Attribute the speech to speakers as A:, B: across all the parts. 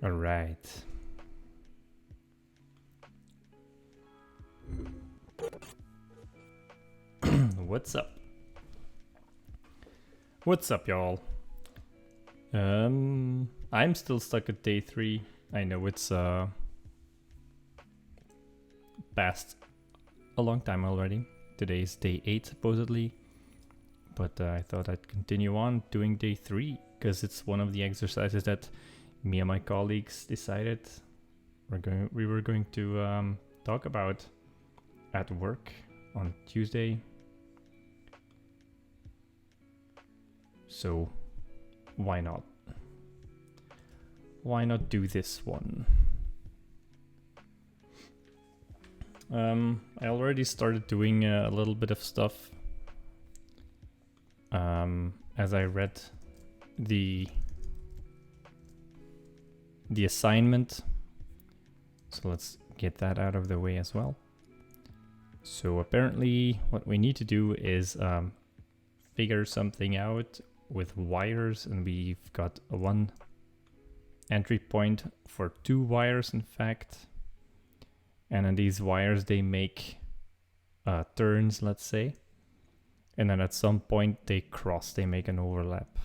A: All right. What's up? What's up, y'all? I'm still stuck at day 3. I know it's past a long time already. Today's day 8 supposedly, but I thought I'd continue on doing day 3 because it's one of the exercises that me and my colleagues decided we were going to talk about at work on Tuesday. So why not? Why not do this one? I already started doing a little bit of stuff as I read the assignment. So let's get that out of the way as well. So apparently what we need to do is figure something out with wires, and we've got one entry point for 2 wires in fact. And then these wires, they make turns, let's say. And then at some point they cross, they make an overlap.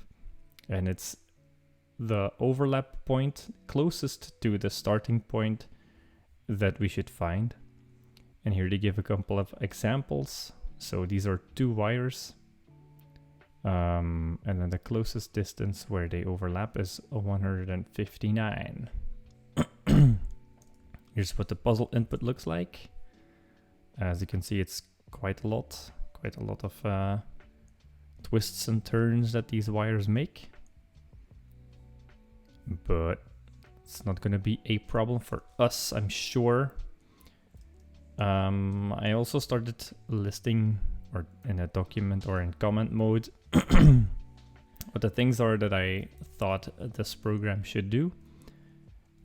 A: And it's the overlap point closest to the starting point that we should find. And here they give a couple of examples. So these are 2 wires. And then the closest distance where they overlap is 159. Here's what the puzzle input looks like. As you can see, it's quite a lot of twists and turns that these wires make. But it's not going to be a problem for us, I'm sure. I also started listing, or in a document or in comment mode, what the things are that I thought this program should do.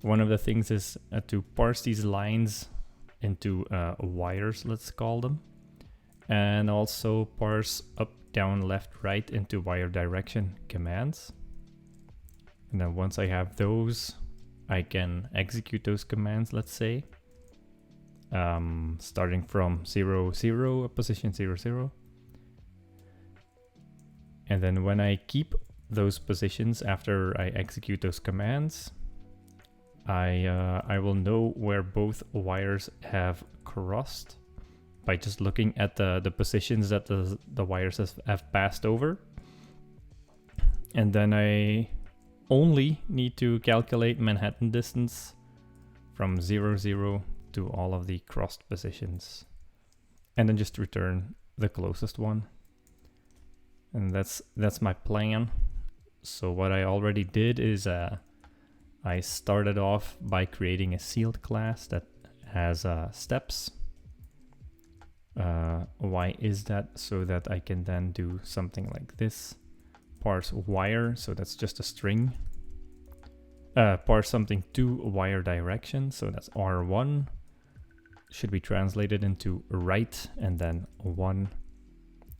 A: One of the things is to parse these lines into wires, let's call them. And also parse up, down, left, right into wire direction commands. And then once I have those, I can execute those commands, let's say. Starting from 0, 0, position 0, 0. And then when I keep those positions after I execute those commands, I will know where both wires have crossed by just looking at the positions that the wires have passed over. And then I only need to calculate Manhattan distance from 0, 0 to all of the crossed positions. And then just return the closest one. And that's my plan. So what I already did is I started off by creating a sealed class that has steps. Why is that? So that I can then do something like this. Parse wire, so that's just a string. Parse something to wire direction, so that's R1. Should be translated into right, and then 1.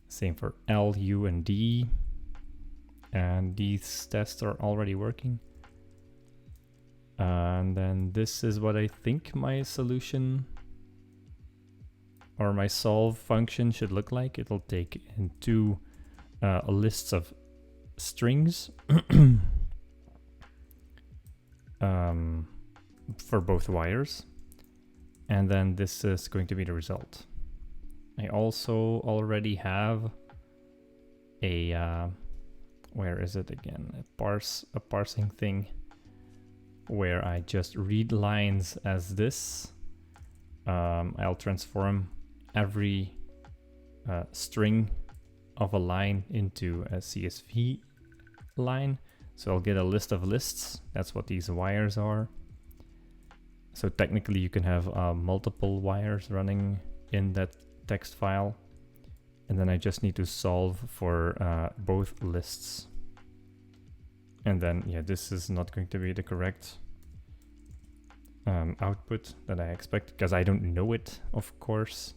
A: Same for L, U, and D. And these tests are already working. And then this is what I think my solution or my solve function should look like. It'll take in 2 lists of strings for both wires. And then this is going to be the result. I also already have a, where is it again? A parsing thing where I just read lines as this. I'll transform every string of a line into a CSV line. So I'll get a list of lists. That's what these wires are. So technically you can have multiple wires running in that text file. And then I just need to solve for both lists. And then, yeah, this is not going to be the correct output that I expect, because I don't know it, of course.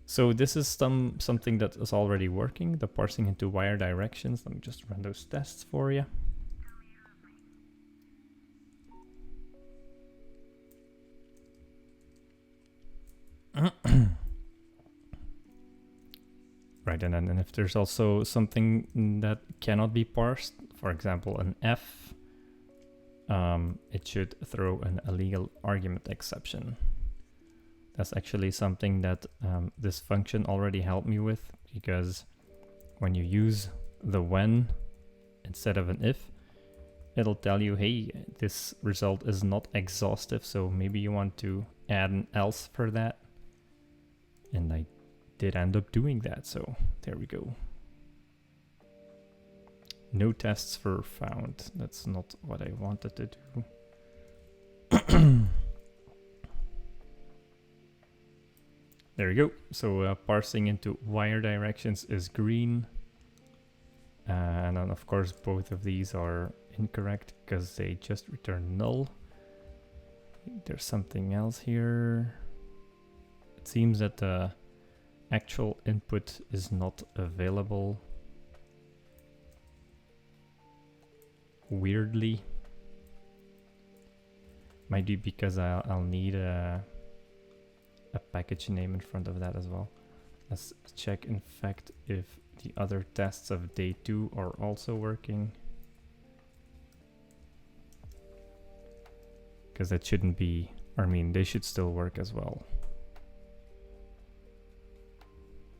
A: So this is something that is already working, the parsing into wire directions. Let me just run those tests for you. Right, and then if there's also something that cannot be parsed, for example, an F, it should throw an illegal argument exception. That's actually something that this function already helped me with, because when you use the when instead of an if, it'll tell you, hey, this result is not exhaustive, so maybe you want to add an else for that. And I did end up doing that, so there we go. No tests were found. That's not what I wanted to do. There we go. So parsing into wire directions is green. And then of course both of these are incorrect because they just return null. There's something else here. It seems that the actual input is not available. Weirdly. Might be because I'll need a package name in front of that as well. Let's check in fact if the other tests of day 2 are also working. Because that shouldn't be, I mean, they should still work as well.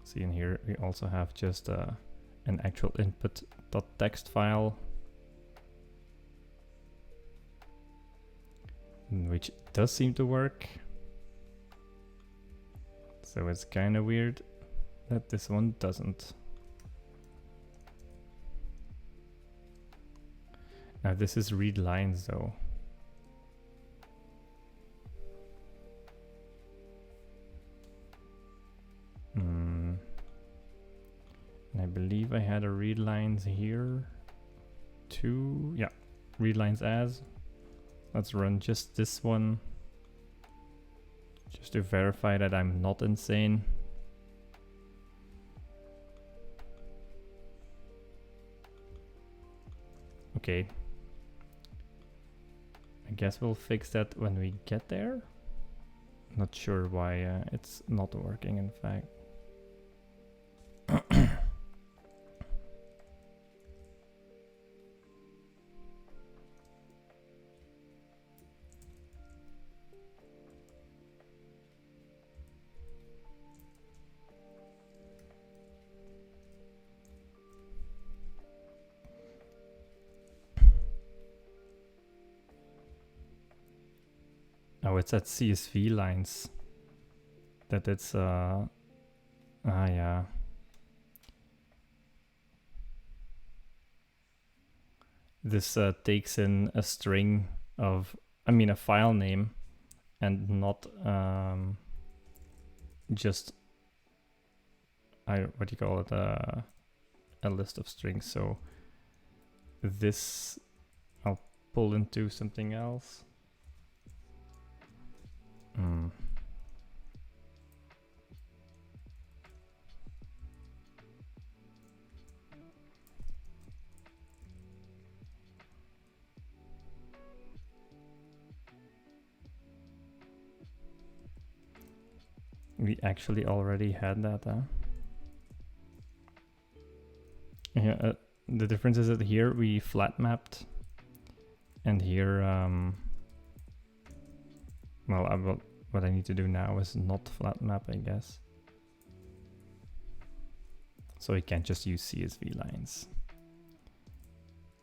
A: See in here, we also have just an actual input.txt file, which does seem to work. So it's kind of weird that this one doesn't. Now this is read lines though. And I believe I had a read lines here too. Yeah, read lines as. Let's run just this one, just to verify that I'm not insane. Okay. I guess we'll fix that when we get there. Not sure why it's not working, in fact. Oh, it's at CSV lines that it's yeah. This takes in a string of, I mean, a file name, and not just what do you call it, a list of strings. So this I'll pull into something else. We actually already had that, huh? Yeah, the difference is that here we flat mapped, and here, well, what I need to do now is not flat map, I guess. So we can't just use CSV lines.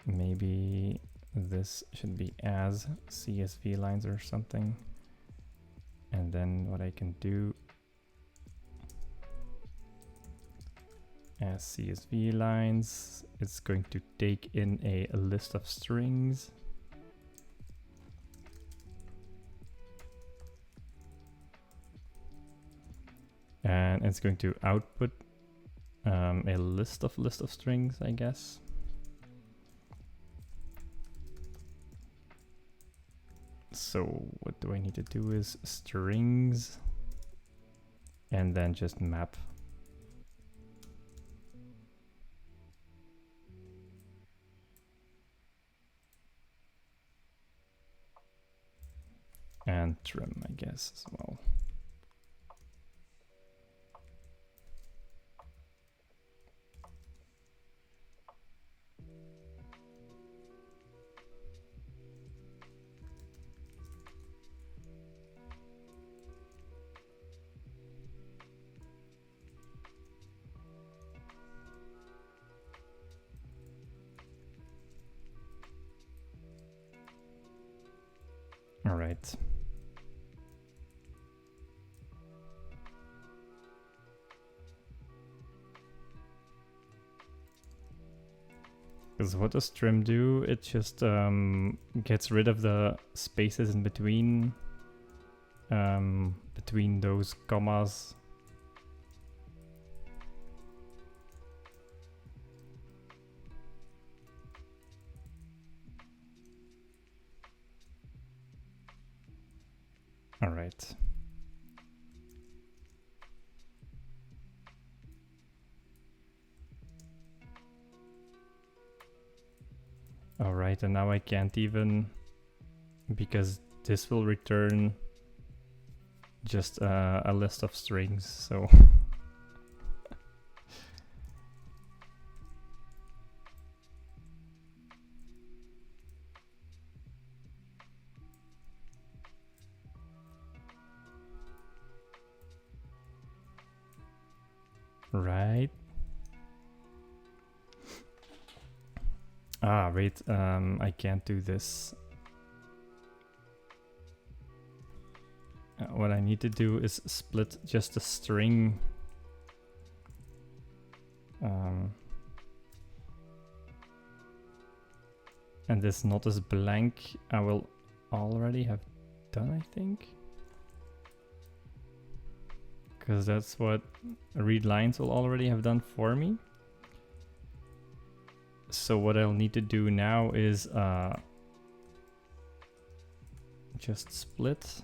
A: Maybe this should be as CSV lines or something. And then what I can do, as CSV lines, it's going to take in a list of strings. And it's going to output a list of strings, I guess. So what do I need to do is strings, and then just map. And trim, I guess, as well. All right. Because what does trim do? It just gets rid of the spaces in between those commas. All right. All right, and now I can't even, because this will return just a list of strings, so. Right. Ah, wait, I can't do this. What I need to do is split just a string. And this not is blank, I will already have done, I think. Because that's what read lines will already have done for me. So what I'll need to do now is just split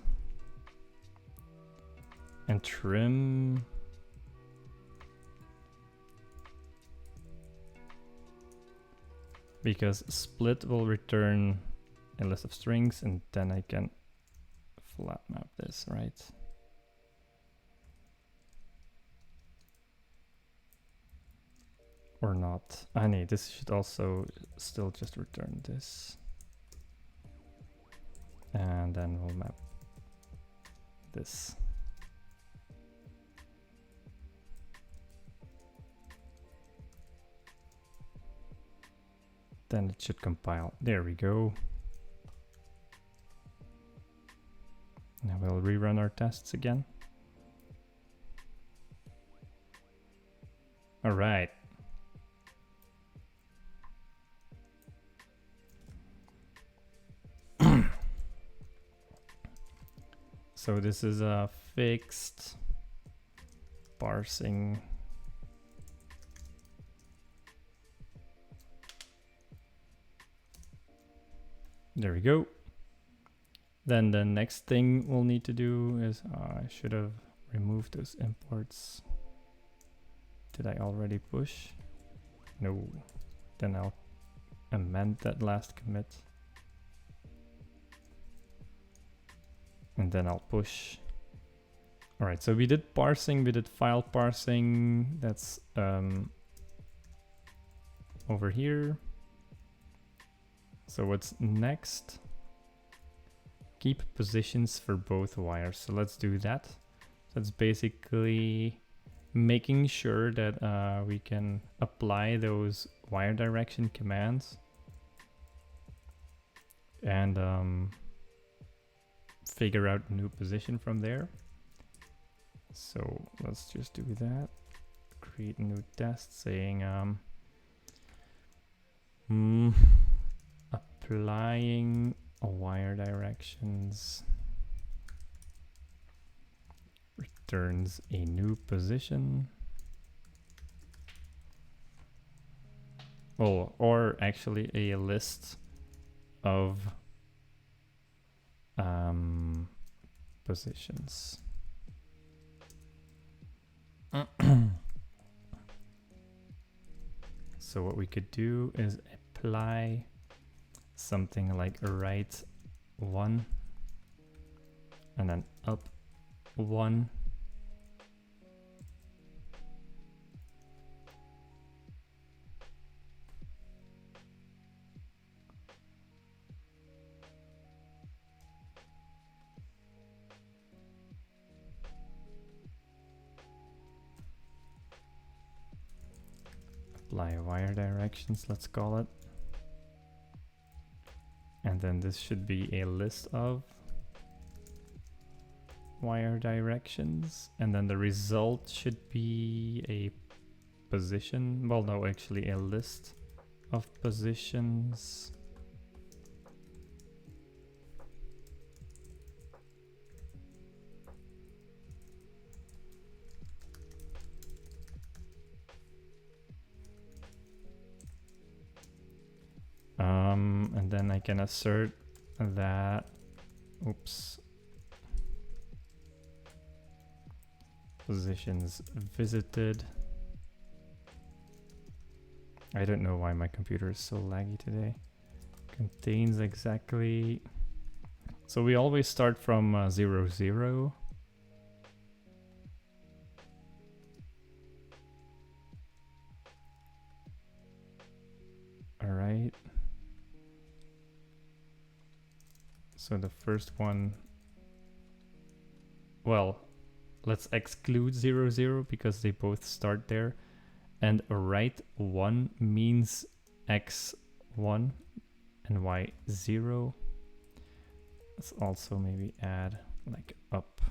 A: and trim. Because split will return a list of strings, and then I can flat map this, right? Or not. Ah, nee, this should also still just return this. And then we'll map this. Then it should compile. There we go. Now we'll rerun our tests again. All right. So this is a fixed parsing. There we go. Then the next thing we'll need to do is, I should have removed those imports. Did I already push? No. Then I'll amend that last commit. And then I'll push. All right, so we did parsing, we did file parsing. That's over here. So what's next? Keep positions for both wires. So let's do that. That's basically making sure that we can apply those wire direction commands and figure out new position from there. So let's just do that. Create a new test saying applying wire directions returns a new position. Oh, or actually a list of positions. So what we could do is apply something like right 1 and then up 1. Apply wire directions, let's call it. And then this should be a list of. wire directions, and then the result should be a position. Well, no, actually a list of positions. And then I can assert that, oops, positions visited. I don't know why my computer is so laggy today. Contains exactly. So we always start from 0, 0. All right. So the first one, well, let's exclude 0, 0 because they both start there. And right 1 means x1 and y0. Let's also maybe add like up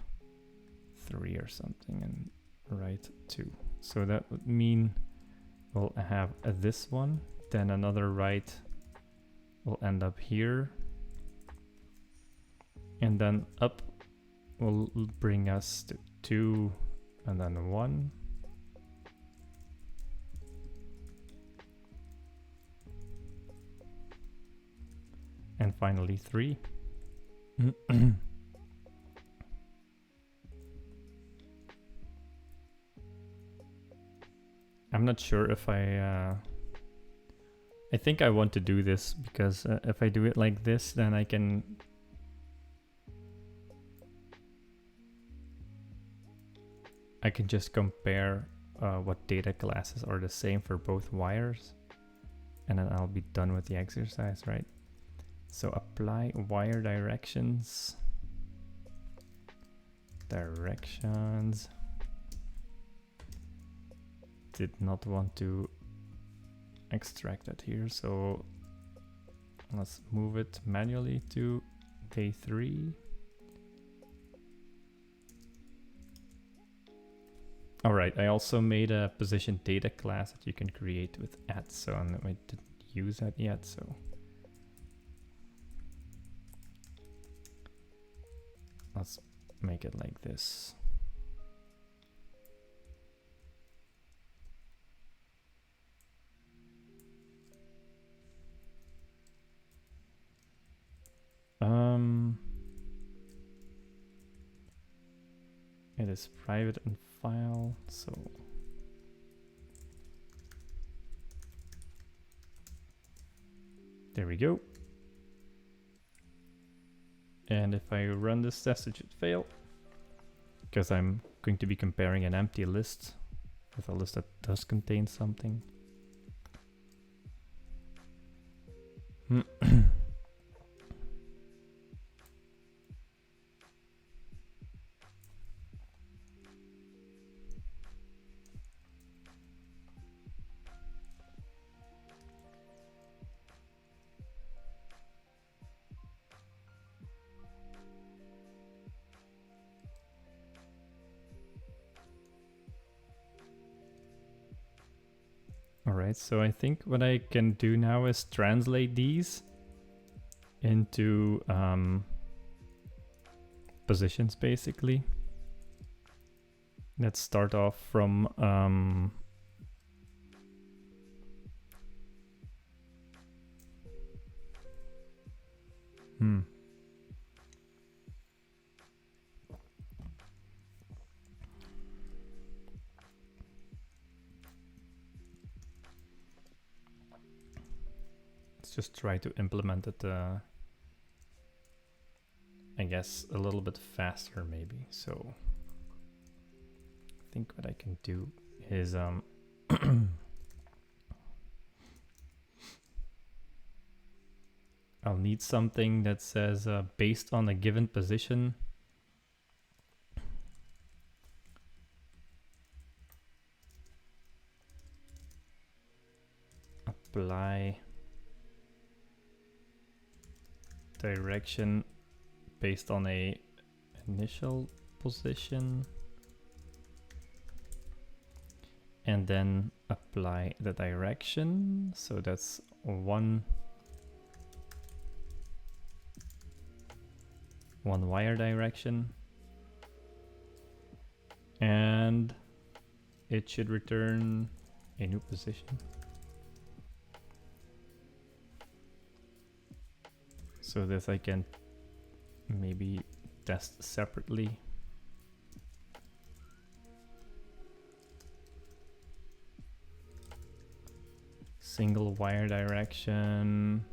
A: 3 or something and right 2. So that would mean we'll have this one, then another right will end up here. And then up will bring us to 2 and then 1. And finally 3. I'm not sure if I think I want to do this because if I do it like this, then I can just compare what data classes are the same for both wires, and then I'll be done with the exercise, right? So apply wire directions. Did not want to extract it here, so let's move it manually to day 3. All right, I also made a position data class that you can create with @, so I didn't use that yet, so let's make it like this. It is private and file, so there we go. And if I run this test, it should fail because I'm going to be comparing an empty list with a list that does contain something. Alright, so I think what I can do now is translate these into positions, basically. Let's start off from let's just try to implement it, I guess, a little bit faster maybe. So I think what I can do is I'll need something that says based on a given position, apply direction based on a initial position. And then apply the direction. So that's one wire direction. And it should return a new position. So this I can maybe test separately. Single wire direction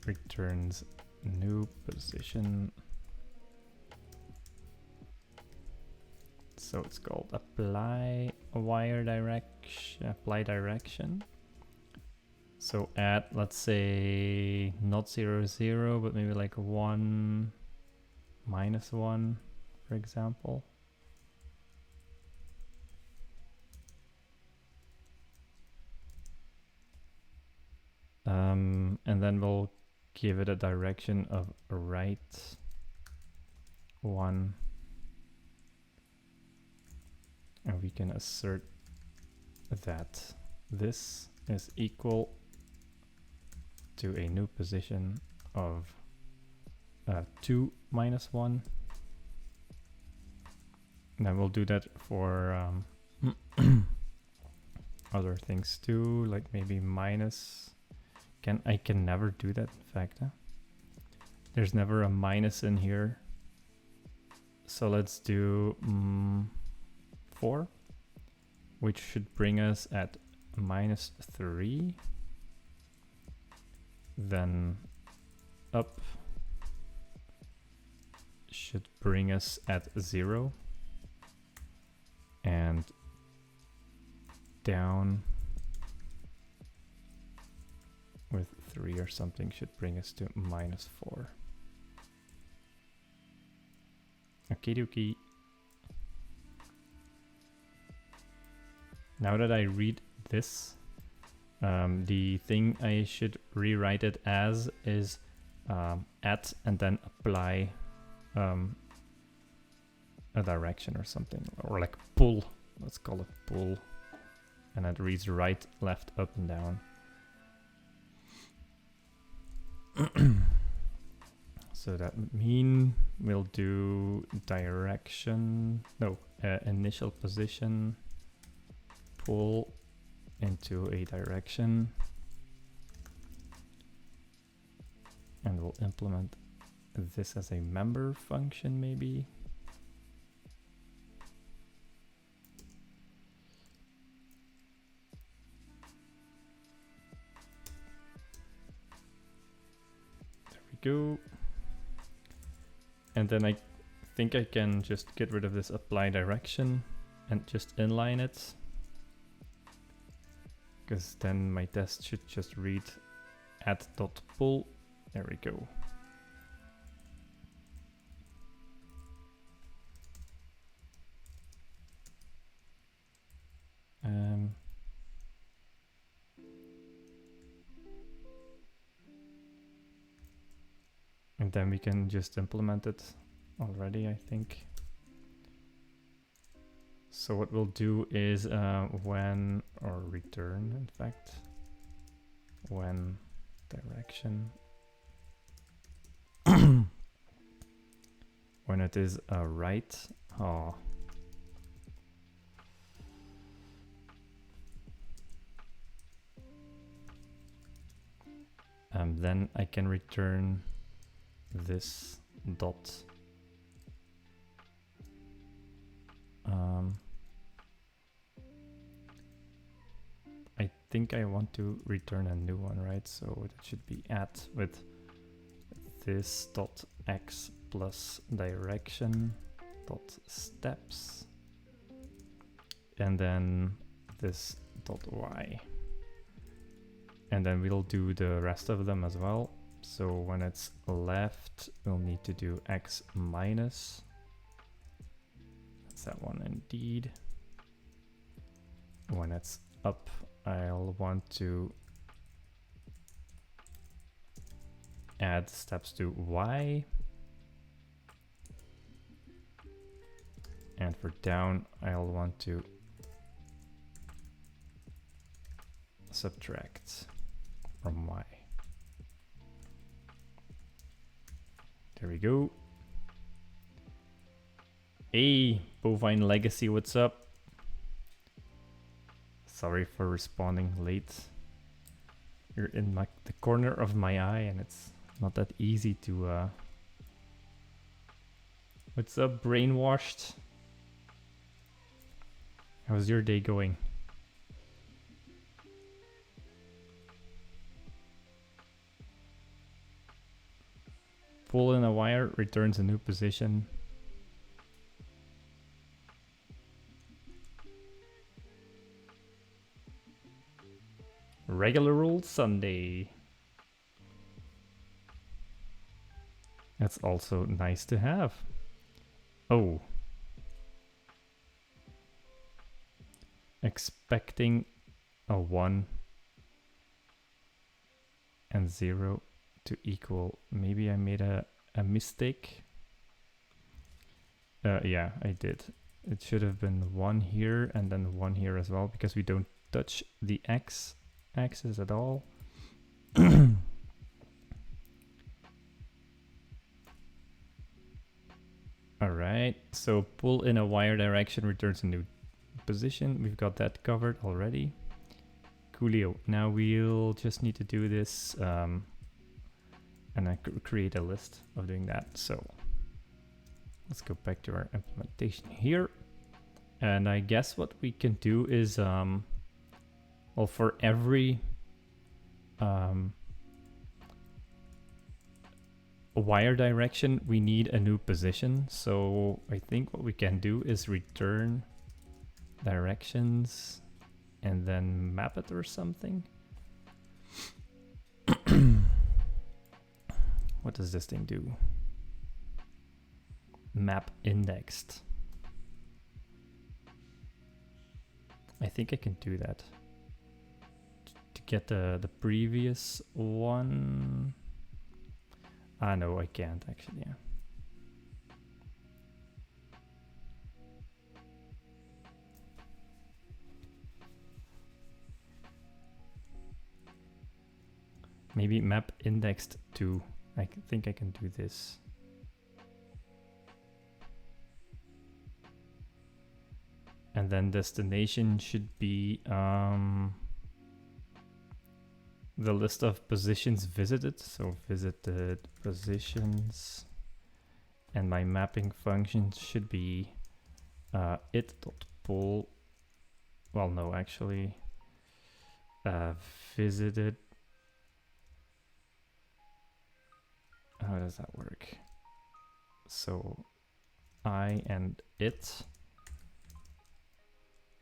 A: returns new position. So it's called apply wire direction, apply direction. So add, let's say not 0, 0, but maybe like 1, -1, for example. And then we'll give it a direction of right 1. And we can assert that this is equal to a new position of 2 -1. And then we'll do that for other things too, like maybe minus. I can never do that, in fact. There's never a minus in here. So let's do 4, which should bring us at -3. Then up should bring us at 0. And down with 3 or something should bring us to -4. Okie dokie. Now that I read this, the thing I should rewrite it as is at and then apply a direction or something, or like pull. Let's call it pull. And it reads right, left, up, and down. So that would mean we'll do direction, initial position, pull into a direction, and we'll implement this as a member function maybe. Go. And then I think I can just get rid of this apply direction and just inline it, because then my test should just read at.pull. There we go. And then we can just implement it already, I think. So what we'll do is when, or return in fact, when direction, when it is a right, then I can return this dot I think I want to return a new one, right? So it should be at with this dot x plus direction dot steps, and then this dot y, and then we'll do the rest of them as well. So when it's left, we'll need to do x minus. That's that one indeed. When it's up, I'll want to add steps to y. And for down, I'll want to subtract from Y. There we go. Hey, Bovine Legacy, what's up? Sorry for responding late. You're in the corner of my eye and it's not that easy to... What's up, Brainwashed? How's your day going? Pull in a wire, returns a new position. Regular old Sunday. That's also nice to have. Oh. Expecting a 1 and 0 to equal. Maybe I made a mistake. Yeah, I did. It should have been 1 here and then 1 here as well, because we don't touch the x-axis at all. All right, so pull in a wire direction returns a new position. We've got that covered already. Coolio. Now we'll just need to do this and I create a list of doing that. So let's go back to our implementation here. And I guess what we can do is, well, for every wire direction, we need a new position. So I think what we can do is return directions and then map it or something. What does this thing do? Map indexed. I think I can do that to get the previous one. Ah, no, I can't actually. Yeah. Maybe map indexed to. I think I can do this. And then destination should be the list of positions visited. So visited positions. And my mapping function should be it.pull. Well, no, actually. Visited. How does that work? So I and it.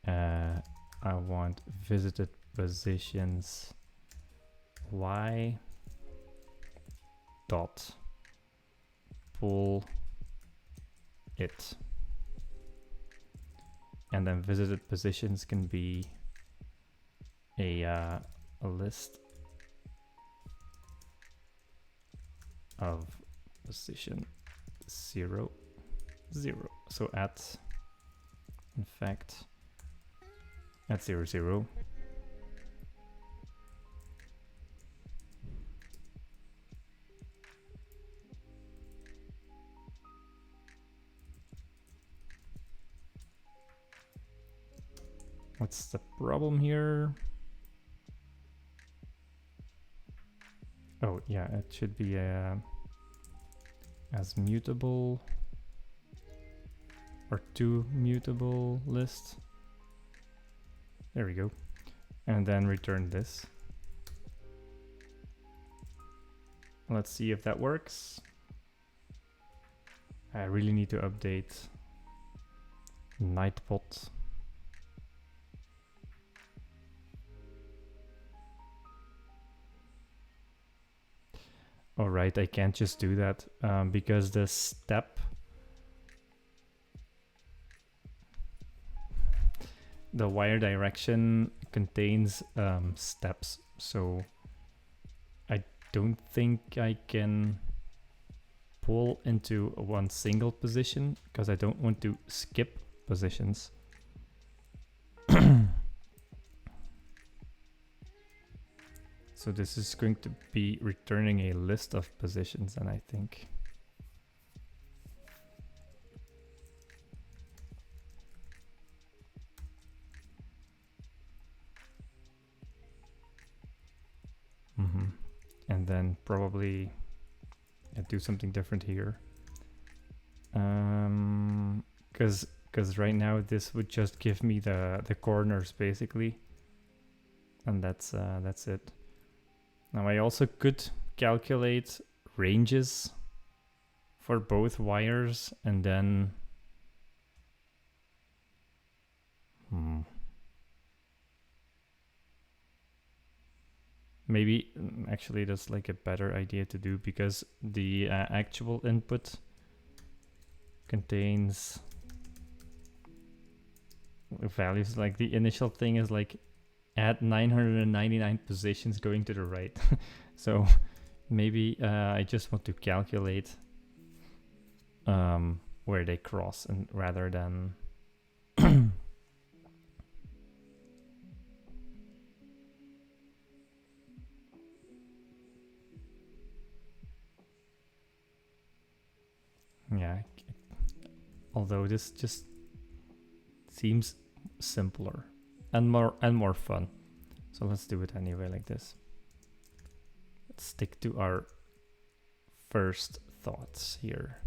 A: I want visited positions y dot pull it. And then visited positions can be a list of position 0, 0. So at, in fact, at 0, 0. What's the problem here? Oh yeah, it should be a as mutable or to mutable list. There we go. And then return this. Let's see if that works. I really need to update Nightbot. All right, I can't just do that because the step, the wire direction contains steps. So I don't think I can pull into one single position because I don't want to skip positions. So this is going to be returning a list of positions, and I think. And then probably do something different here. Because right now this would just give me the corners basically, and that's it. Now I also could calculate ranges for both wires, and then maybe actually that's like a better idea to do, because the actual input contains values. Like the initial thing is like add 999 positions going to the right. So maybe I just want to calculate where they cross, and rather than yeah, although this just seems simpler and more fun, so let's do it anyway like this. Let's stick to our first thoughts here.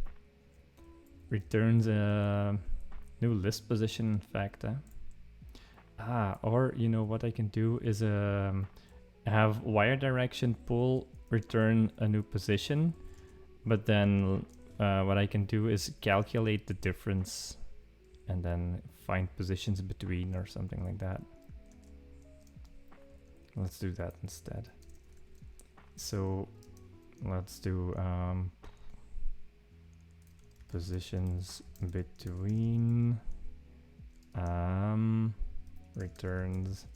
A: Returns a new list position, in fact. Or you know what I can do is have wire direction pull return a new position, but then what I can do is calculate the difference and then find positions between or something like that. Let's do that instead. So let's do positions between returns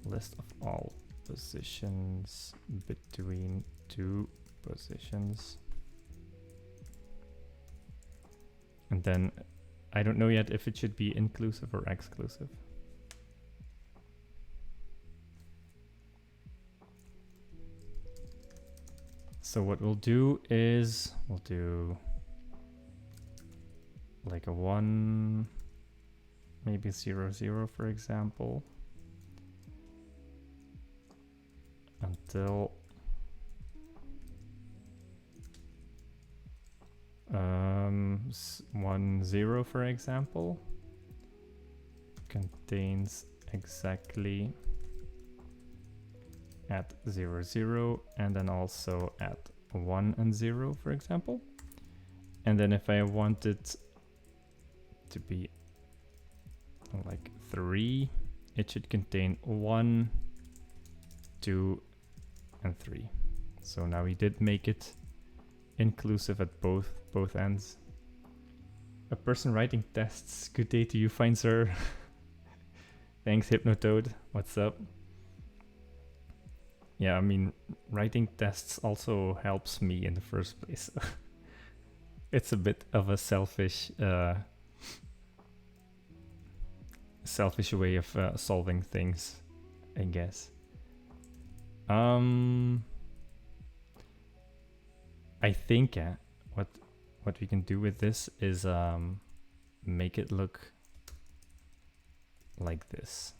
A: list of all positions between two positions. And then I don't know yet if it should be inclusive or exclusive. So what we'll do is we'll do like a 1, maybe 0, 0, for example, until 1, 0, for example, contains exactly at 0, 0, and then also at 1 and 0, for example. And then if I want it to be like 3, it should contain 1, 2, and 3. So now we did make it inclusive at both ends. A person writing tests. Good day to you, fine sir. Thanks, Hypnotoad. What's up? Yeah, I mean, writing tests also helps me in the first place. It's a bit of a selfish way of solving things, I guess. I think what we can do with this is make it look like this,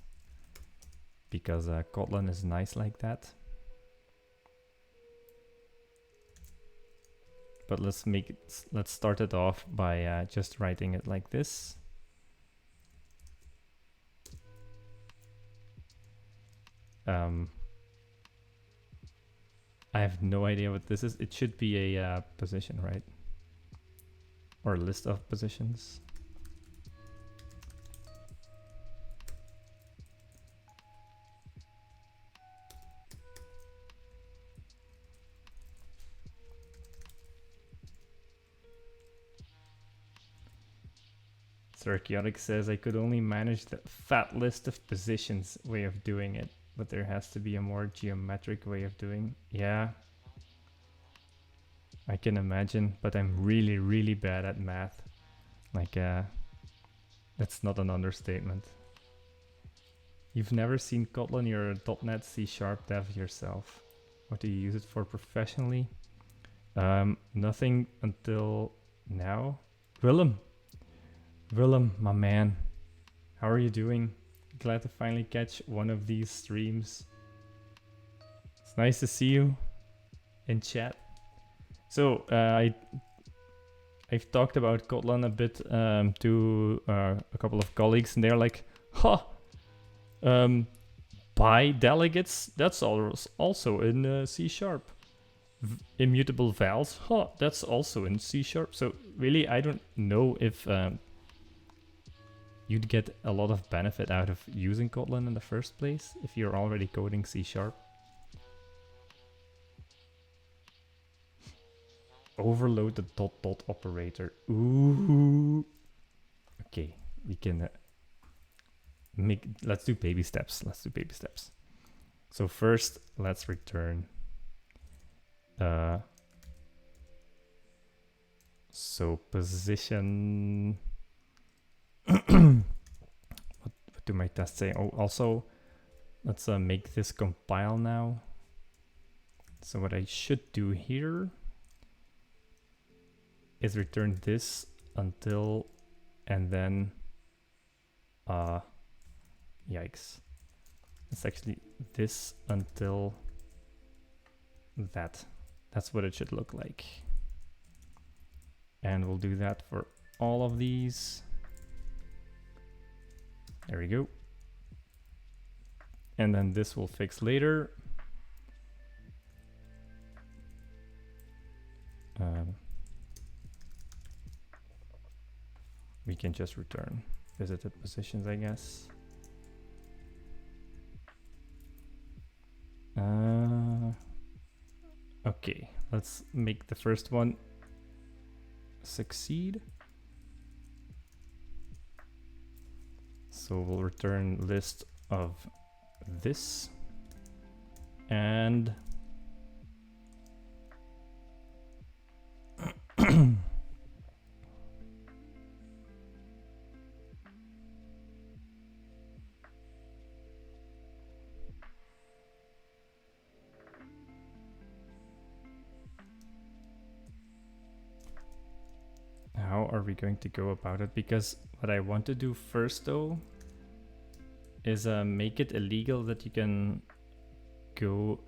A: because Kotlin is nice like that. But let's start it off by just writing it like this. I have no idea what this is. It should be a position, right? Or a list of positions. Sarchaotic says I could only manage the fat list of positions way of doing it, but there has to be a more geometric way of doing. Yeah, I can imagine, but I'm really, really bad at math. Like, That's not an understatement. You've never seen Kotlin, you're a .NET C# dev yourself. What do you use it for professionally? Nothing until now. Willem, my man. How are you doing? Glad to finally catch one of these streams. It's nice to see you in chat. So, I've talked about Kotlin a bit to a couple of colleagues, and they're like, huh, by delegates, that's also in C#. Immutable vals, huh, that's also in C#. So really, I don't know if you'd get a lot of benefit out of using Kotlin in the first place if you're already coding C#. Overload the ... operator. Ooh. Okay, we can let's do baby steps. So first, let's return so position. what do my tests say? Oh, also, let's make this compile now. So what I should do here is return this until, and then yikes, it's actually this until that. That's what it should look like. And we'll do that for all of these. There we go. And then this will fix later. We can just return visited positions, I guess. Okay, let's make the first one succeed. So we'll return list of this and how are we going to go about it? Because what I want to do first though is make it illegal that you can go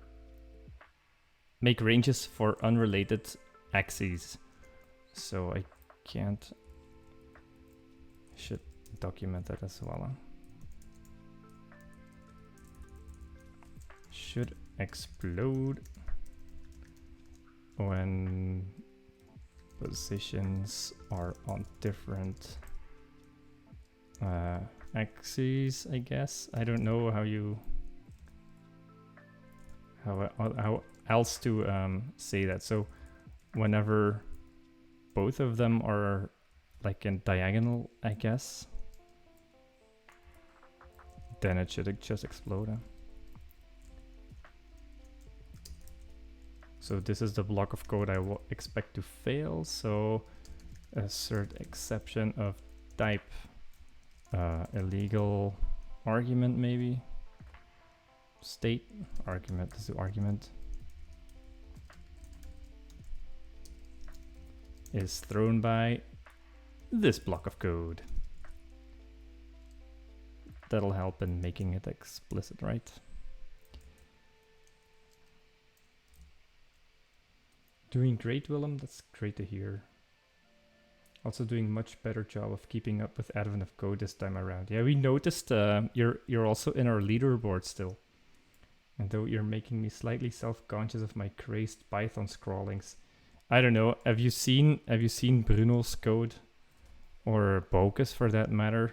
A: make ranges for unrelated axes. So I can't, should document that as well. Should explode when positions are on different axes, I guess. I don't know how you how else to say that. So whenever both of them are like in diagonal, I guess, then it should just explode. So this is the block of code I will expect to fail. So assert exception of type illegal argument, maybe state argument. This is argument is thrown by this block of code. That'll help in making it explicit, right? Doing great, Willem. That's great to hear. Also doing much better job of keeping up with advent of code this time around. Yeah, we noticed you're also in our leaderboard still. And though you're making me slightly self-conscious of my crazed Python scrawlings. I don't know. Have you seen Bruno's code, or Bokus for that matter?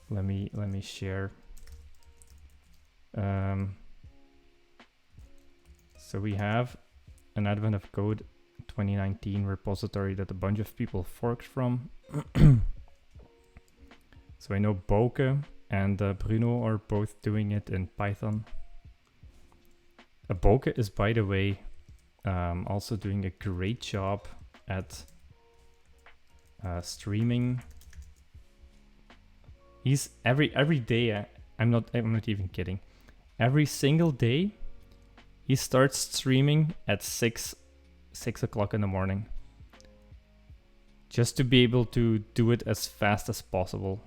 A: Let me share. So we have an advent of code 2019 repository that a bunch of people forked from. So I know Boke and Bruno are both doing it in Python. Boke is, by the way, also doing a great job at streaming He's every day. I'm not even kidding. Every single day, he starts streaming at 6 o'clock in the morning, just to be able to do it as fast as possible.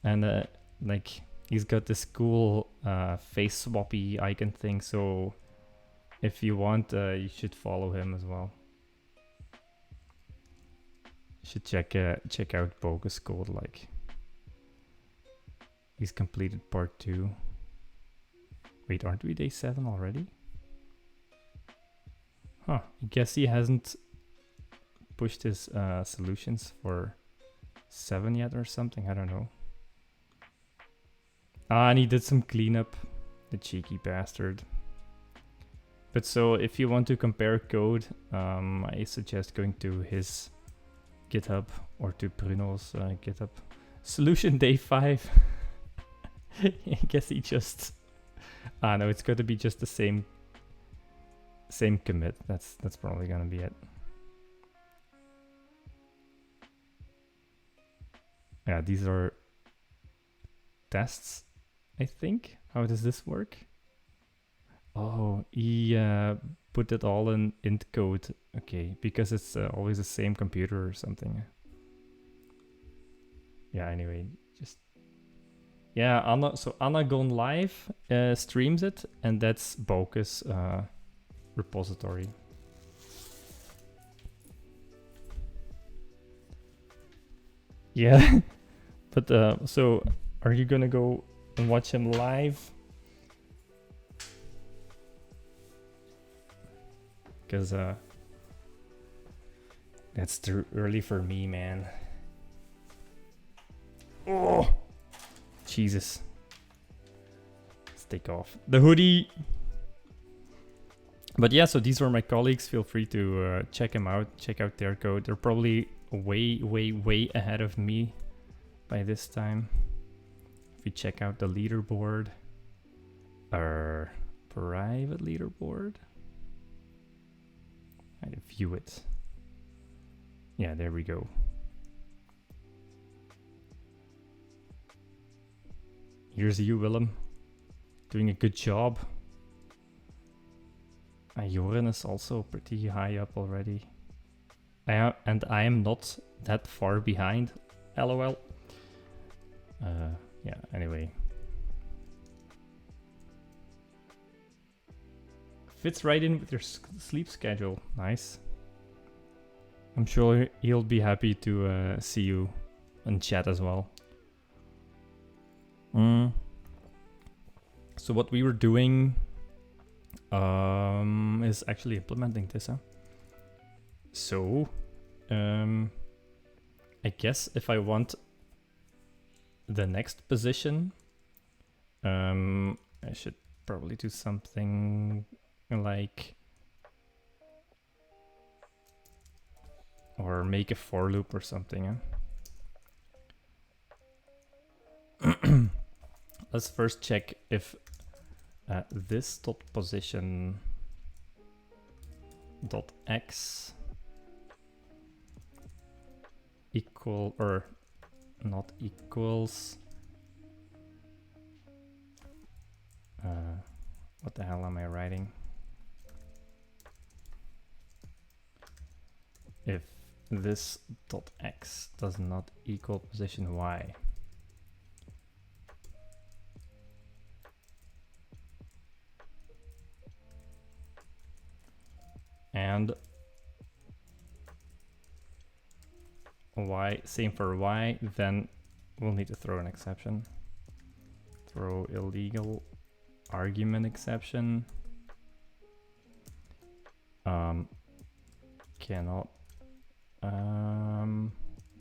A: And like, he's got this cool face swappy icon thing. So if you want, you should follow him as well. You should check out Bogus Code. Like, he's completed part 2. Wait, aren't we day 7 already? Huh, I guess he hasn't pushed his solutions for 7 yet or something, I don't know. And he did some cleanup, the cheeky bastard. But so if you want to compare code, I suggest going to his GitHub or to Bruno's GitHub. Solution day 5. I guess he just... no, it's going to be just the same commit. That's probably going to be it. Yeah, these are tests, I think. How does this work? Oh, he put it all in int code. Okay, because it's always the same computer or something. Yeah, anyway, just... Yeah, Anna Gone Live streams it, and that's Bokus repository. Yeah, but so are you gonna go and watch him live? Because that's too early for me, man. Oh, Jesus. Let's take off the hoodie. But yeah, so these were my colleagues. Feel free to check them out. Check out their code. They're probably way ahead of me by this time. If you check out the leaderboard, our private leaderboard, I view it. Yeah, there we go. Here's you, Willem, doing a good job. Joren is also pretty high up already. And I am not that far behind, lol. Yeah, anyway. Fits right in with your sleep schedule. Nice. I'm sure he'll be happy to see you in chat as well. So what we were doing is actually implementing this, huh? So, I guess if I want the next position, I should probably do something like, or make a for loop or something, huh? Let's first check if this dot position dot x equal or not equals what the hell am I writing? If this dot x does not equal position y. And y, same for y, then we'll need to throw an exception. Throw illegal argument exception. Cannot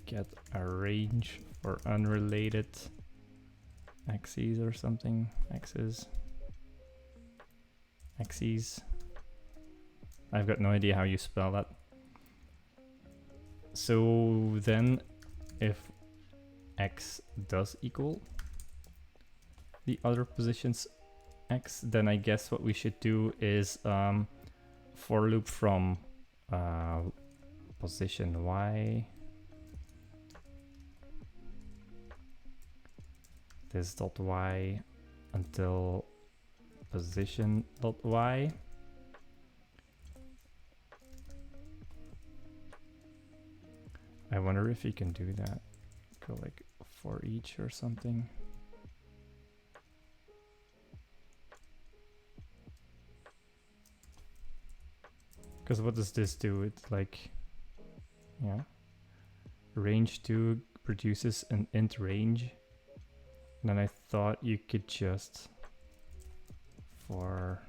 A: get a range for unrelated axes or something. Axes. I've got no idea how you spell that. So then if x does equal the other position's x, then I guess what we should do is for loop from position y this dot y until position dot y. I wonder if you can do that. Go like for each or something. Because what does this do? It's like, yeah, range 2 produces an int range. And then I thought you could just for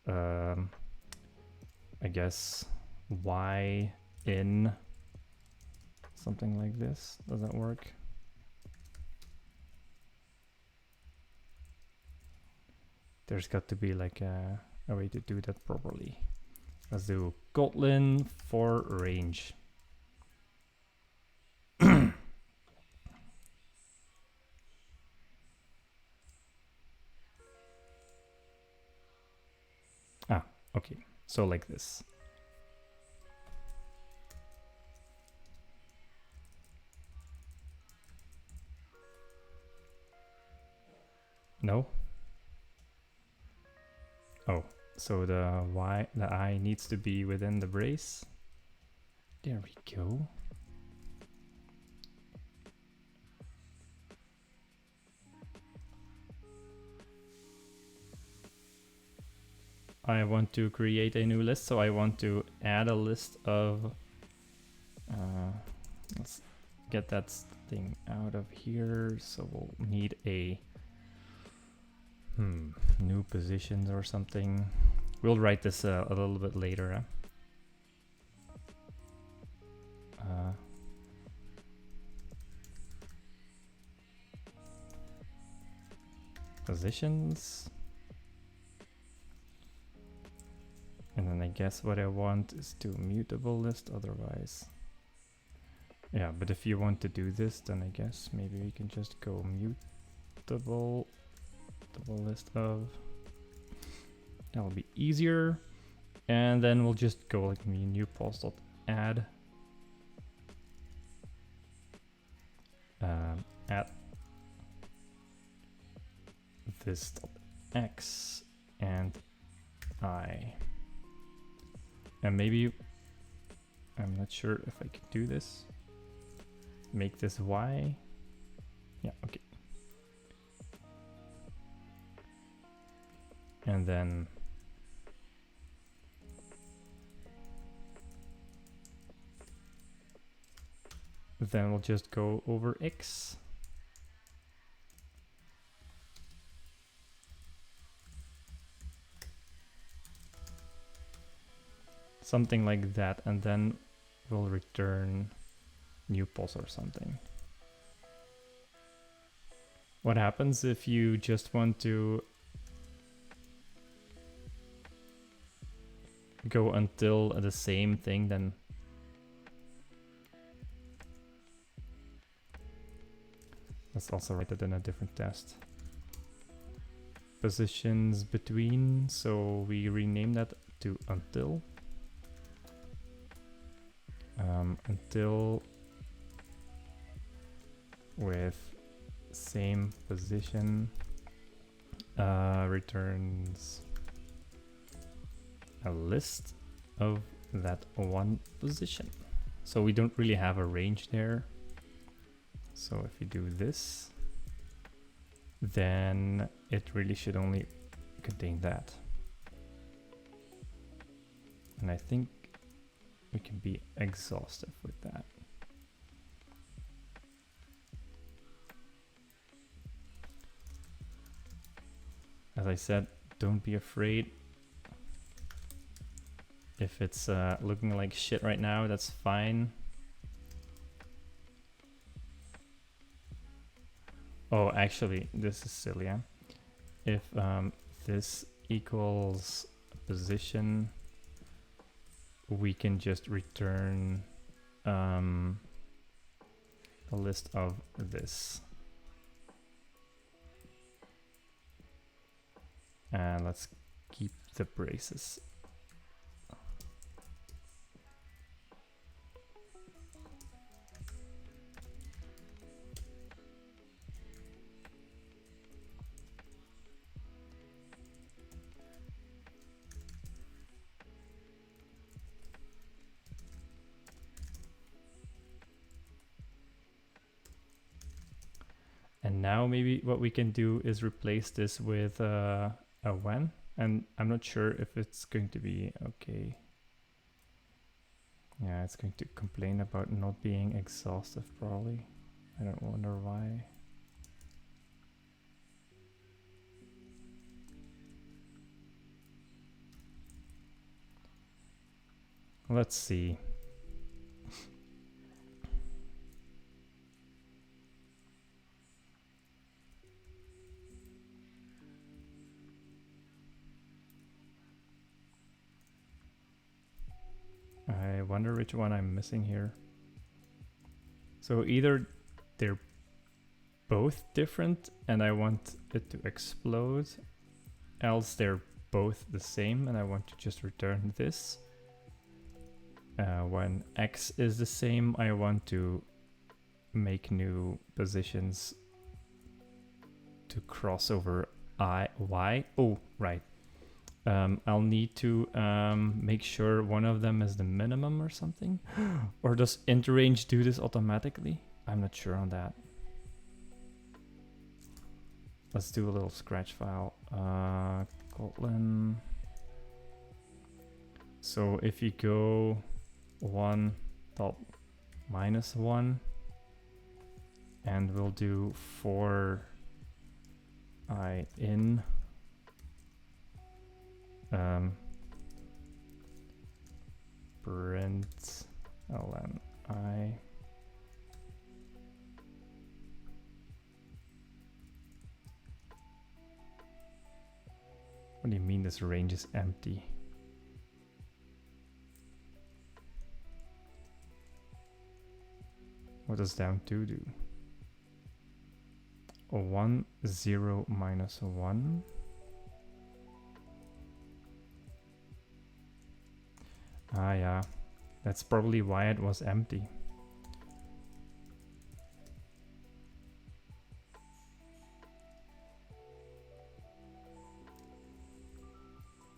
A: I guess y in something like this. Does that work? There's got to be like a way to do that properly. Let's do Kotlin for range. Ah, okay. So like this. No? Oh, so the I needs to be within the brace. There we go. I want to create a new list, so I want to add a list of let's get that thing out of here. So we'll need a new positions or something. We'll write this a little bit later. Positions. And then I guess what I want is to mutable list otherwise. Yeah, but if you want to do this, then I guess maybe we can just go mutable list of. That'll be easier. And then we'll just go like new post.add. At this x and I. And maybe, I'm not sure if I can do this. Make this y. Yeah, okay. And then we'll just go over x. Something like that, and then we'll return new pos or something. What happens if you just want to go until the same thing? Then let's also write it in a different test. Positions between, so we rename that to until. Until with same position returns a list of that one position. So we don't really have a range there. So if you do this, then it really should only contain that. And I think we can be exhaustive with that. As I said, don't be afraid. If it's looking like shit right now, that's fine. Oh, actually, this is silly. Yeah? If this equals position, we can just return a list of this. And let's keep the braces. And now maybe what we can do is replace this with a when, and I'm not sure if it's going to be okay. Yeah, it's going to complain about not being exhaustive probably. I don't wonder why. Let's see. I wonder which one I'm missing here. So either they're both different and I want it to explode, else they're both the same and I want to just return this. When X is the same, I want to make new positions to cross over Y. Oh, right. I'll need to make sure one of them is the minimum or something. Or does interrange do this automatically? I'm not sure on that. Let's do a little scratch file. Kotlin. So if you go 1 dot minus 1, and we'll do for I in print ln I. What do you mean this range is empty? What does down 2 do? 1, 0, minus 1. Ah, yeah. That's probably why it was empty.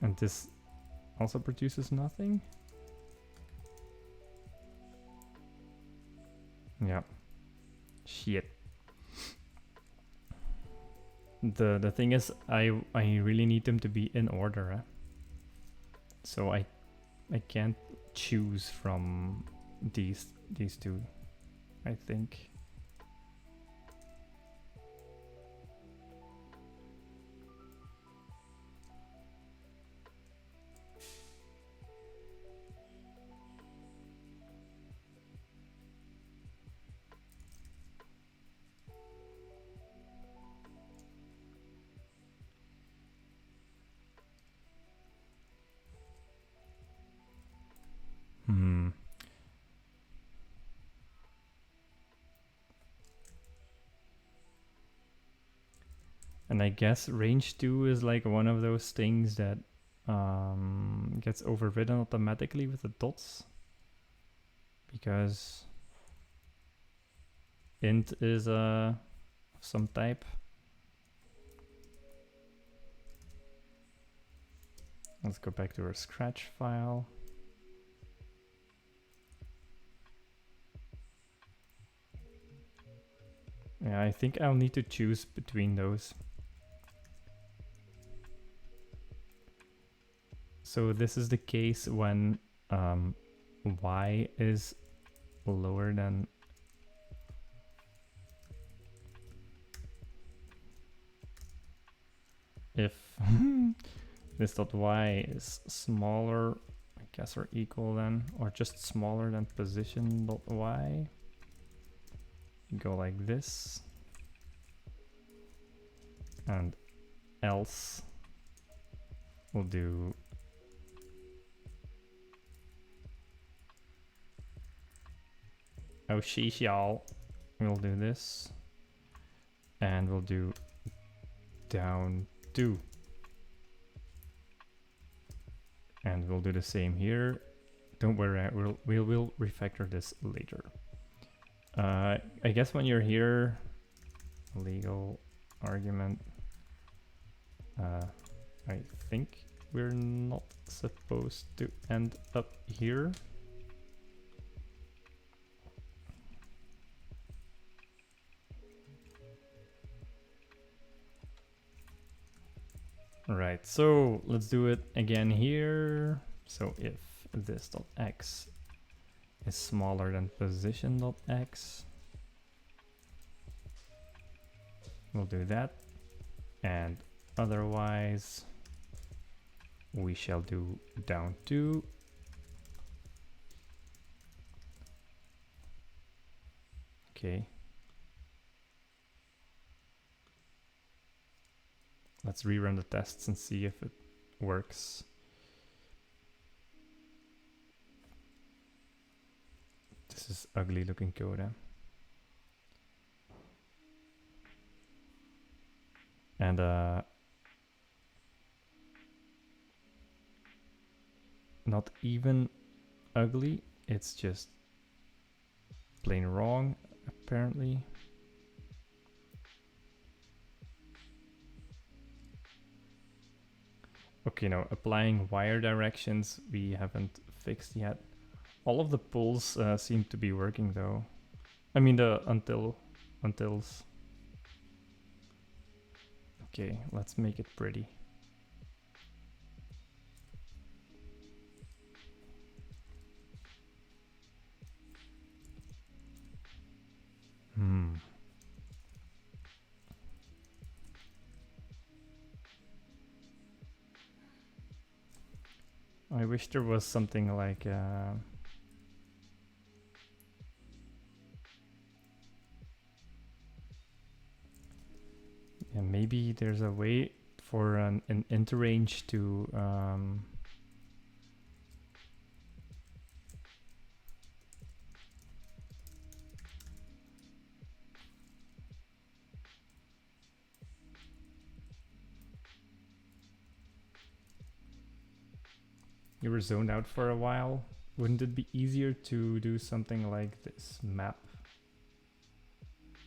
A: And this also produces nothing? Yeah. Shit. The thing is, I really need them to be in order, eh? So I can't choose from these two, I think. And I guess range 2 is like one of those things that gets overridden automatically with the dots. Because int is some type. Let's go back to our scratch file. Yeah, I think I'll need to choose between those. So this is the case when y is lower than if this dot y is smaller, I guess, or equal than, or just smaller than position dot y. Go like this, and else we'll do y'all. We'll do this, and we'll do down 2, and we'll do the same here. Don't worry, we'll refactor this later. I guess when you're here, legal argument, I think we're not supposed to end up here. Right, so let's do it again here. So if this dot x is smaller than position dot x, we'll do that. And otherwise, we shall do down to. Okay. Let's rerun the tests and see if it works. This is ugly looking code, huh? And not even ugly, it's just plain wrong, apparently. Okay, now applying wire directions we haven't fixed yet. All of the pulls seem to be working though. I mean the untils. Okay, let's make it pretty. I wish there was something like yeah, maybe there's a way for an interrange to you were zoned out for a while. Wouldn't it be easier to do something like this map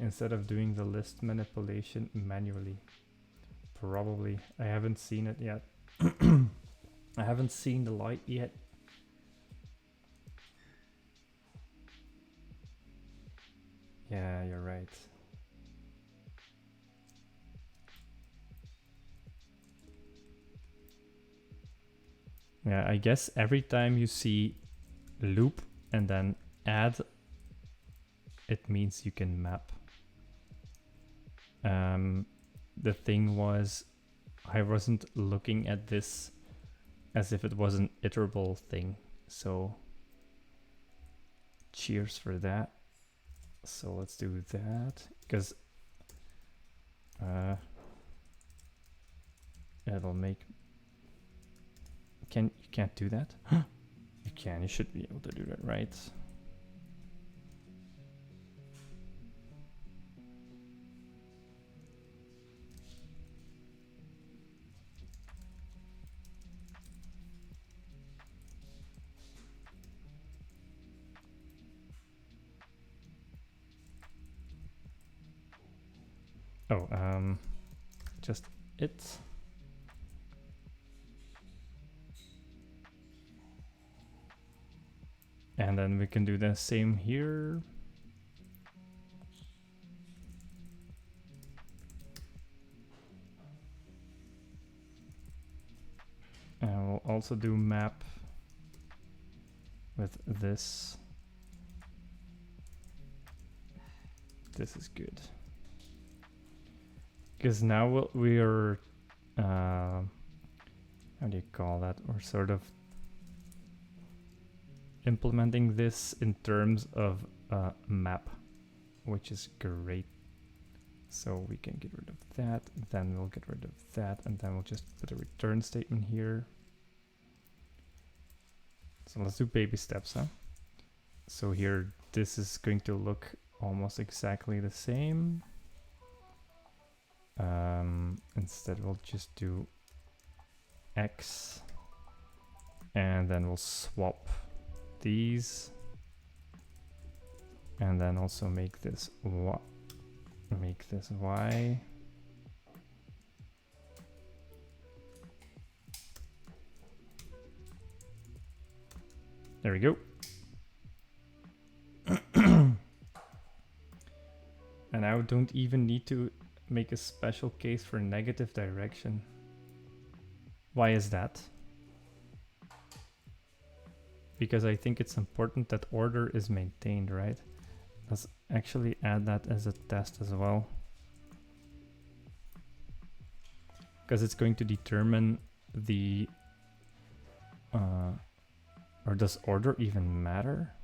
A: instead of doing the list manipulation manually? Probably. I haven't seen it yet. I haven't seen the light yet. Yeah, you're right. Yeah, I guess every time you see loop and then add, it means you can map. The thing was, I wasn't looking at this as if it was an iterable thing. So cheers for that. So let's do that, because it'll make. You can't do that? You can. You should be able to do that, right? Oh, just it. And then we can do the same here. And we'll also do map with this. This is good. Because now we're, how do you call that? We're sort of implementing this in terms of a map, which is great. So we can get rid of that, then we'll get rid of that, and then we'll just put a return statement here. So let's do baby steps, huh? So here, this is going to look almost exactly the same. Instead, we'll just do X, and then we'll swap these, and then also make this Y. Make this Y. There we go. And now don't even need to make a special case for negative direction. Why is that? Because I think it's important that order is maintained, right? Let's actually add that as a test as well. Because it's going to determine the... or does order even matter?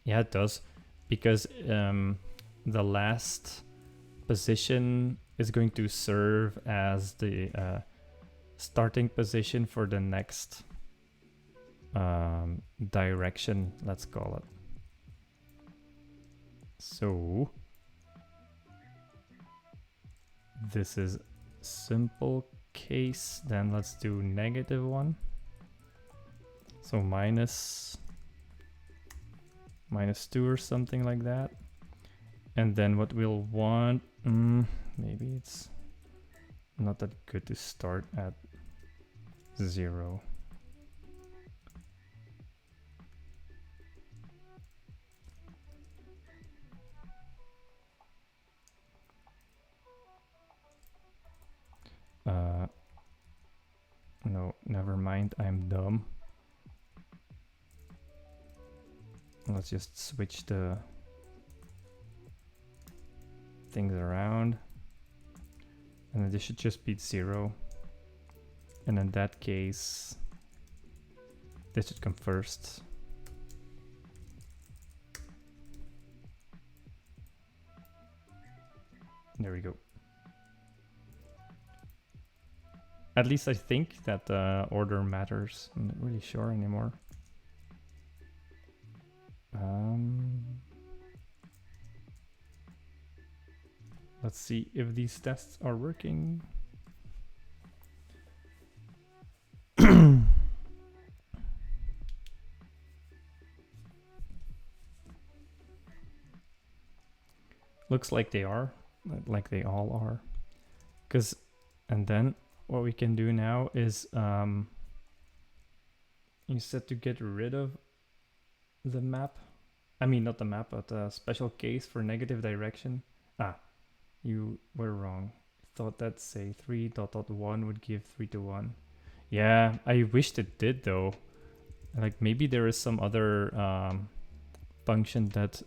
A: Yeah, it does. Because the last position is going to serve as the starting position for the next direction, let's call it. So this is simple case, then let's do -1. So -2 or something like that. And then what we'll want, maybe it's not that good to start at 0. No, never mind, I'm dumb. Let's just switch the things around. And then this should just be 0. And in that case, this should come first. There we go. At least I think that order matters. I'm not really sure anymore. Let's see if these tests are working. Looks like they are, like they all are. And then what we can do now is instead to get rid of the map, I mean not the map, but a special case for negative direction. You were wrong. Thought that say 3.1 would give 3 to 1. Yeah, I wished it did though. Like maybe there is some other function that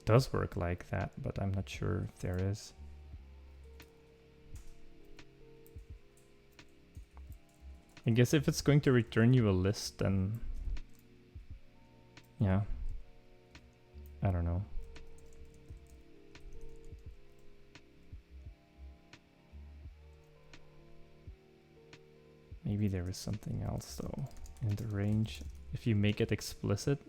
A: does work like that, but I'm not sure if there is. I guess if it's going to return you a list, then yeah, I don't know. Maybe there is something else though in the range. If you make it explicit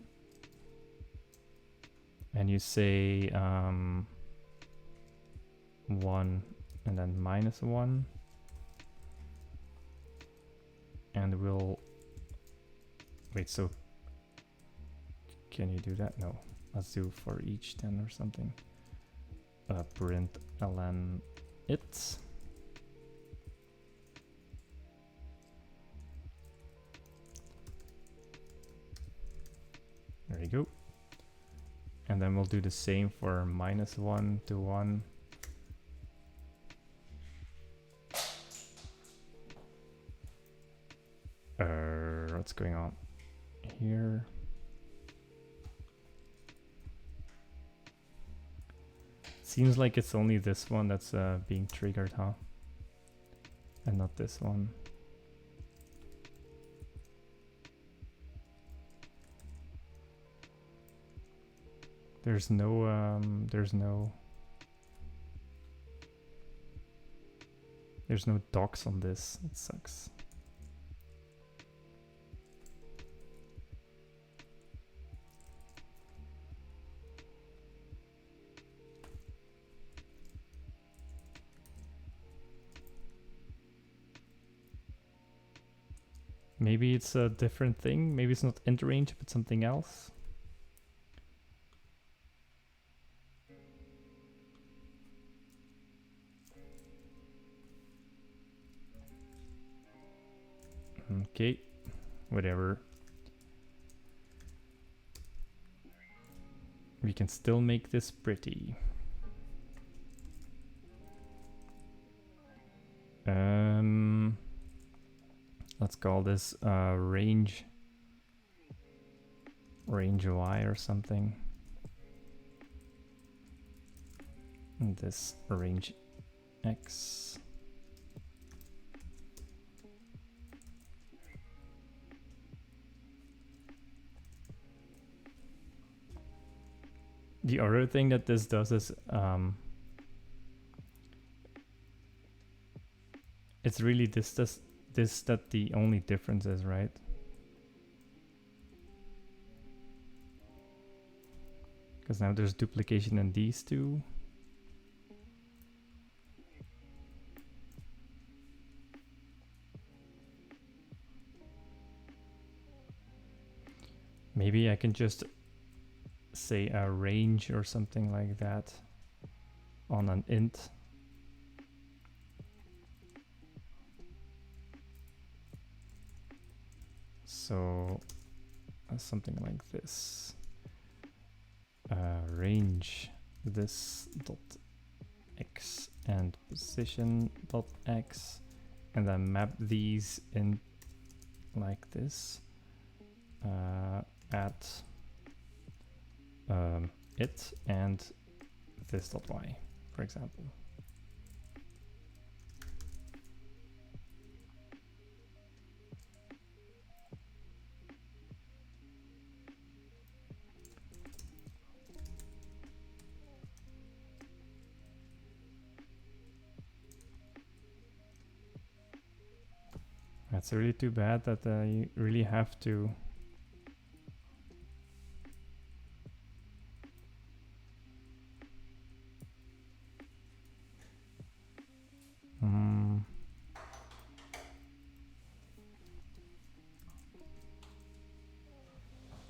A: and you say 1 and then -1, and we'll wait, so can you do that? No, let's do for each then or something. Print ln it. There you go. And then we'll do the same for -1 to 1. What's going on here? Seems like it's only this one that's being triggered, huh? And not this one. There's no docs on this. It sucks. Maybe it's a different thing. Maybe it's not int range, but something else. Okay, whatever. We can still make this pretty. Let's call this range Y or something. And this range X. The other thing that this does is it's really this that the only difference is, right? Because now there's duplication in these two. Maybe I can just say a range or something like that on an int. So something like this. Range this dot x and position dot x, and then map these in like this at it and this dot y, for example. That's really too bad that you really have to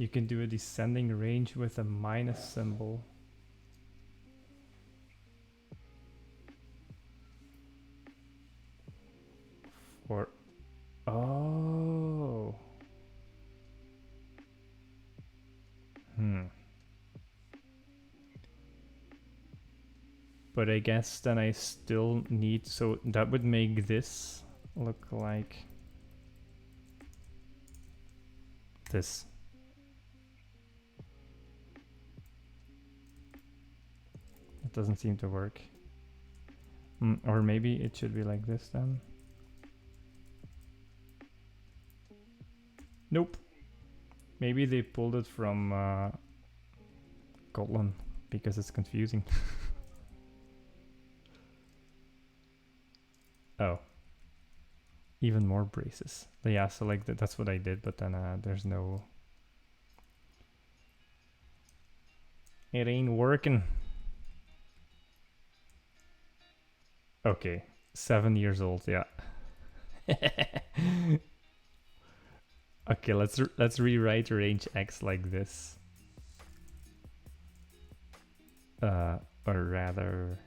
A: you can do a descending range with a minus symbol. For oh. But I guess then I still need, so that would make this look like this. It doesn't seem to work. Or maybe it should be like this then. Nope. Maybe they pulled it from Kotlin because it's confusing. Oh. Even more braces. Yeah, so like that's what I did, but then there's no... It ain't working. Okay, 7 years old, yeah. Okay, let's rewrite range x like this. Or rather,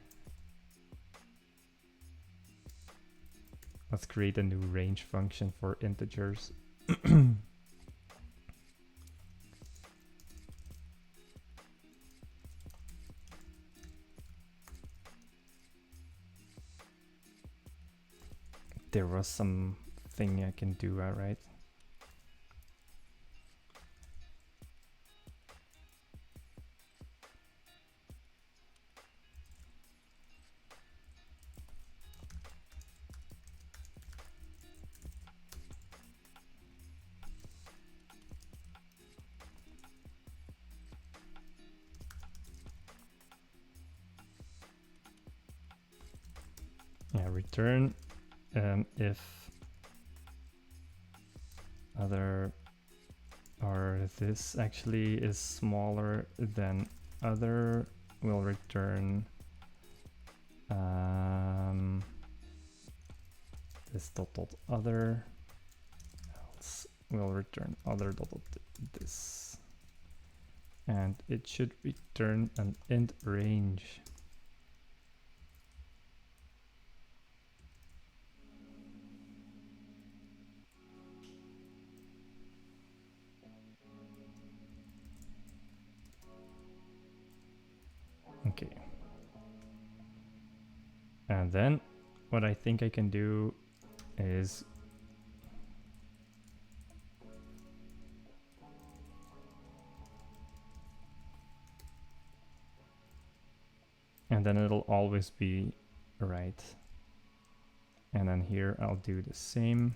A: let's create a new range function for integers. There was something I can do, right? Yeah, return if other, or this actually is smaller than other, will return this dot dot other, else will return other dot dot this, and it should return an int range. Okay. And then what I think I can do is and then it'll always be right. And then here I'll do the same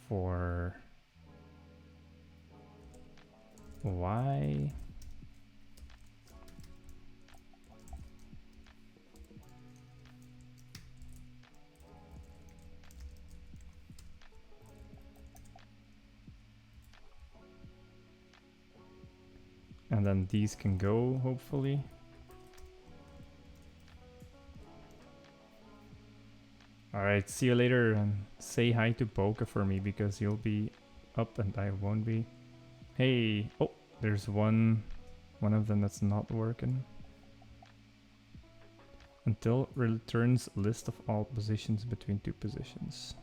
A: for Y. And then these can go, hopefully. Alright, see you later, and say hi to Boca for me because you'll be up and I won't be. Hey, oh, there's one of them that's not working. Until returns list of all positions between two positions.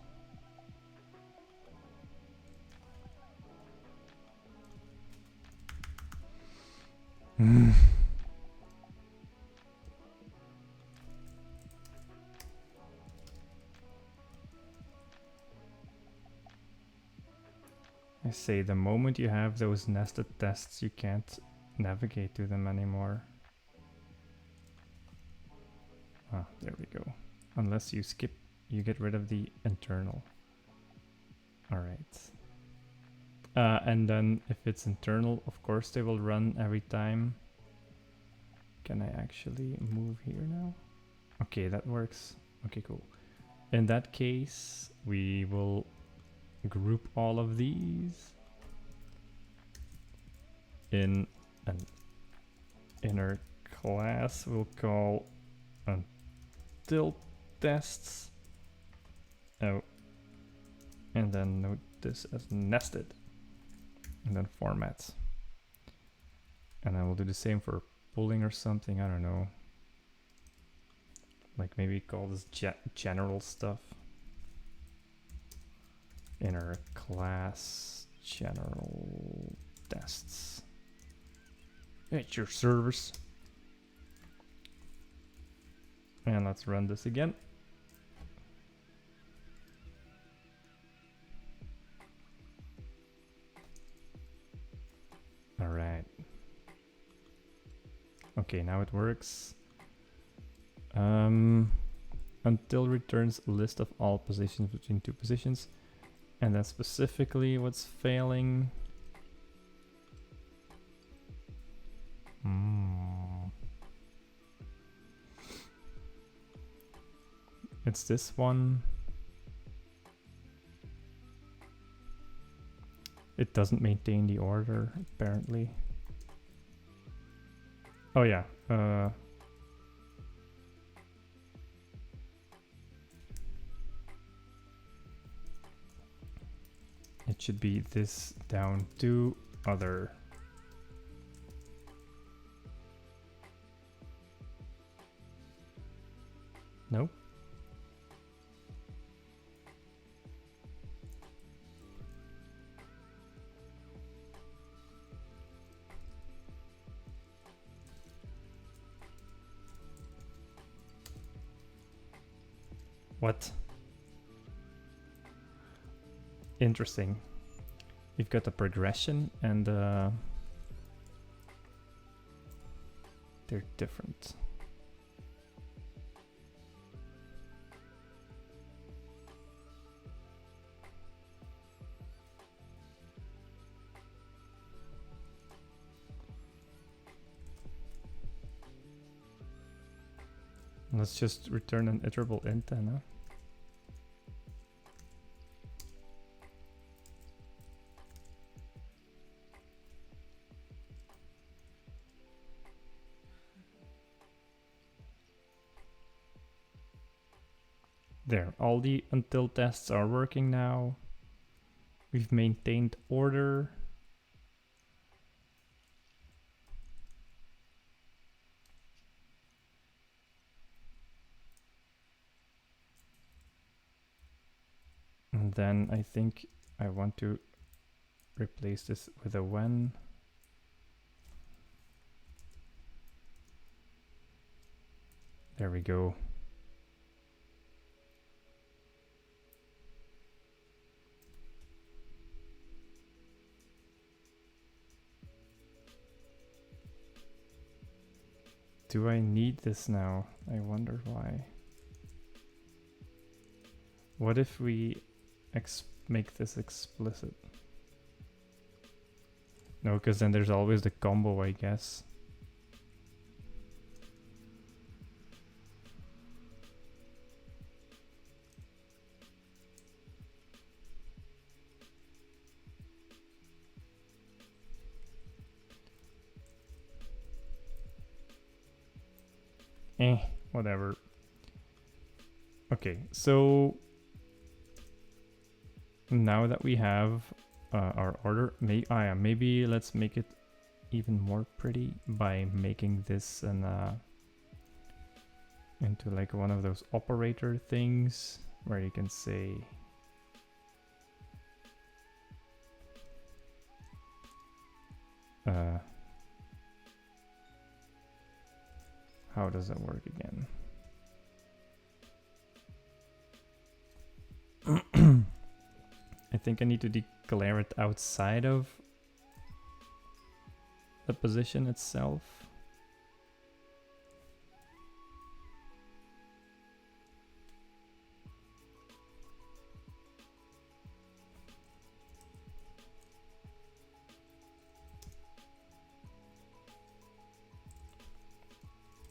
A: I say the moment you have those nested tests, you can't navigate to them anymore. Ah, there we go. Unless you skip, you get rid of the internal. All right. And then if it's internal, of course they will run every time. Can I actually move here now? Okay, that works. Okay, cool. In that case, we will group all of these in an inner class we'll call until tests. Oh, and then note this as nested, and then formats. And I will do the same for pulling or something. I don't know. Like maybe call this general stuff. Inner class general tests. It's your service. And let's run this again. All right. Okay, now it works. Until returns a list of all positions between two positions. And then specifically what's failing. It's this one. It doesn't maintain the order, apparently. Oh yeah. It should be this down to other. Nope. What? Interesting. You've got the progression and they're different. Let's just return an iterable int then, huh? There, all the until tests are working now. We've maintained order. And then I think I want to replace this with a when. There we go. Do I need this now? I wonder why. What if we make this explicit? No, because then there's always the combo, I guess. Whatever. Okay, so now that we have our order, maybe let's make it even more pretty by making this into like one of those operator things where you can say how does that work again? I think I need to declare it outside of the position itself.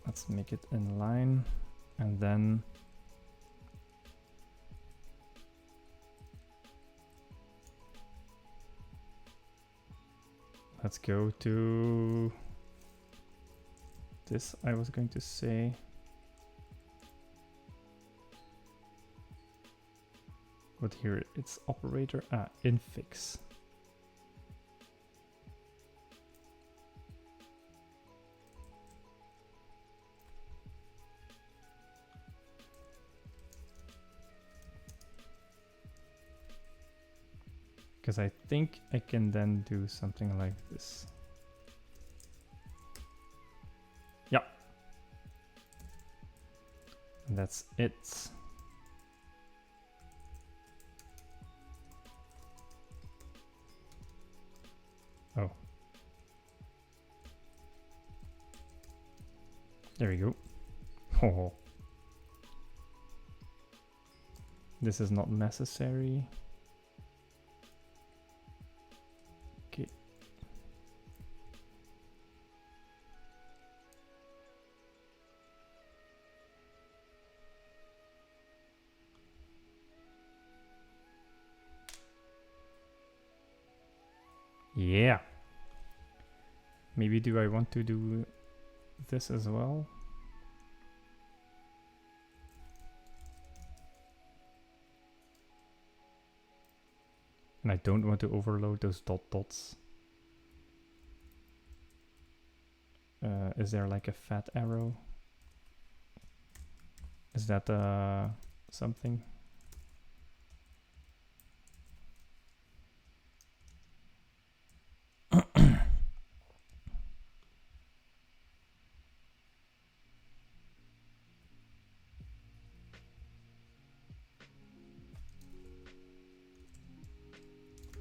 A: Let's make it in line, and then let's go to this. I was going to say what here? It's operator infix. Because I think I can then do something like this. Yeah. And that's it. Oh. There we go. Oh. This is not necessary. Okay. Yeah. Maybe do I want to do this as well? And I don't want to overload those dots. Is there like a fat arrow? Is that something?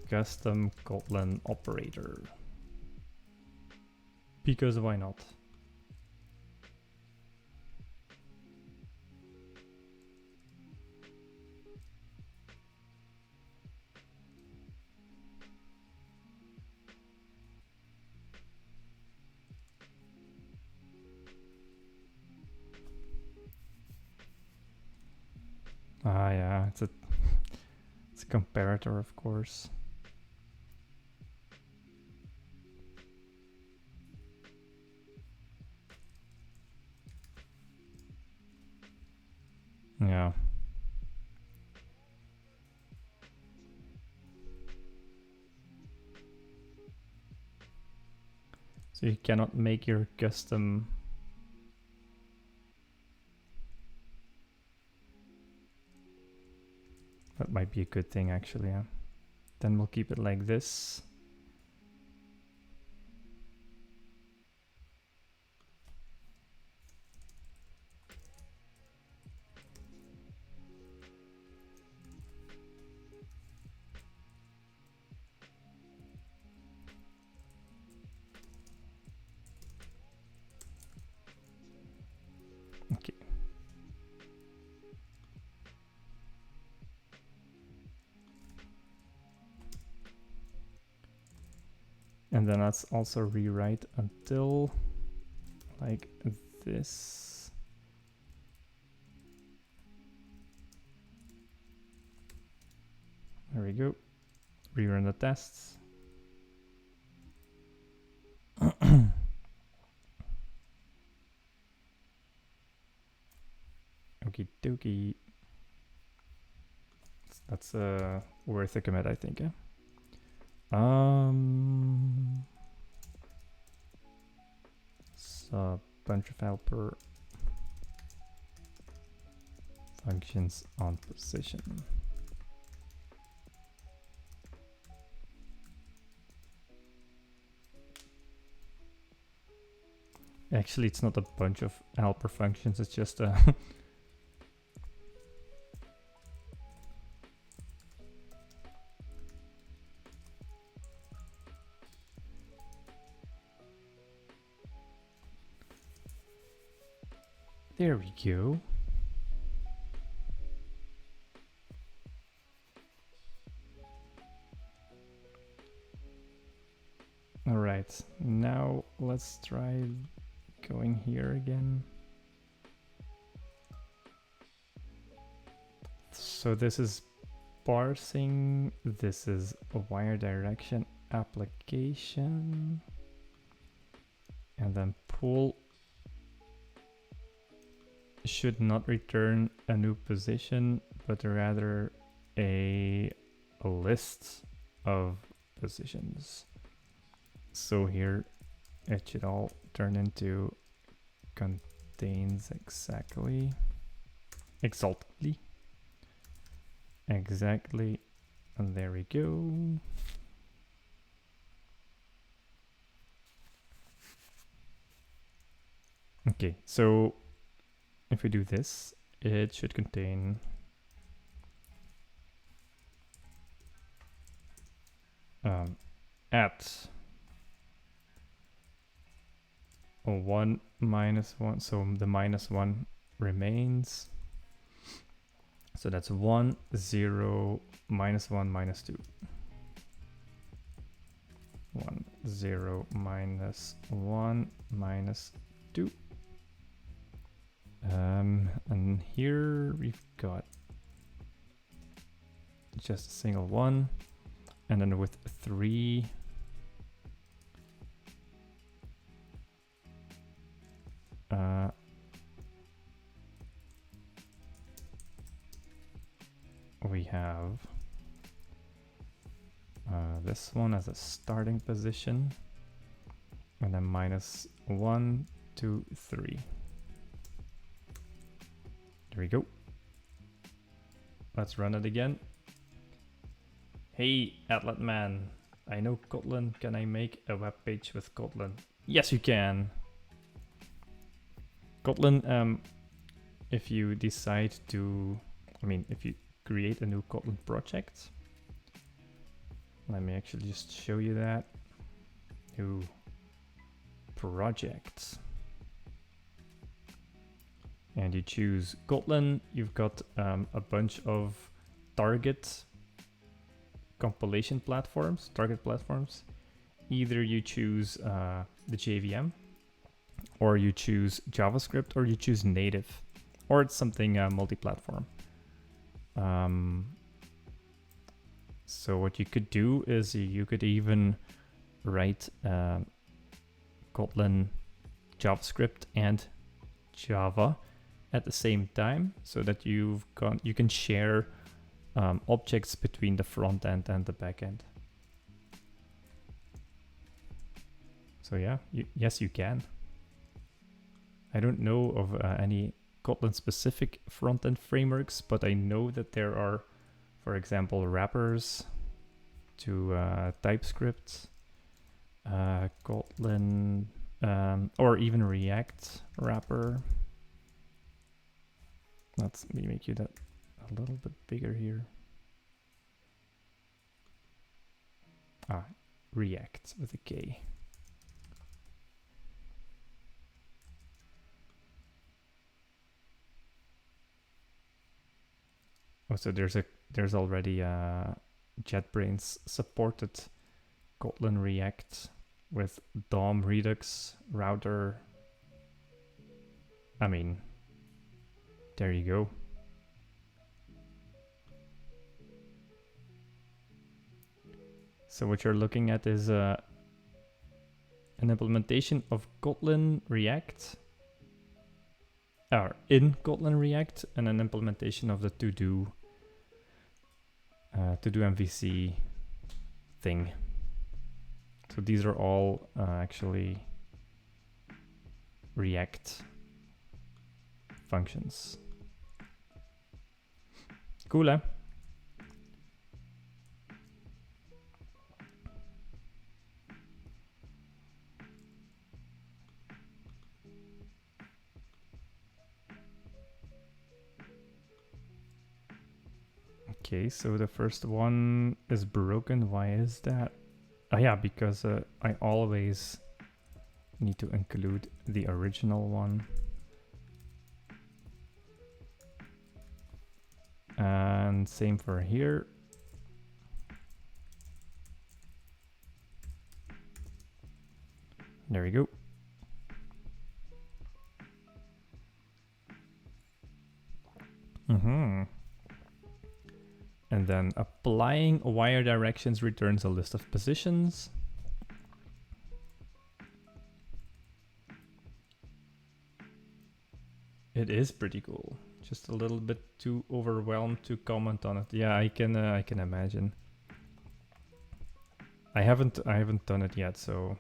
A: Custom Kotlin operator. Because why not? Yeah, it's a comparator, of course. Yeah. So you cannot make your custom. That might be a good thing, actually, yeah. Then we'll keep it like this. And then let's also rewrite until like this. There we go. Rerun the tests. Okie dokie. That's worth a commit, I think. So bunch of helper functions on position. Actually, it's not a bunch of helper functions, it's just a there we go. All right, now let's try going here again. So this is parsing, this is a wire direction application, and then pull should not return a new position, but rather a list of positions. So here it should all turn into contains exactly, and there we go. Okay, so if we do this, it should contain at 1 minus 1, so the -1 remains. So that's 1 0 -1 -2. 1 0 -1 -2. And here we've got just a single one, and then with 3 we have this one as a starting position, and then -1 2 3. There we go. Let's run it again. Hey, Atlas man, I know Kotlin. Can I make a web page with Kotlin? Yes, you can. Kotlin, if you decide to, if you create a new Kotlin project, let me actually just show you that. New project. And you choose Kotlin, you've got a bunch of target compilation platforms, target platforms. Either you choose the JVM, or you choose JavaScript, or you choose native, or it's something multi-platform. So what you could do is you could even write Kotlin, JavaScript, and Java at the same time, so that you can share objects between the front end and the back end. So yeah, yes, you can. I don't know of any Kotlin specific front end frameworks, but I know that there are, for example, wrappers to TypeScript, Kotlin, or even React wrapper. Let me make you that a little bit bigger here. React with a K. Oh, so there's already JetBrains supported Kotlin React with DOM Redux router. I mean, there you go. So what you're looking at is an implementation of Kotlin React, or in Kotlin React, and an implementation of the to-do MVC thing. So these are all actually React functions. Cool, eh? Okay, so the first one is broken. Why is that? Oh yeah, because I always need to include the original one. And same for here. There we go. And then applying wire directions returns a list of positions. It is pretty cool. Just a little bit too overwhelmed to comment on it. Yeah, I can imagine. I haven't done it yet, so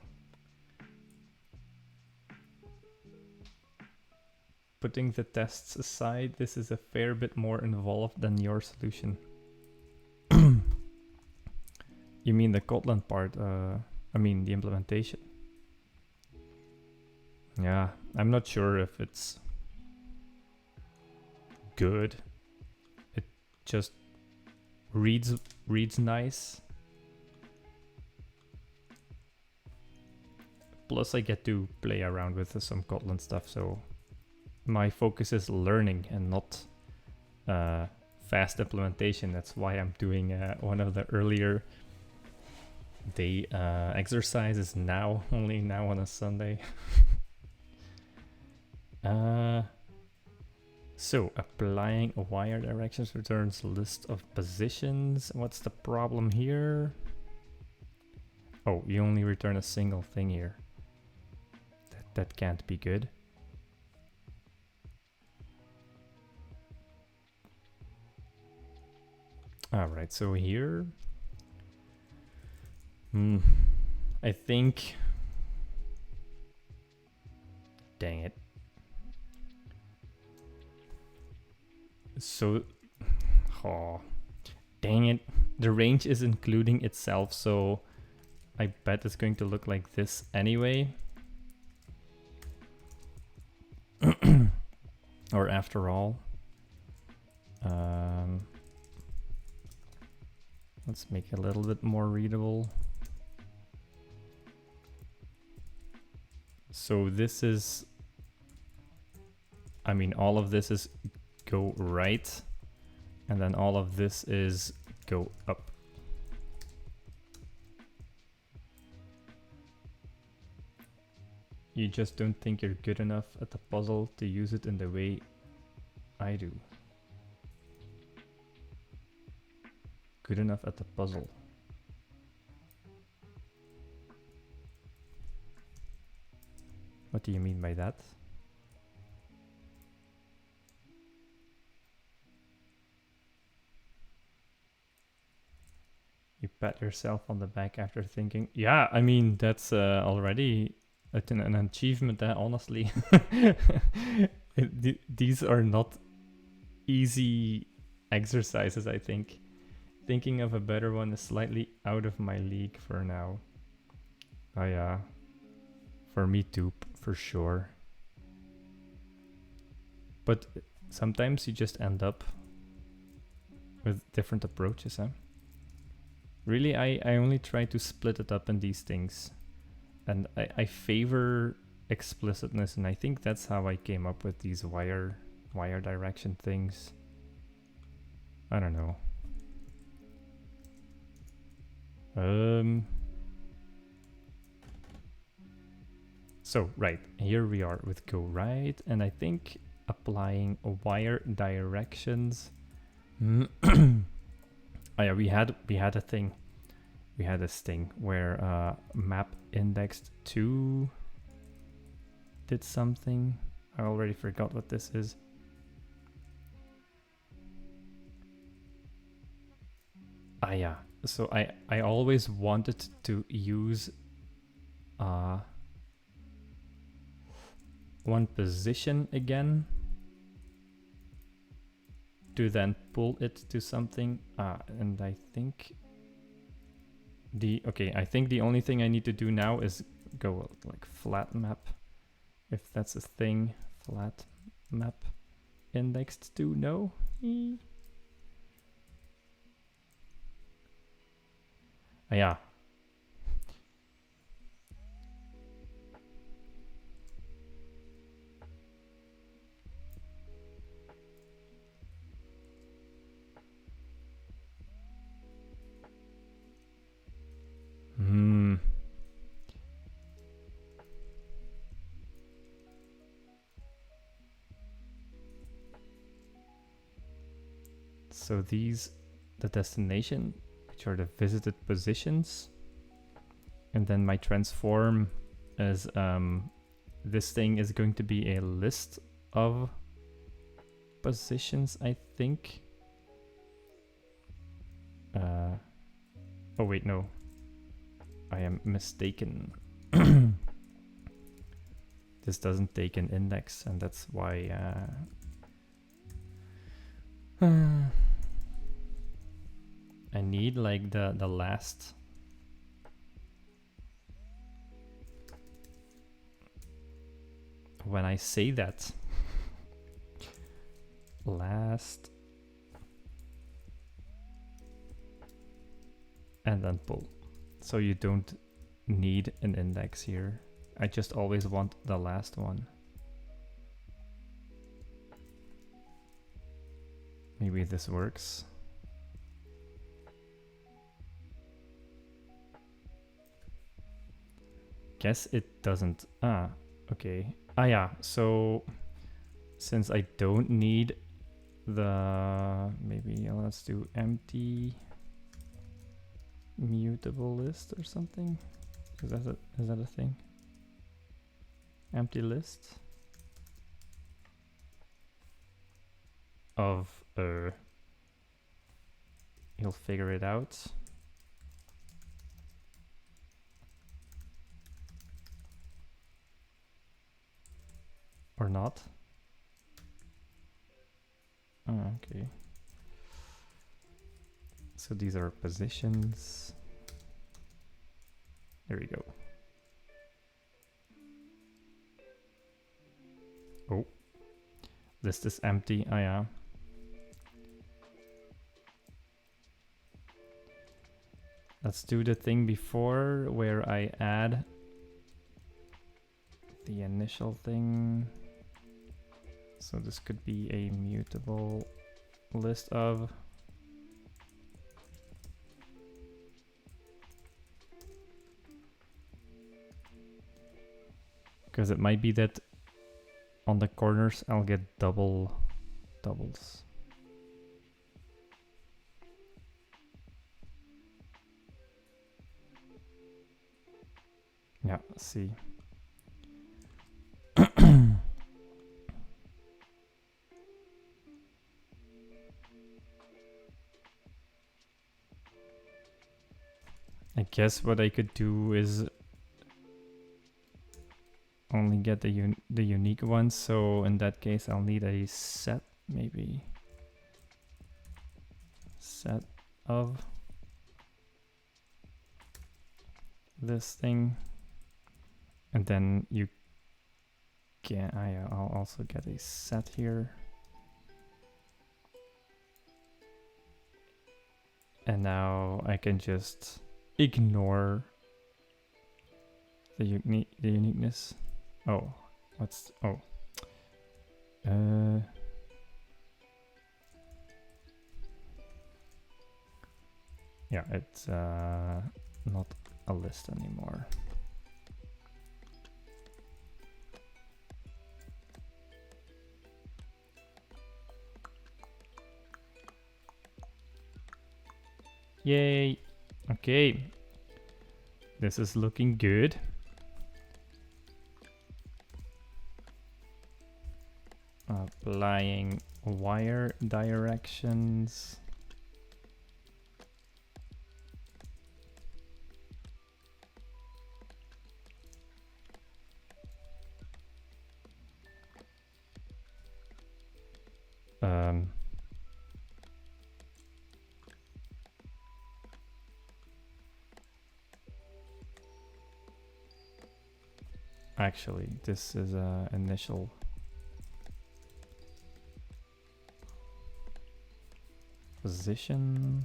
A: putting the tests aside, this is a fair bit more involved than your solution. You mean the Kotlin part? I mean the implementation. Yeah, I'm not sure if it's good. It just reads nice. Plus I get to play around with some Kotlin stuff, so my focus is learning and not fast implementation. That's why I'm doing one of the earlier day exercises now, only now on a Sunday. So applying wire directions returns list of positions. What's the problem here? Oh, you only return a single thing here. That can't be good. All right, so here, I think, dang it. So, oh, dang it. The range is including itself, so I bet it's going to look like this anyway. Or after all. Let's make it a little bit more readable. So this is, I mean, all of this is go right, and then all of this is go up. You just don't think you're good enough at the puzzle to use it in the way I do. Good enough at the puzzle. What do you mean by that? You pat yourself on the back after thinking. Yeah, I mean, that's already an achievement, honestly. These are not easy exercises, I think. Thinking of a better one is slightly out of my league for now. Oh yeah, for me too, for sure. But sometimes you just end up with different approaches, huh? Really, I only try to split it up in these things. And I favor explicitness, and I think that's how I came up with these wire direction things. I don't know. So right, here we are with go right, and I think applying wire directions. Oh yeah, we had a thing. We had this thing where map indexed 2 did something. I already forgot what this is. Ah yeah, so I always wanted to use one position again to then pull it to something. And I think I think the only thing I need to do now is go like flat map, if that's a thing. Flat map indexed to no. Yeah. So these, the destination, which are the visited positions, and then my transform is this thing is going to be a list of positions, I think. Oh wait, no, I am mistaken. This doesn't take an index, and that's why I need like the last. When I say that, last and then pull. So you don't need an index here. I just always want the last one. Maybe this works. Guess it doesn't. Okay. Yeah, so since I don't need the, maybe let's do empty mutable list or something. Is that a thing? Empty list of you'll figure it out. Or not. Okay. So these are positions. There we go. Oh, list is empty. Oh yeah. Let's do the thing before where I add the initial thing. So this could be a mutable list of. Because it might be that on the corners I'll get doubles. Yeah, see. I guess what I could do is only get the unique ones, so in that case I'll need a set, maybe set of this thing, and then you can I'll also get a set here, and now I can just ignore the uniqueness. Oh, what's yeah, it's not a list anymore. Yay. Okay. This is looking good. Applying wire directions. Actually, this is initial position.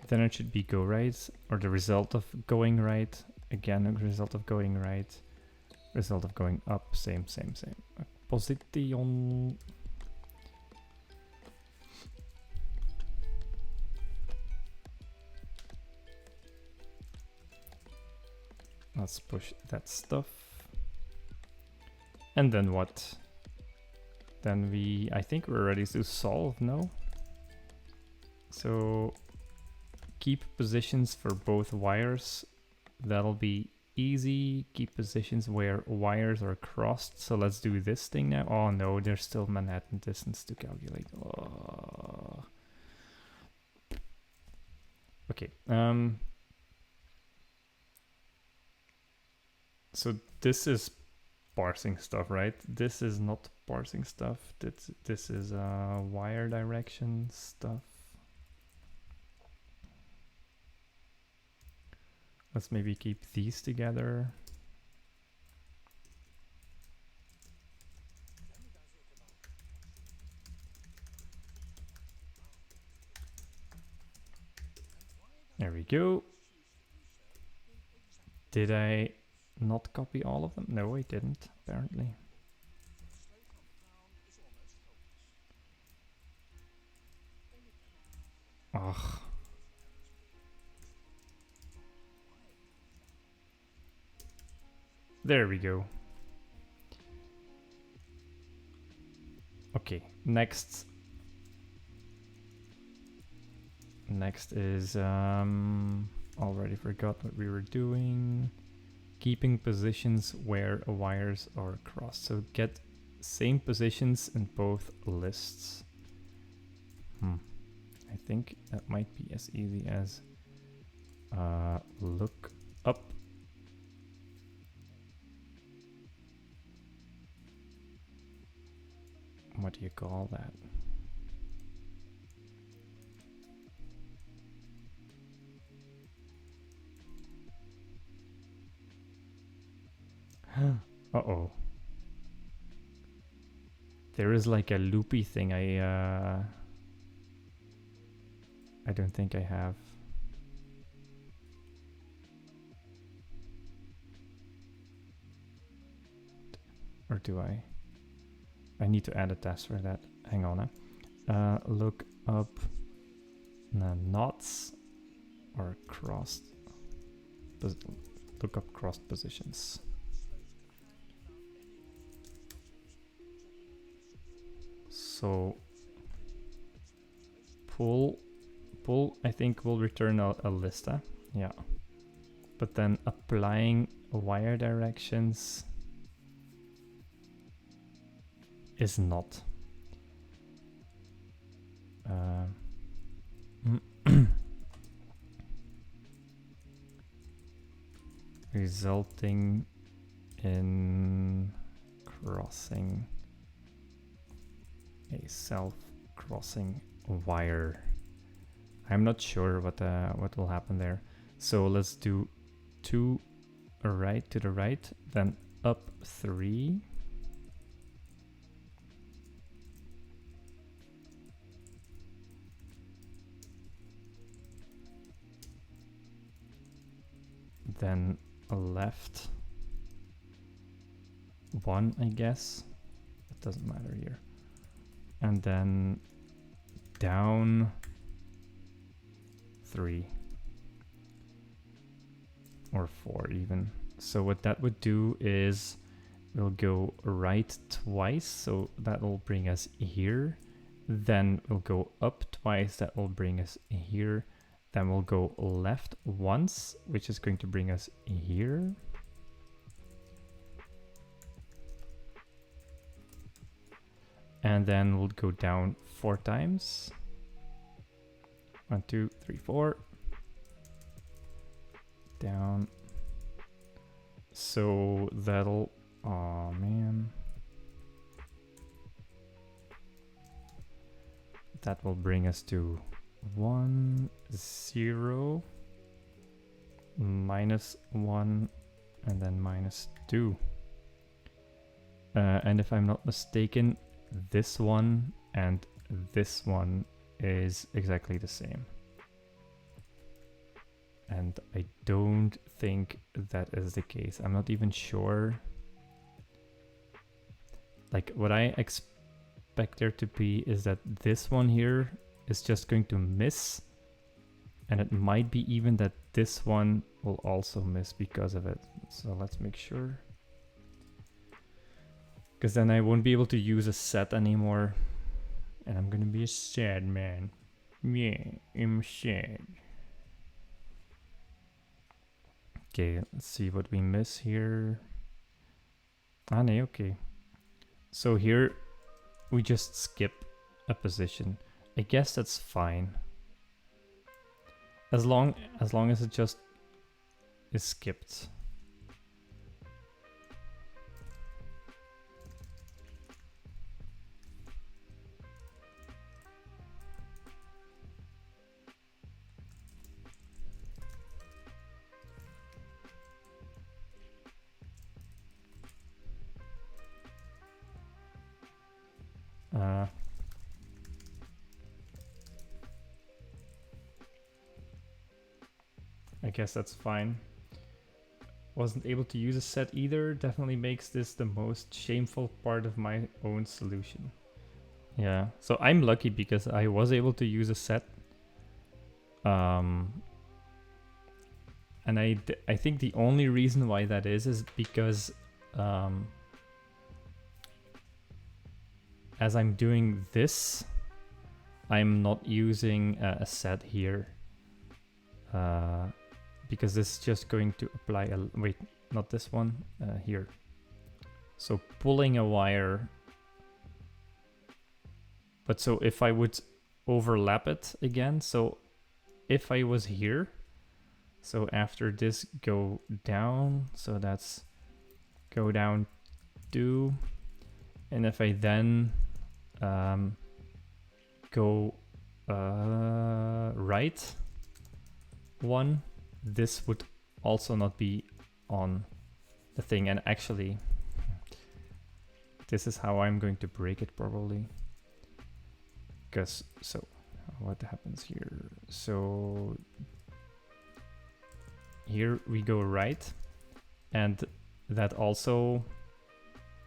A: Then it should be go right, or the result of going right. Again, a result of going right. Result of going up, same. Position. Let's push that stuff. And then what? Then I think we're ready to solve, no? So keep positions for both wires. That'll be easy. Keep positions where wires are crossed. So let's do this thing now. Oh no, there's still Manhattan distance to calculate. Oh. Okay. So this is parsing stuff, right? This is not parsing stuff. This is wire direction stuff. Let's maybe keep these together. There we go. Did I not copy all of them? No, I didn't, apparently. Ugh. There we go. Okay, next is already forgot what we were doing. Keeping positions where wires are crossed. So get same positions in both lists. I think that might be as easy as look up. What do you call that? Uh-oh. There is like a loopy thing I don't think I have. Or do I? I need to add a test for that. Hang on. Look up knots or crossed. Look up crossed positions. So pull, I think will return a lista. Yeah. But then applying wire directions is not. Resulting in crossing a self-crossing wire. I'm not sure what will happen there. So let's do 2 right to the right, then up 3. Then a left 1, I guess. It doesn't matter here. And then down 3 or 4 even. So what that would do is we'll go right twice, so that will bring us here, Then we'll go up twice, that will bring us here. Then we'll go left once, which is going to bring us here. And then we'll go down 4 times. 1, 2, 3, 4. Down. So that'll, oh man. That will bring us to 1, 0, -1, and then -2. And if I'm not mistaken, this one and this one is exactly the same. And I don't think that is the case. I'm not even sure. Like what I expect there to be is that this one here is just going to miss. And it might be even that this one will also miss because of it. So let's make sure. Because then I won't be able to use a set anymore. And I'm gonna be a sad man. Yeah, I'm sad. Okay, let's see what we miss here. Ah, no, okay. So here we just skip a position. I guess that's fine. As long as it just is skipped. I guess that's fine. Wasn't able to use a set either. Definitely makes this the most shameful part of my own solution. Yeah, so I'm lucky because I was able to use a set. And I think the only reason why that is because as I'm doing this, I'm not using a set here. Because this is just going to apply a, wait, not this one, here. So pulling a wire. But so if I would overlap it again, so if I was here, so after this go down, so that's go down 2. And if I then go right 1, this would also not be on the thing. And actually, this is how I'm going to break it probably. Because, so what happens here? So here we go right, and that also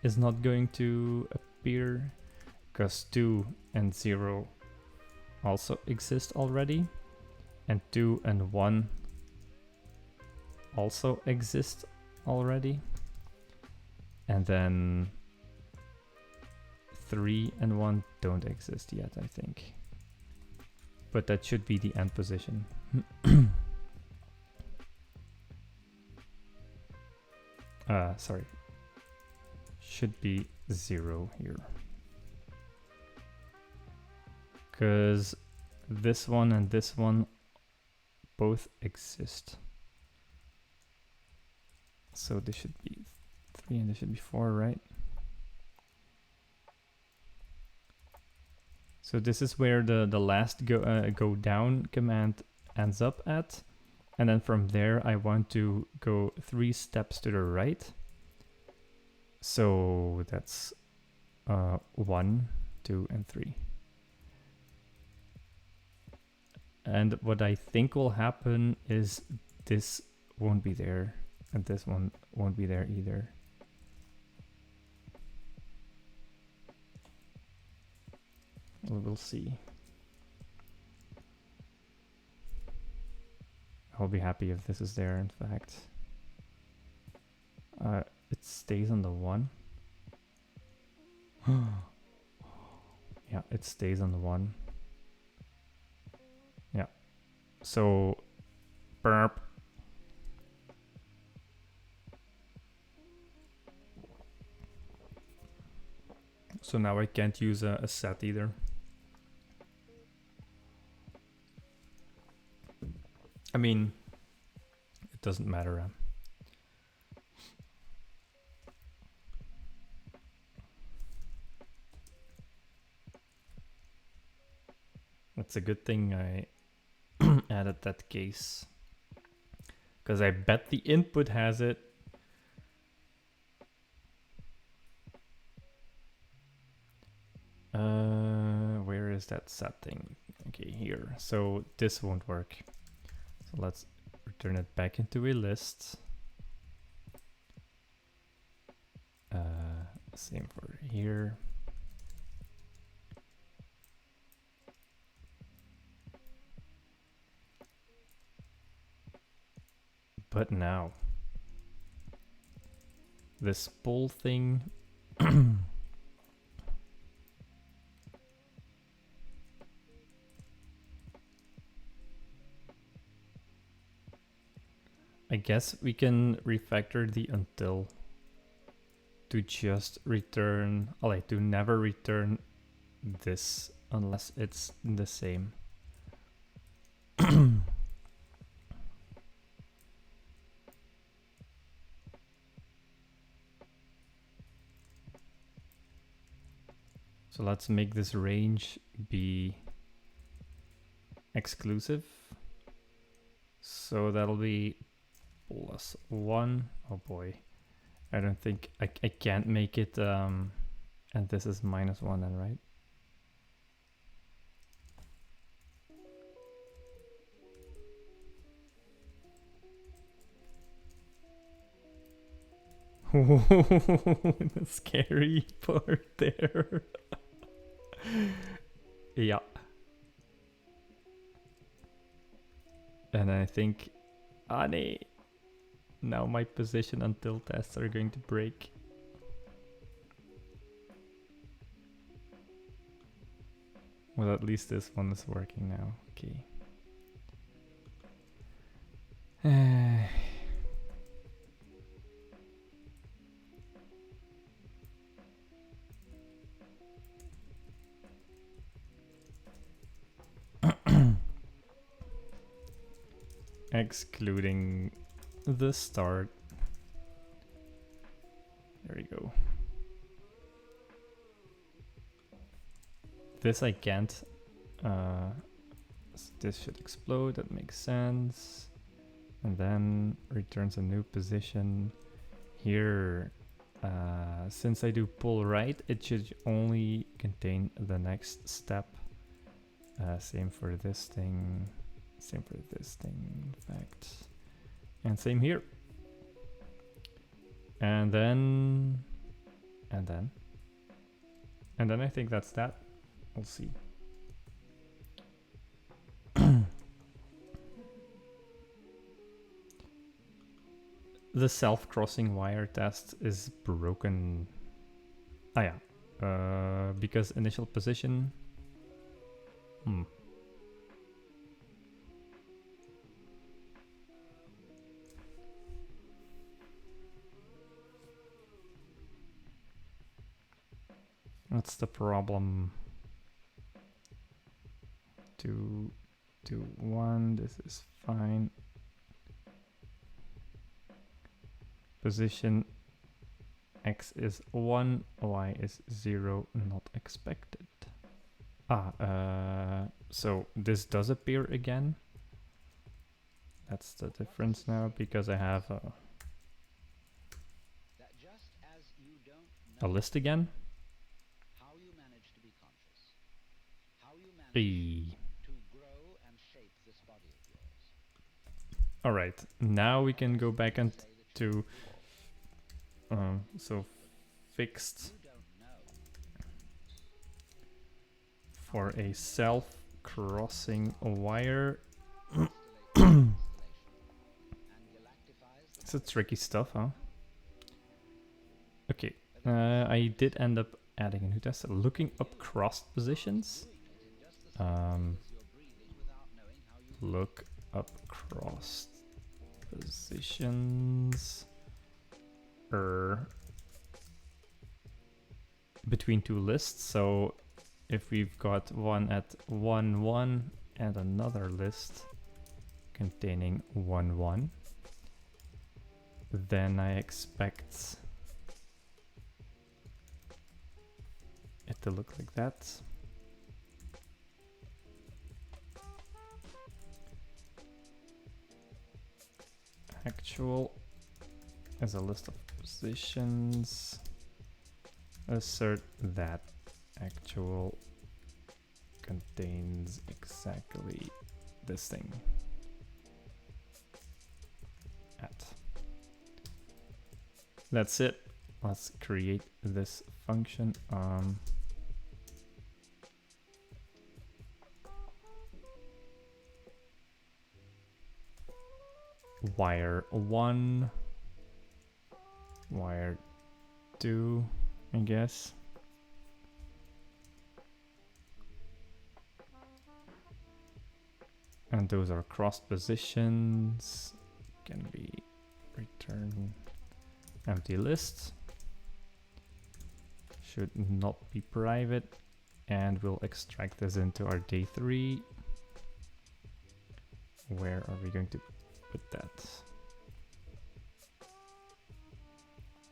A: is not going to appear because 2 and 0 also exist already, and 2 and 1 also exist already, and then 3 and 1 don't exist yet, I think, but that should be the end position. Sorry, should be 0 here, because this one and this one both exist. So this should be 3 and this should be 4, right? So this is where the last go down command ends up at. And then from there, I want to go 3 steps to the right. So that's 1, 2, and 3. And what I think will happen is this won't be there. And this one won't be there either. We'll see. I'll be happy if this is there, in fact. It stays on the 1. Yeah, it stays on the 1. Yeah. So, burp. So now I can't use a set either. I mean, it doesn't matter. It's a good thing I added that case, because I bet the input has it. Where is that setting? Okay, here. So this won't work. So let's return it back into a list. Same for here. But now, this pull thing. I guess we can refactor the until to just return, to never return this unless it's the same. So let's make this range be exclusive. So that'll be +1. Oh boy. I don't think I can't make it and this is -1 then, right? The scary part there. Yeah. And I think, nee. Now my position until tests are going to break. Well, at least this one is working now. Okay. Excluding the start. There we go. This I can't. This should explode, that makes sense. And then returns a new position. Here, since I do pull right, it should only contain the next step. Same for this thing. Same for this thing, in fact. And same here. And then I think that's that. We'll see. The self-crossing wire test is broken. Ah yeah, because initial position. What's the problem? 2, 2, 1. This is fine. Position X is 1, Y is 0, not expected. So this does appear again. That's the difference now, because I have a list again.
B: How you manage to be conscious. How you manage to grow and shape this body of yours.
A: All right, now we can go back and to so fixed for a self-crossing wire. It's a tricky stuff, huh? Okay, I did end up adding a new test. Looking up crossed positions. Look up crossed positions between two lists. So if we've got one at 1, 1 and another list containing 1, 1, then I expect it to look like that. Actual as a list of positions. Assert that actual contains exactly this thing. At. That's it. Let's create this function. Wire 1, wire 2, I guess. And those are crossed positions. Can be return empty list. Should not be private. And we'll extract this into our day 3. Where are we going to put that?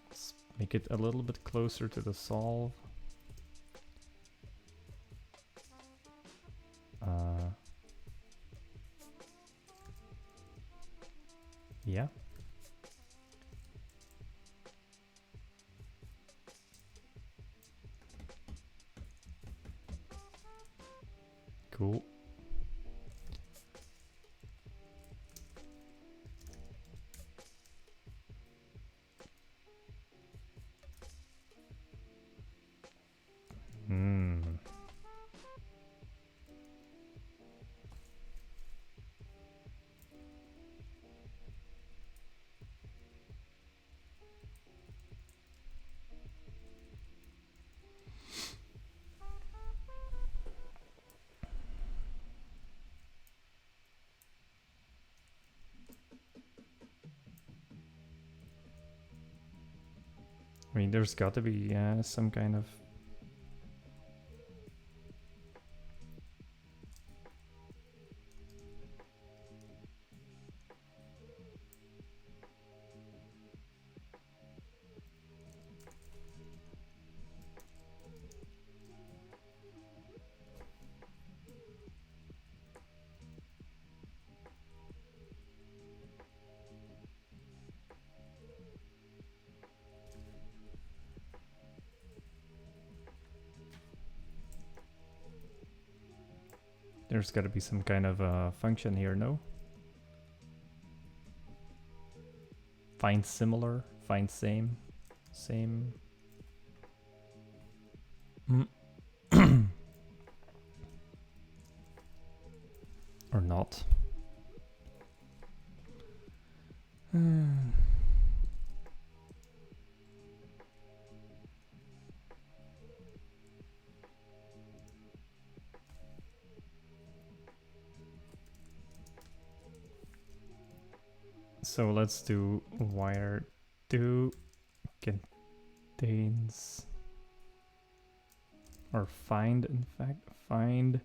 A: Let's make it a little bit closer to the solve. Yeah. Cool. I mean, there's got to be some kind of there's got to be some kind of function here, no? Find similar, find same, same. Or not. So let's do wire 2 contains, or find, in fact, find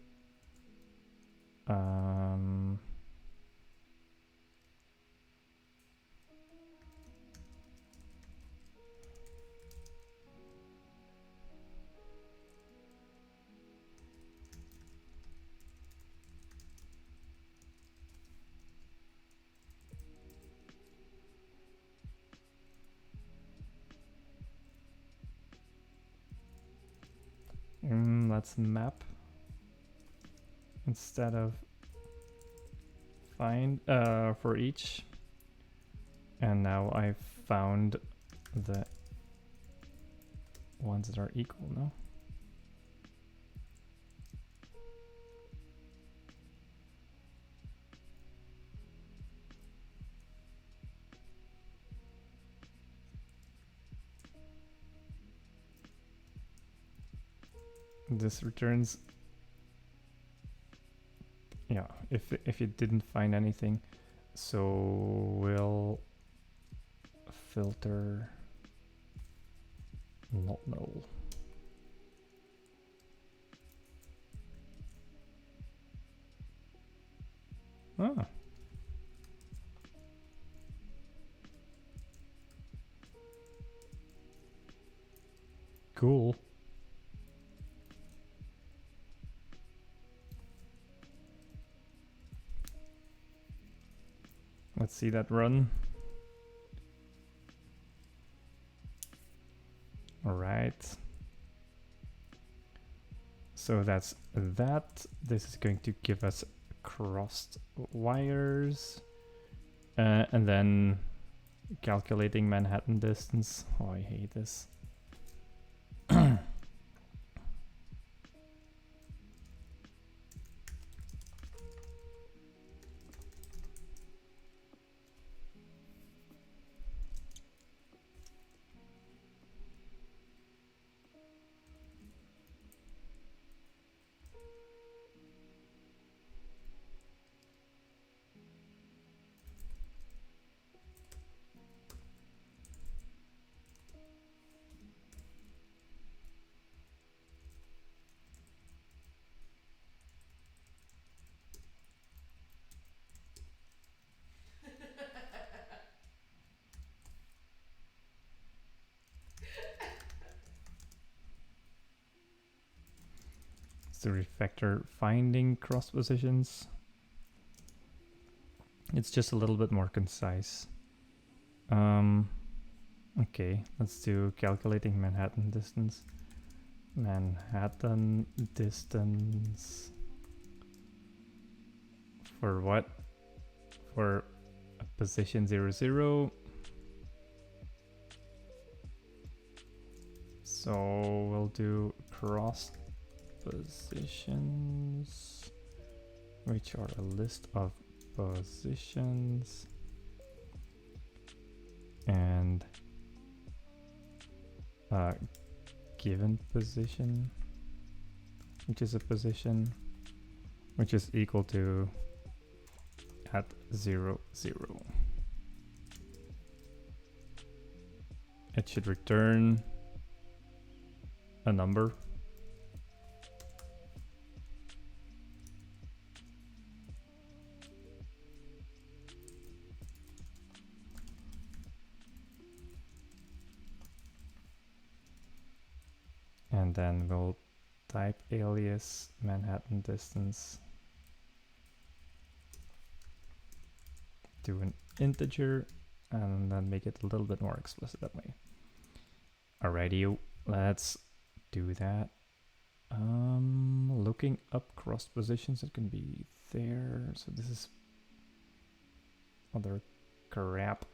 A: let's map instead of find for each. And now I've found the ones that are equal, no? this returns, yeah, if it didn't find anything. So we'll filter not null. Ah. Cool. Let's see that run. All right. So that's that. This is going to give us crossed wires. And then calculating Manhattan distance. Oh, I hate this. The refactor finding cross positions. It's just a little bit more concise. Okay, let's do calculating Manhattan distance. Manhattan distance for what? For a position 0, 0. So we'll do cross positions, which are a list of positions, and given position, which is a position which is equal to at 0, 0. It should return a number. And then we'll type alias Manhattan distance to an integer and then make it a little bit more explicit that way. Alrighty, let's do that. Looking up cross positions, it can be there. So this is other crap.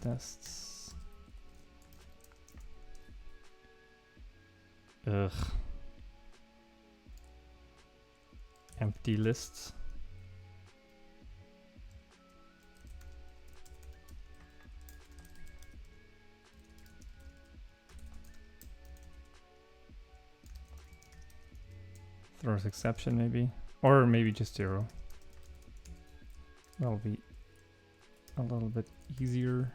A: Tests. Ugh. Empty lists. Throws exception maybe, or maybe just 0. That'll be a little bit easier.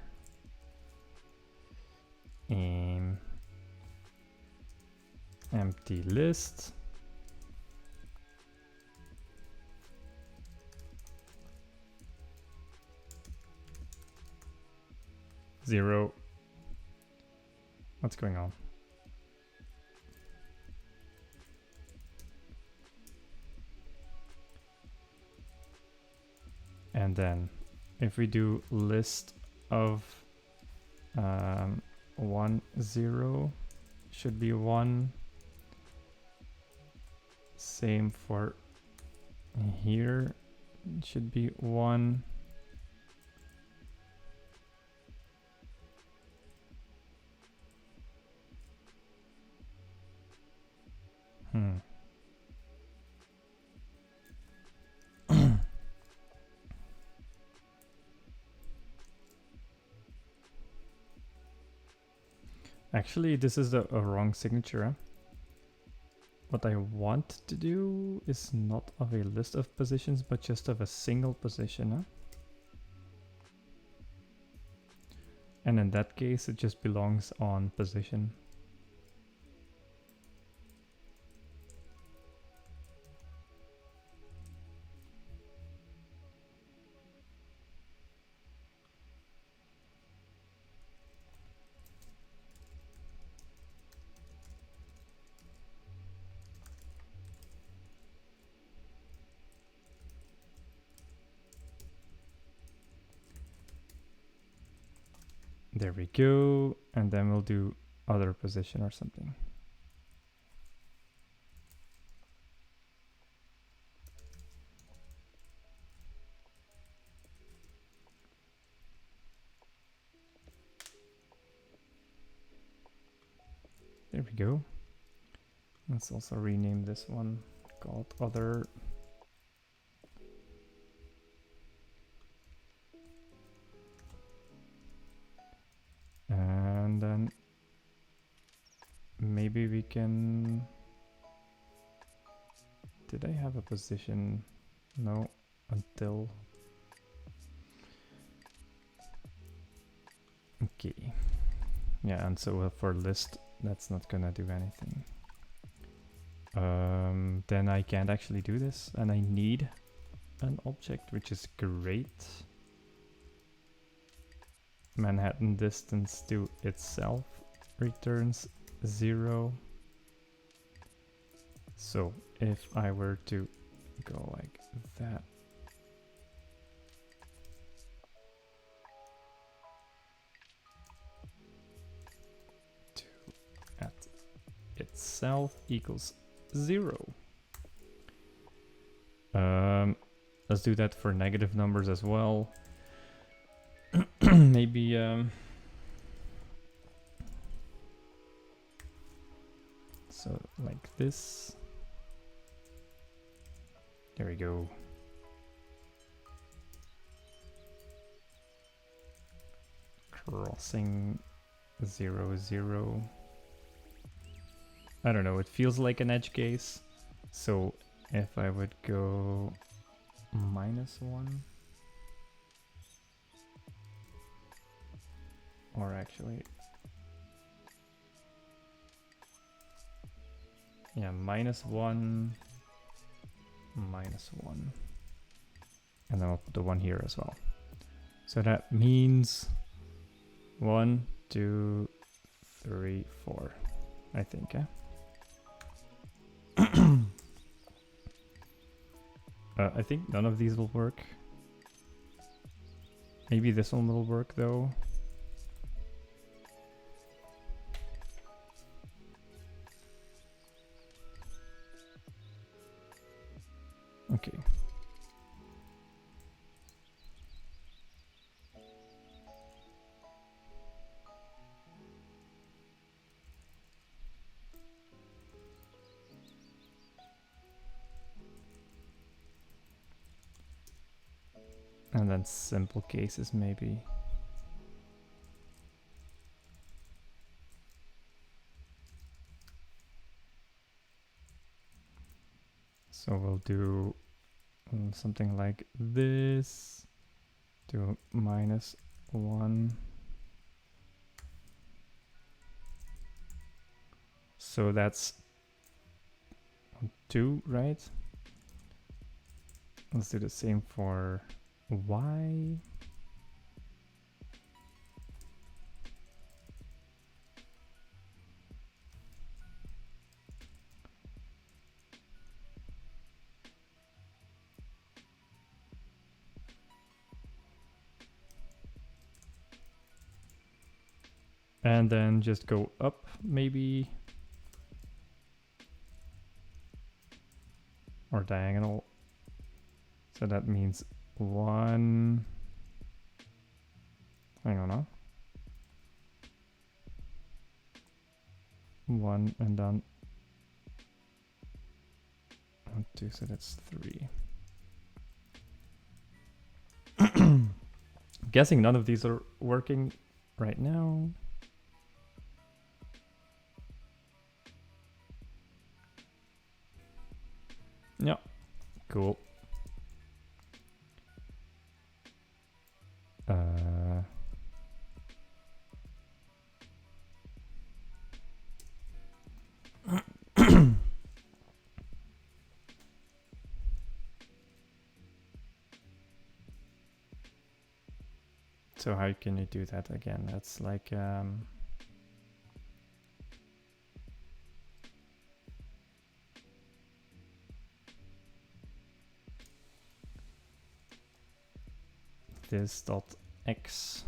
A: Empty list. Zero. What's going on? And then if we do list of 1, 0, should be 1. Same for here, it should be 1. Actually, this is a wrong signature. Huh? What I want to do is not of a list of positions, but just of a single position. Huh? And in that case, it just belongs on position. There we go. And then we'll do other position or something. There we go. Let's also rename this one called other. And then maybe we can... Did I have a position? No, until... Okay. Yeah, and so for list, that's not gonna do anything. Then I can't actually do this, and I need an object, which is great. Manhattan distance to itself returns 0. So if I were to go like that, to at itself equals 0. Let's do that for negative numbers as well. Maybe so like this. There we go. Crossing 0, 0. I don't know, it feels like an edge case. So if I would go -1, or actually, yeah, -1, -1. And then I'll put the 1 here as well. So that means 1, 2, 3, 4, I think, eh? I think none of these will work. Maybe this one will work though. Okay. And then simple cases maybe. So we'll do something like this, do -1. So that's 2, right? Let's do the same for y. And then just go up, maybe. Or diagonal. So that means 1. Hang on, huh? 1 and then 1, 2, so that's 3. Guessing none of these are working right now. Yeah, cool. So how can you do that again? That's like this dot x.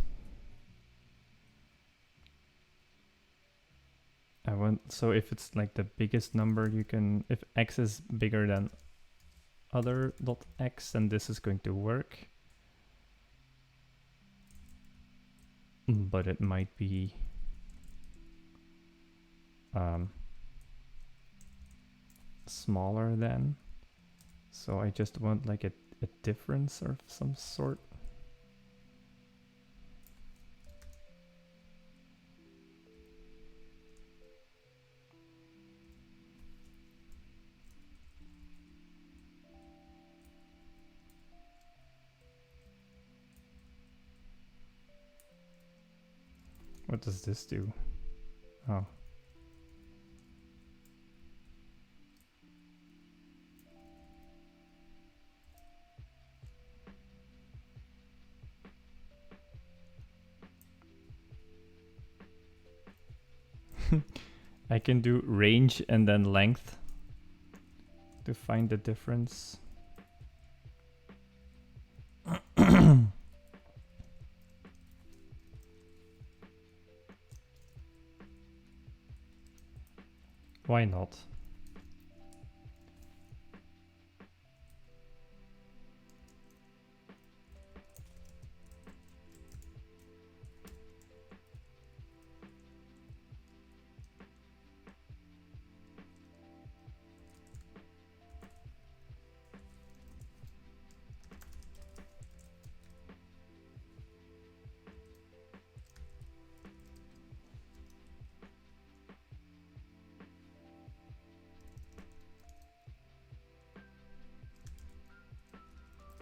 A: I want, so if it's like the biggest number you can, if x is bigger than other dot x, then this is going to work. But it might be smaller than. So I just want like a difference of some sort. What does this do? Oh. I can do range and then length to find the difference. Why not?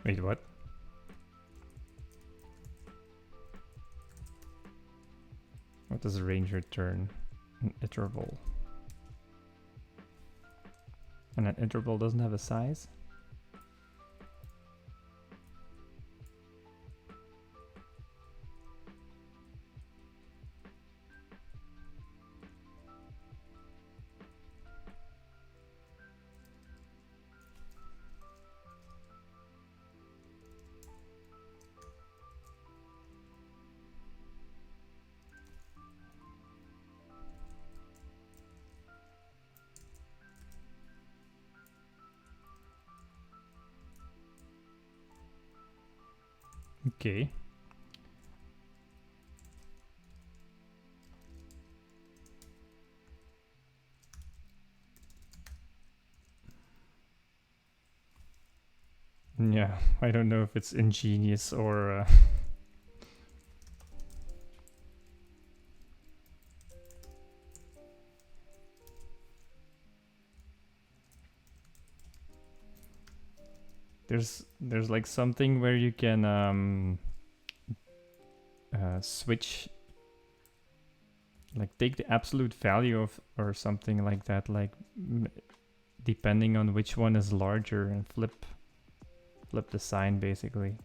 A: Wait, what? What does range return? An interval. And an interval doesn't have a size? Okay. Yeah, I don't know if it's ingenious or there's like something where you can switch, like take the absolute value of or something like that, like depending on which one is larger, and flip the sign basically.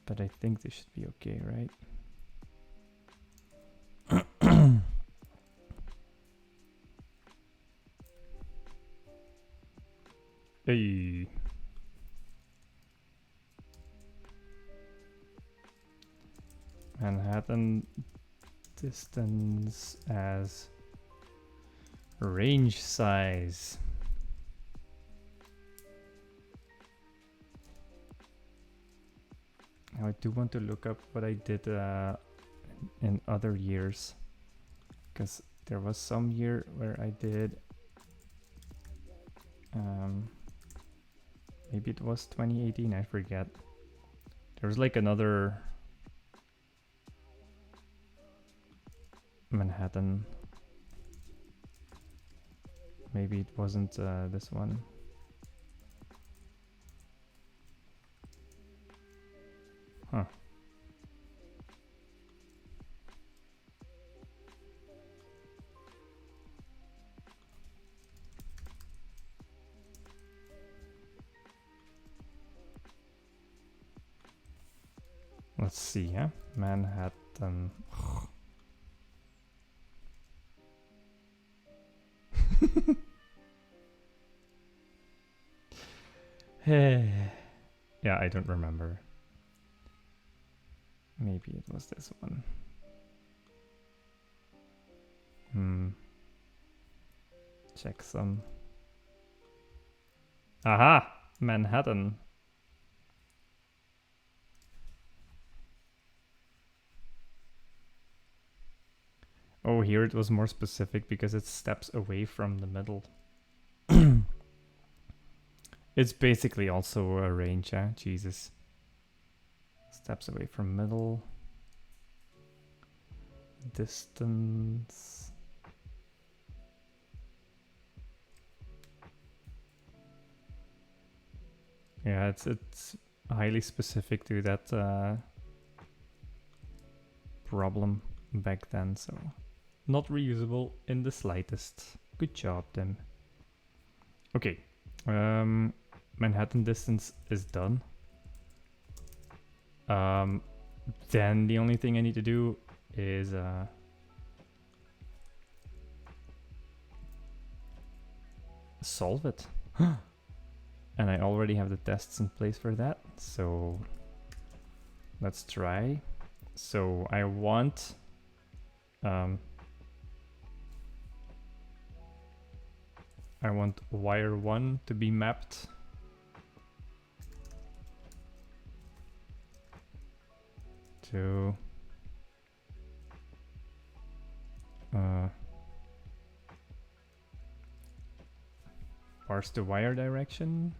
A: But I think this should be okay, right? Hey. Manhattan distance as range size. Now I do want to look up what I did in other years, because there was some year where I did maybe it was 2018, I forget. There was like another Manhattan. Maybe it wasn't this one. Let's see, yeah? Manhattan. Yeah, I don't remember. Maybe it was this one. Check some. Aha! Manhattan. Oh, here it was more specific because it steps away from the middle. It's basically also a range, yeah? Jesus. Steps away from middle. Distance. Yeah, it's highly specific to that problem back then, so not reusable in the slightest. Good job, them. Okay, Manhattan distance is done. Then the only thing I need to do is solve it. And I already have the tests in place for that, so let's try. So I want wire 1 to be mapped to parse the wire direction.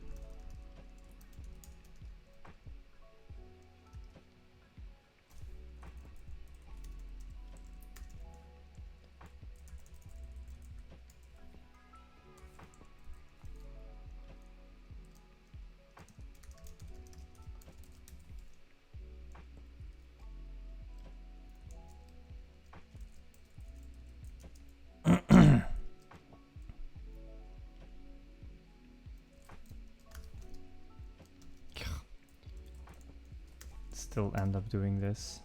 A: Still end up doing this.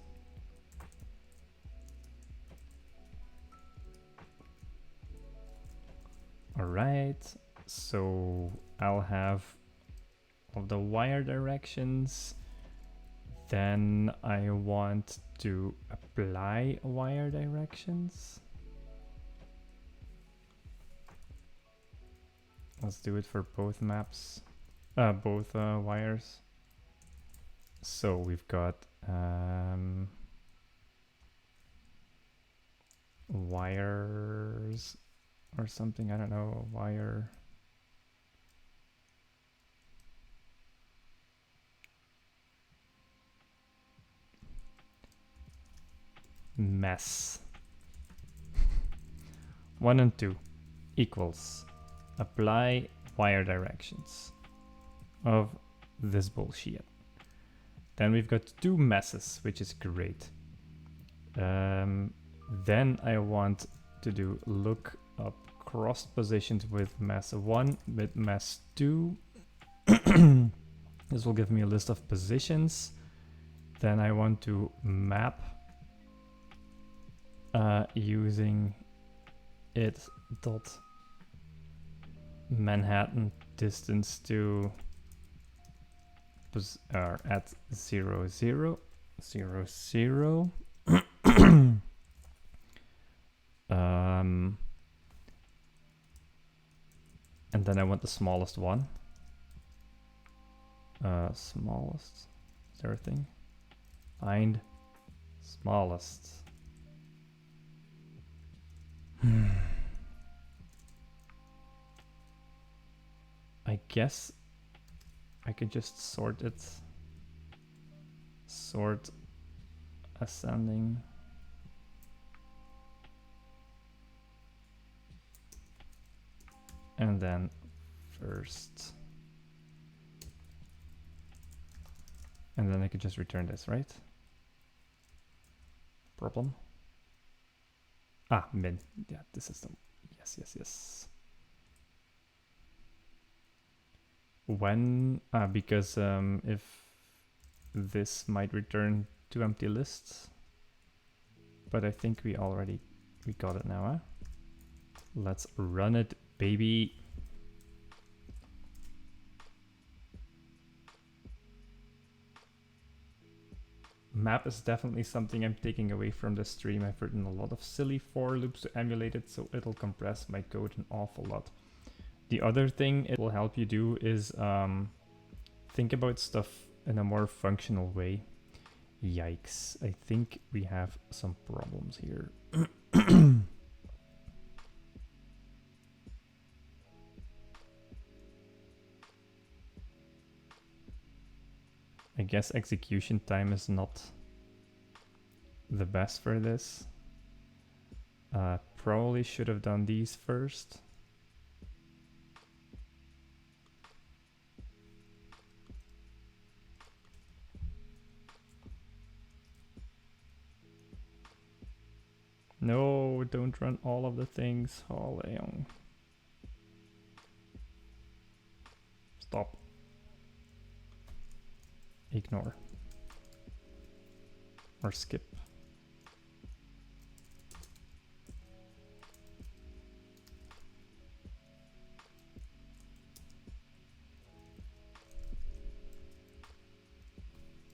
A: Alright, so I'll have of the wire directions. Then I want to apply wire directions. Let's do it for both maps, both wires. So we've got wires or something, I don't know, wire. Mess. 1 and 2 equals apply wire directions of this bullshit. Then we've got 2 messes, which is great. Then I want to do look up crossed positions with mess 1 with mess 2. This will give me a list of positions. Then I want to map using it dot Manhattan distance to at 0, 0, 0, 0. And then I want the smallest one. Smallest. Is there a thing? Find smallest. I guess I could just sort it. Sort ascending. And then first. And then I could just return this, right? Problem. Ah, min. Yeah, this is the, yes, yes, yes. When, because if this might return to empty lists. But I think we got it now, huh? Let's run it, baby. Map is definitely something I'm taking away from the stream. I've written a lot of silly for loops to emulate it, so it'll compress my code an awful lot. The other thing it will help you do is think about stuff in a more functional way. Yikes, I think we have some problems here. I guess execution time is not the best for this. Probably should have done these first. No, don't run all of the things. Oh, Leon. Stop. Ignore. Or skip.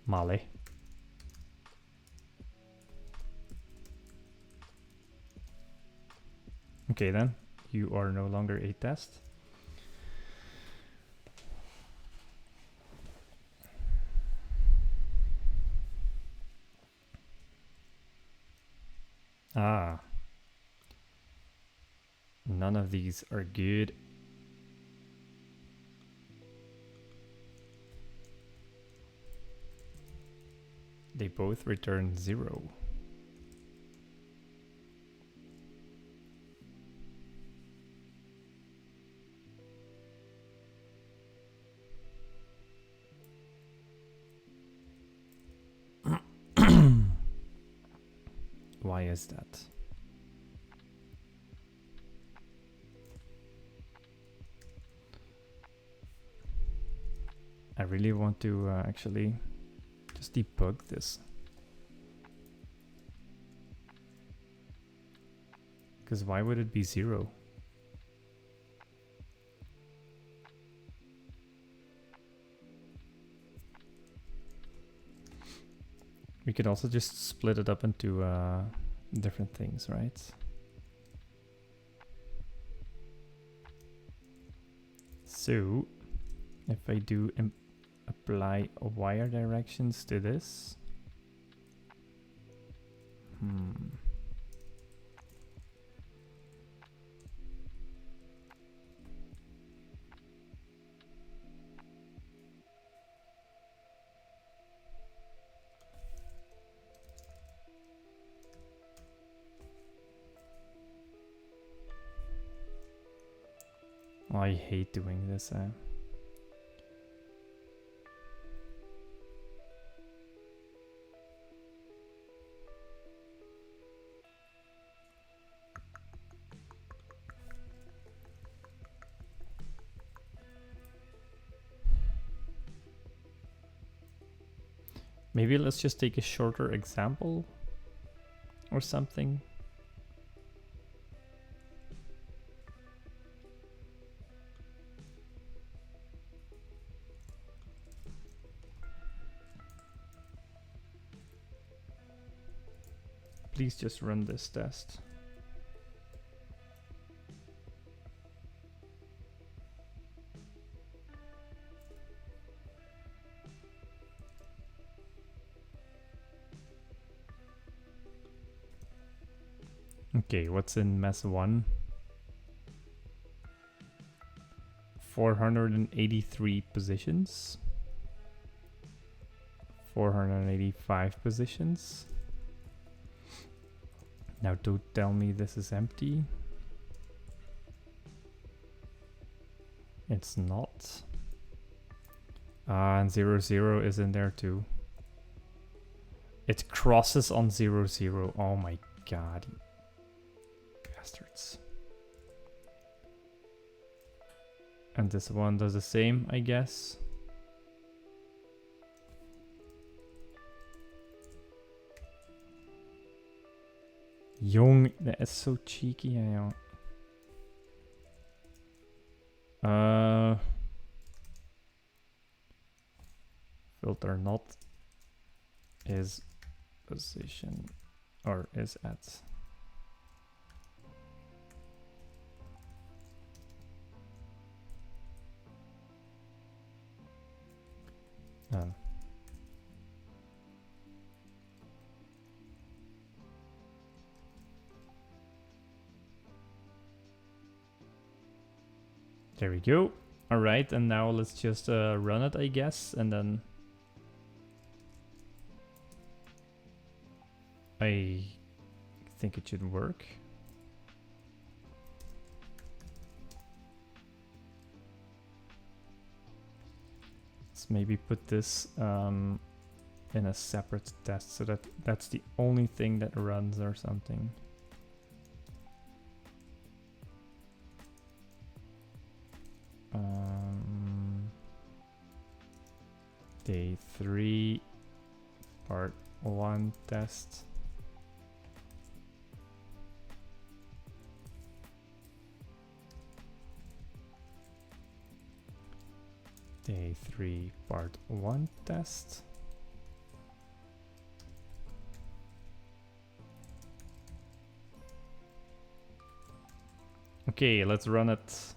A: Male. Okay then, you are no longer a test. Ah. None of these are good. They both return 0. Why is that? I really want to actually just debug this. Because why would it be 0? We could also just split it up into different things, right? So if I do apply wire directions to this, I hate doing this. Maybe let's just take a shorter example or something. Please just run this test. Okay, what's in mess 1? 483 positions. 485 positions. Now don't tell me this is empty. It's not. And 0, 0 is in there too. It crosses on 0, 0. Oh my god. Bastards. And this one does the same, I guess. Jong, that is so cheeky, ja. Filter not is position or is at. There we go. All right, and now let's just run it, I guess, and then I think it should work. Let's maybe put this in a separate test so that that's the only thing that runs or something. Day 3, part 1 test. Day 3, part 1 test. Okay, let's run it.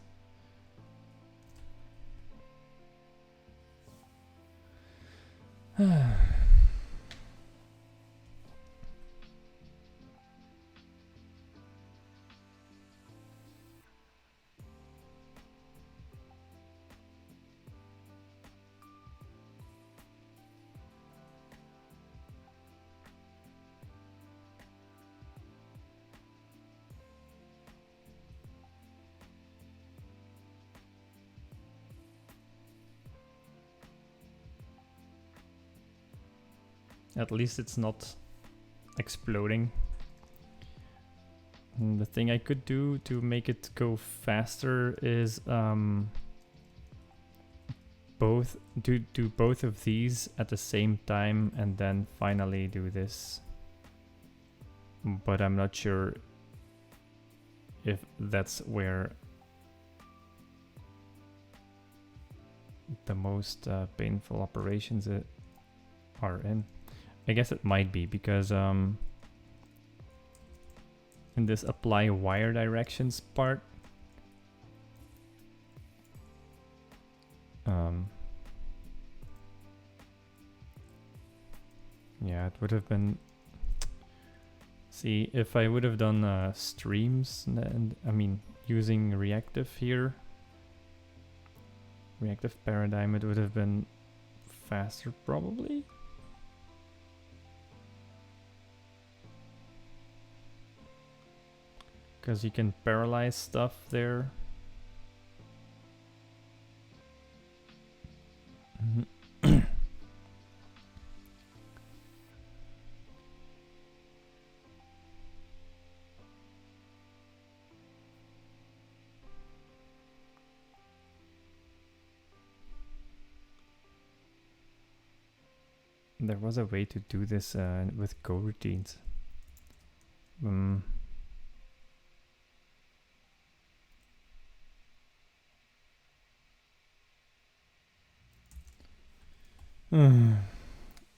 A: At least it's not exploding. And the thing I could do to make it go faster is do both of these at the same time and then finally do this. But I'm not sure if that's where the most painful operations are in. I guess it might be because in this apply wire directions part, yeah, it would have been. See, if I would have done streams and I mean using reactive here, reactive paradigm, it would have been faster probably. Because you can parallelize stuff there. There was a way to do this with coroutines.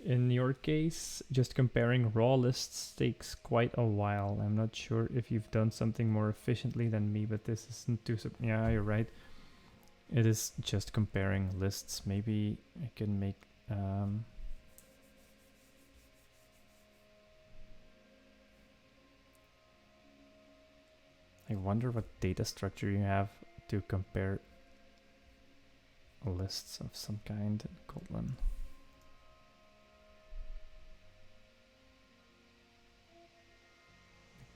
A: In your case, just comparing raw lists takes quite a while. I'm not sure if you've done something more efficiently than me, but this isn't too... Yeah, you're right. It is just comparing lists. Maybe I can make... I wonder what data structure you have to compare lists of some kind in Kotlin.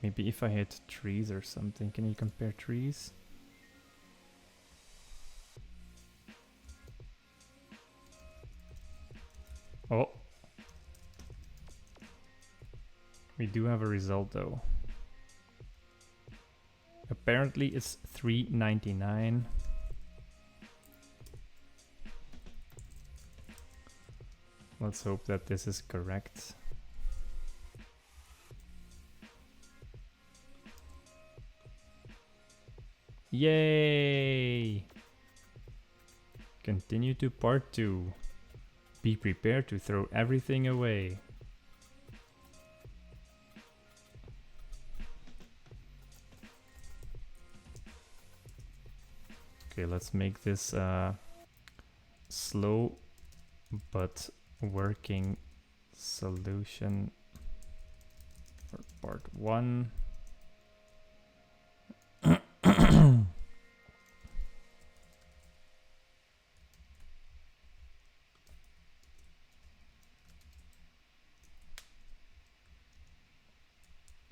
A: Maybe if I hit trees or something, can you compare trees? Oh. We do have a result though. Apparently it's 399. Let's hope that this is correct. Yay! Continue to part 2. Be prepared to throw everything away. Okay, let's make this slow but working solution for part 1.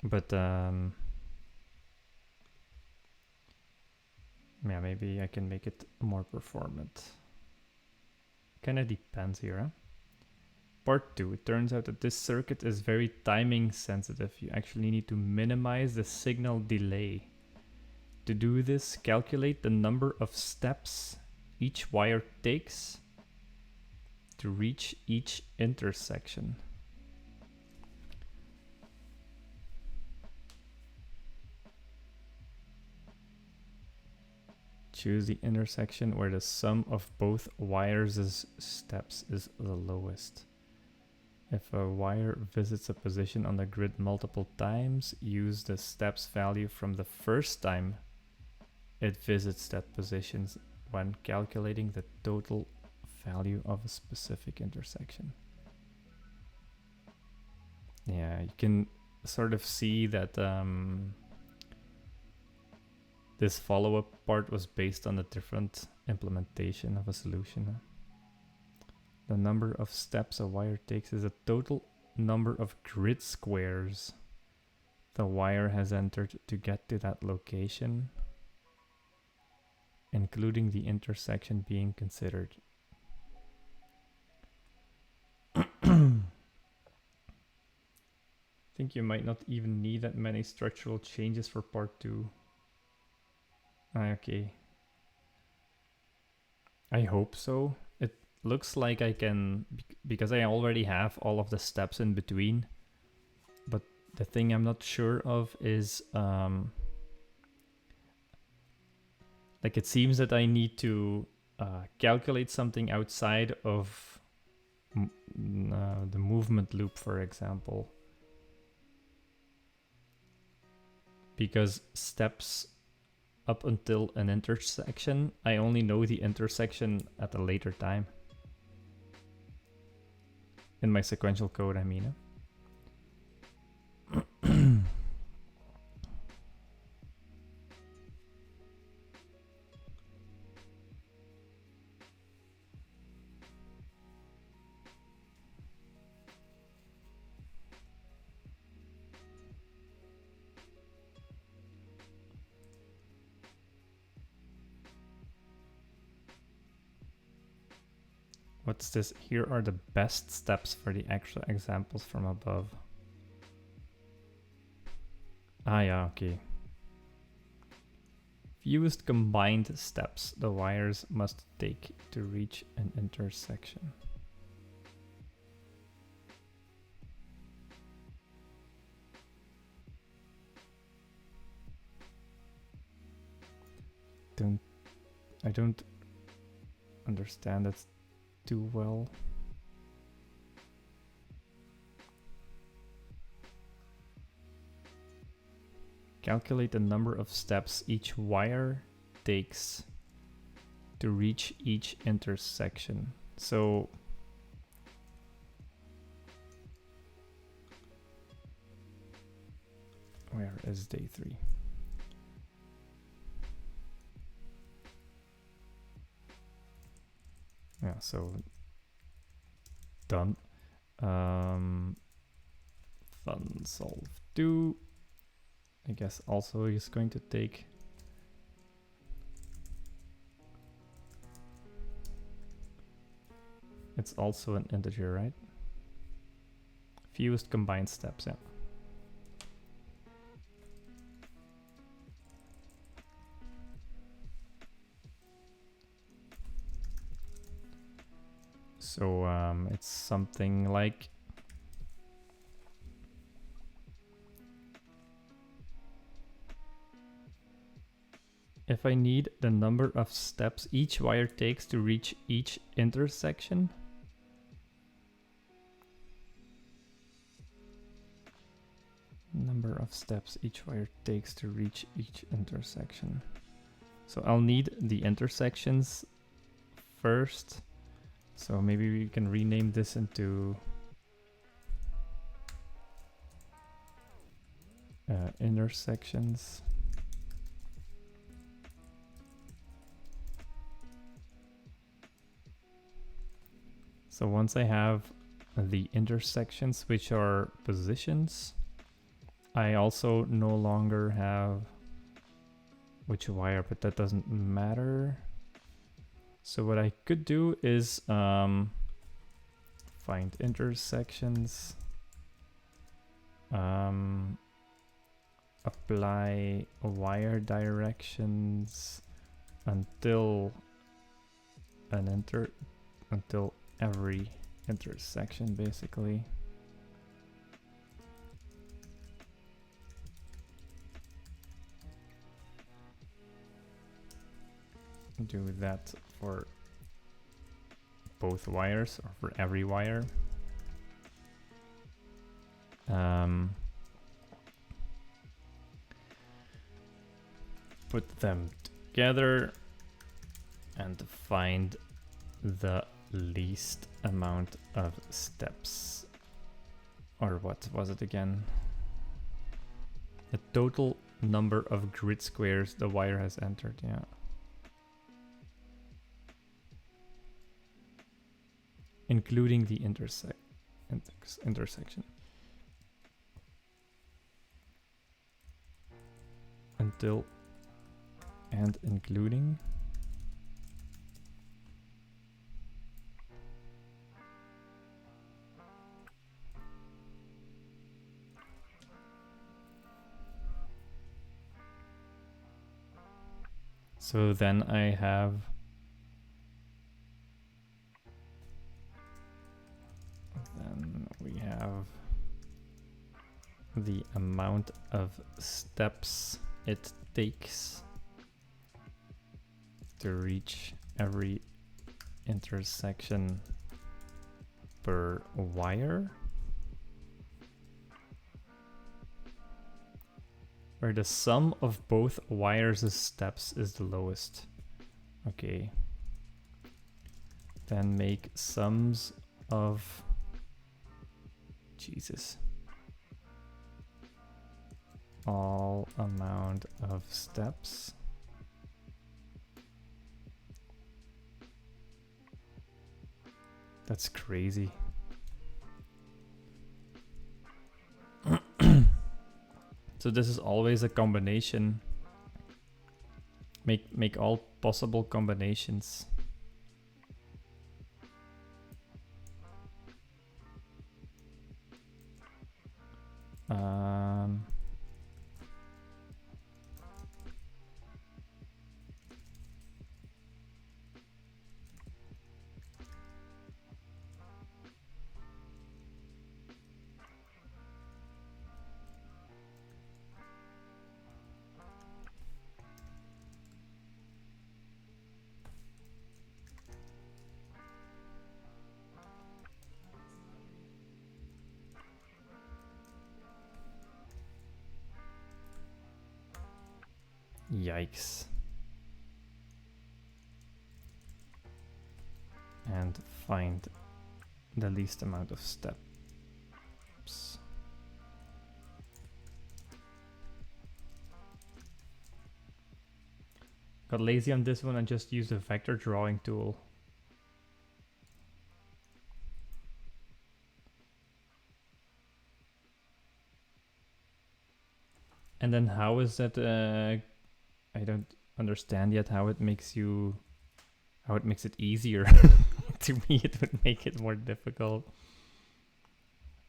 A: But yeah, maybe I can make it more performant. Kinda depends here, huh? Part 2. It turns out that this circuit is very timing sensitive. You actually need to minimize the signal delay. To do this, calculate the number of steps each wire takes to reach each intersection. Choose the intersection where the sum of both wires' steps is the lowest. If a wire visits a position on the grid multiple times, use the steps value from the first time it visits that position when calculating the total value of a specific intersection. Yeah, you can sort of see that this follow-up part was based on a different implementation of a solution. The number of steps a wire takes is the total number of grid squares the wire has entered to get to that location, including the intersection being considered. I think you might not even need that many structural changes for part 2. Okay. I hope so. It looks like I can, because I already have all of the steps in between. But the thing I'm not sure of is, like it seems that I need to calculate something outside of the movement loop, for example. Because steps up until an intersection, I only know the intersection at a later time. In my sequential code, I mean. What's this? Here are the best steps for the extra examples from above. Ah, yeah, okay. Fewest combined steps the wires must take to reach an intersection. I don't understand that too well. Calculate the number of steps each wire takes to reach each intersection. So where is day 3? Yeah, so done. Fun solve 2. I guess also is going to take it's also an integer, right? Fewest combined steps, yeah. So it's something like if I need the number of steps each wire takes to reach each intersection. Number of steps each wire takes to reach each intersection. So I'll need the intersections first. So maybe we can rename this into intersections. So once I have the intersections, which are positions, I also no longer have which wire, but that doesn't matter. So what I could do is find intersections, apply wire directions until every intersection, basically. Do that for both wires, or for every wire. Put them together and find the least amount of steps. Or what was it again? The total number of grid squares the wire has entered, yeah. Including the intersection. Until and including. So then I have the amount of steps it takes to reach every intersection per wire, where the sum of both wires' steps is the lowest. Okay. Then make sums of all amount of steps That's crazy. So this is always a combination. Make all possible combinations. Yikes. And find the least amount of steps. Got lazy on this one and just used a vector drawing tool. And then how is that, I don't understand yet how it makes it easier. To me, it would make it more difficult.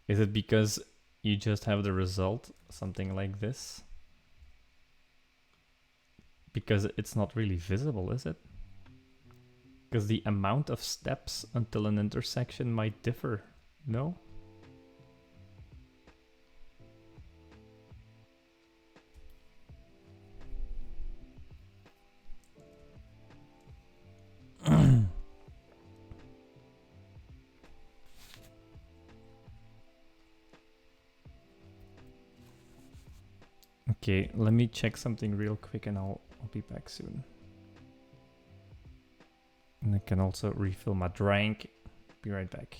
A: Is it because you just have the result, something like this? Because it's not really visible, is it? Because the amount of steps until an intersection might differ, no? Okay, let me check something real quick and I'll be back soon. And I can also refill my drink. Be right back.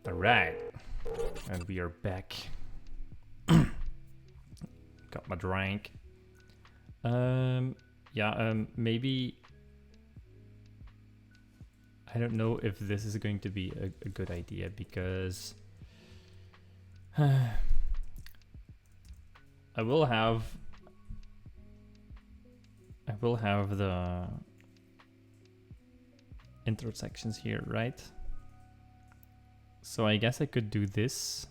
A: All right, and we are back. Got my drink. Maybe I don't know if this is going to be a good idea because I will have the intersections here, right? So I guess I could do this.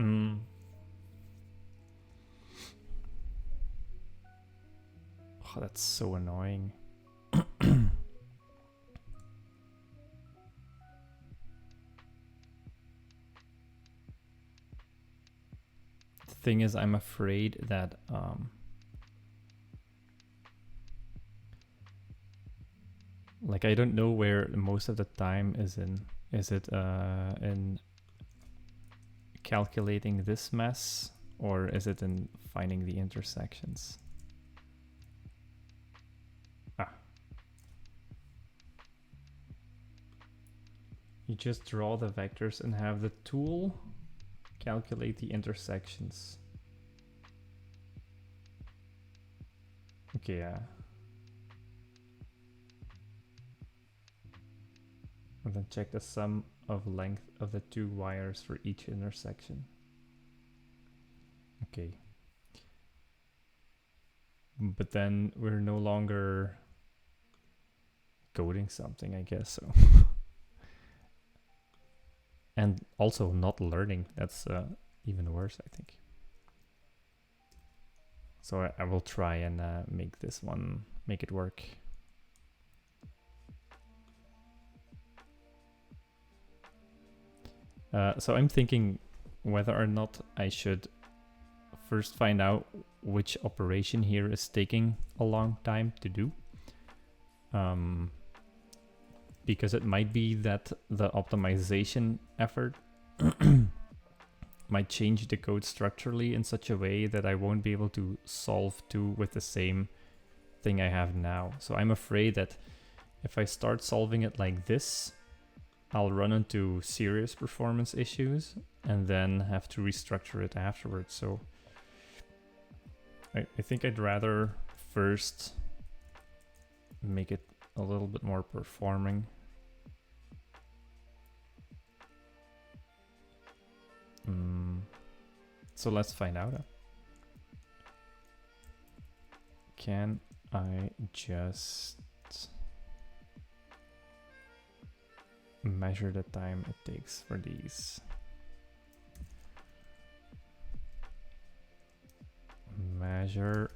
A: Oh, that's so annoying. The thing is, I'm afraid that like I don't know where most of the time is in. Is it in calculating this mess, or is it in finding the intersections? You just draw the vectors and have the tool calculate the intersections. Okay, yeah. And then check the sum of length of the two wires for each intersection. Okay. But then we're no longer coding something, I guess so. And also not learning. That's even worse, I think. So I will try and make this one, make it work. So I'm thinking whether or not I should first find out which operation here is taking a long time to do. Because it might be that the optimization effort might change the code structurally in such a way that I won't be able to solve two with the same thing I have now. So I'm afraid that if I start solving it like this, I'll run into serious performance issues and then have to restructure it afterwards. So I think I'd rather first make it a little bit more performing. So let's find out. Can I just measure the time it takes for these? measure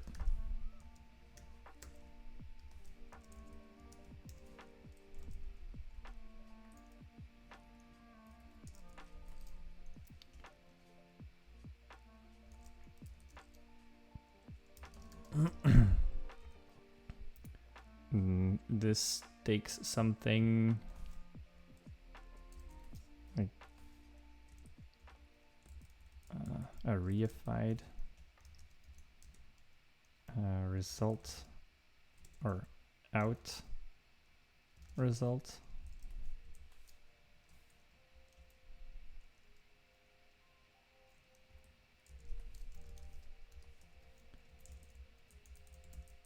A: this takes something like a reified result or out result.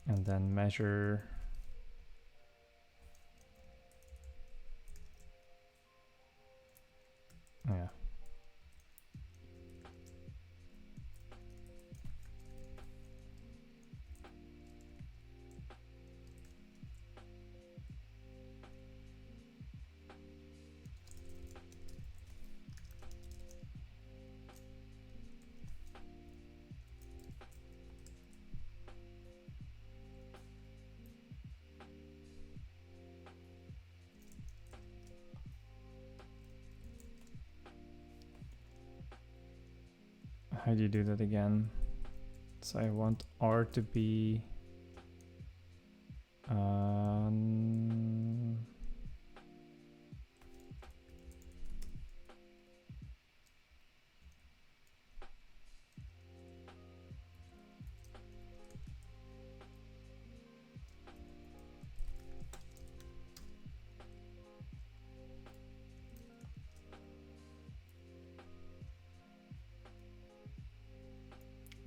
A: And then measure yeah. How do you do that again? So I want R to be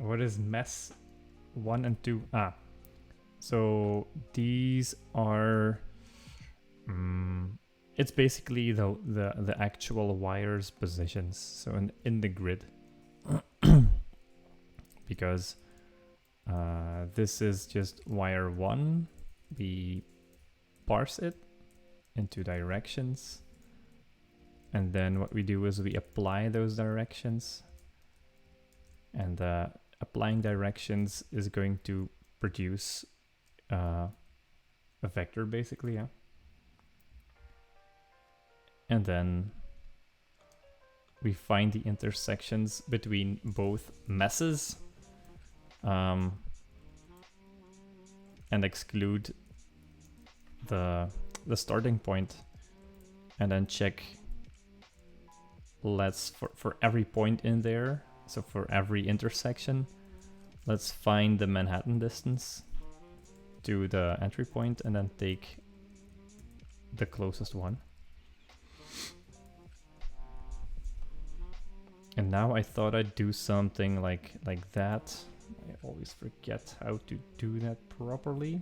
A: what is mess 1 and 2? So these are it's basically the actual wire's positions, so in the grid. Because this is just wire 1, we parse it into directions, and then what we do is we apply those directions, and applying directions is going to produce a vector basically, yeah. And then we find the intersections between both messes and exclude the starting point, and then check, let's for every point in there, so for every intersection, let's find the Manhattan distance to the entry point and then take the closest one. And now I thought I'd do something like that. I always forget how to do that properly.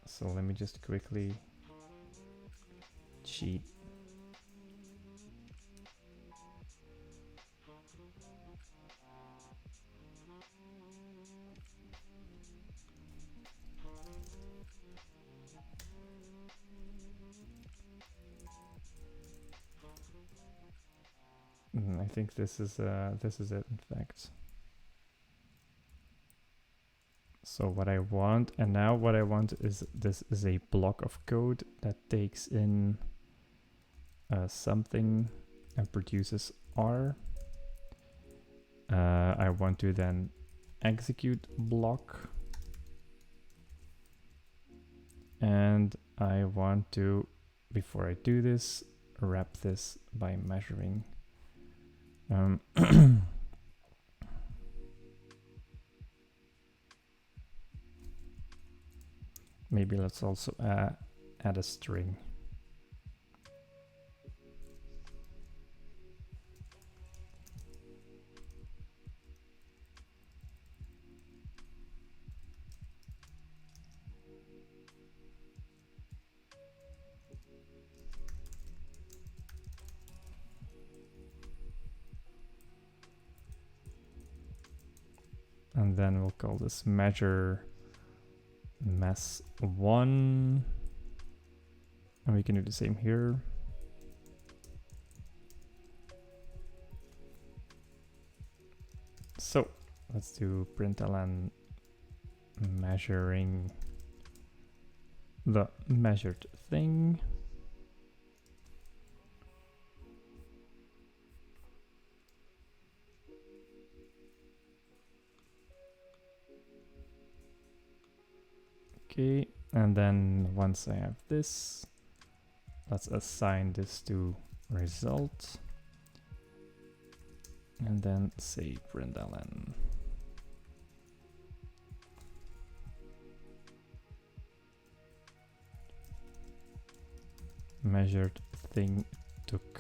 A: So let me just quickly cheat. I think this is it, in fact. So what I want, and now what I want is, this is a block of code that takes in something and produces R. I want to then execute block, and I want to, before I do this, wrap this by measuring. Maybe let's also add a string. And then we'll call this measure mess 1. And we can do the same here. So let's do println measuring the measured thing. Okay, and then once I have this, let's assign this to result. And then say println measured thing took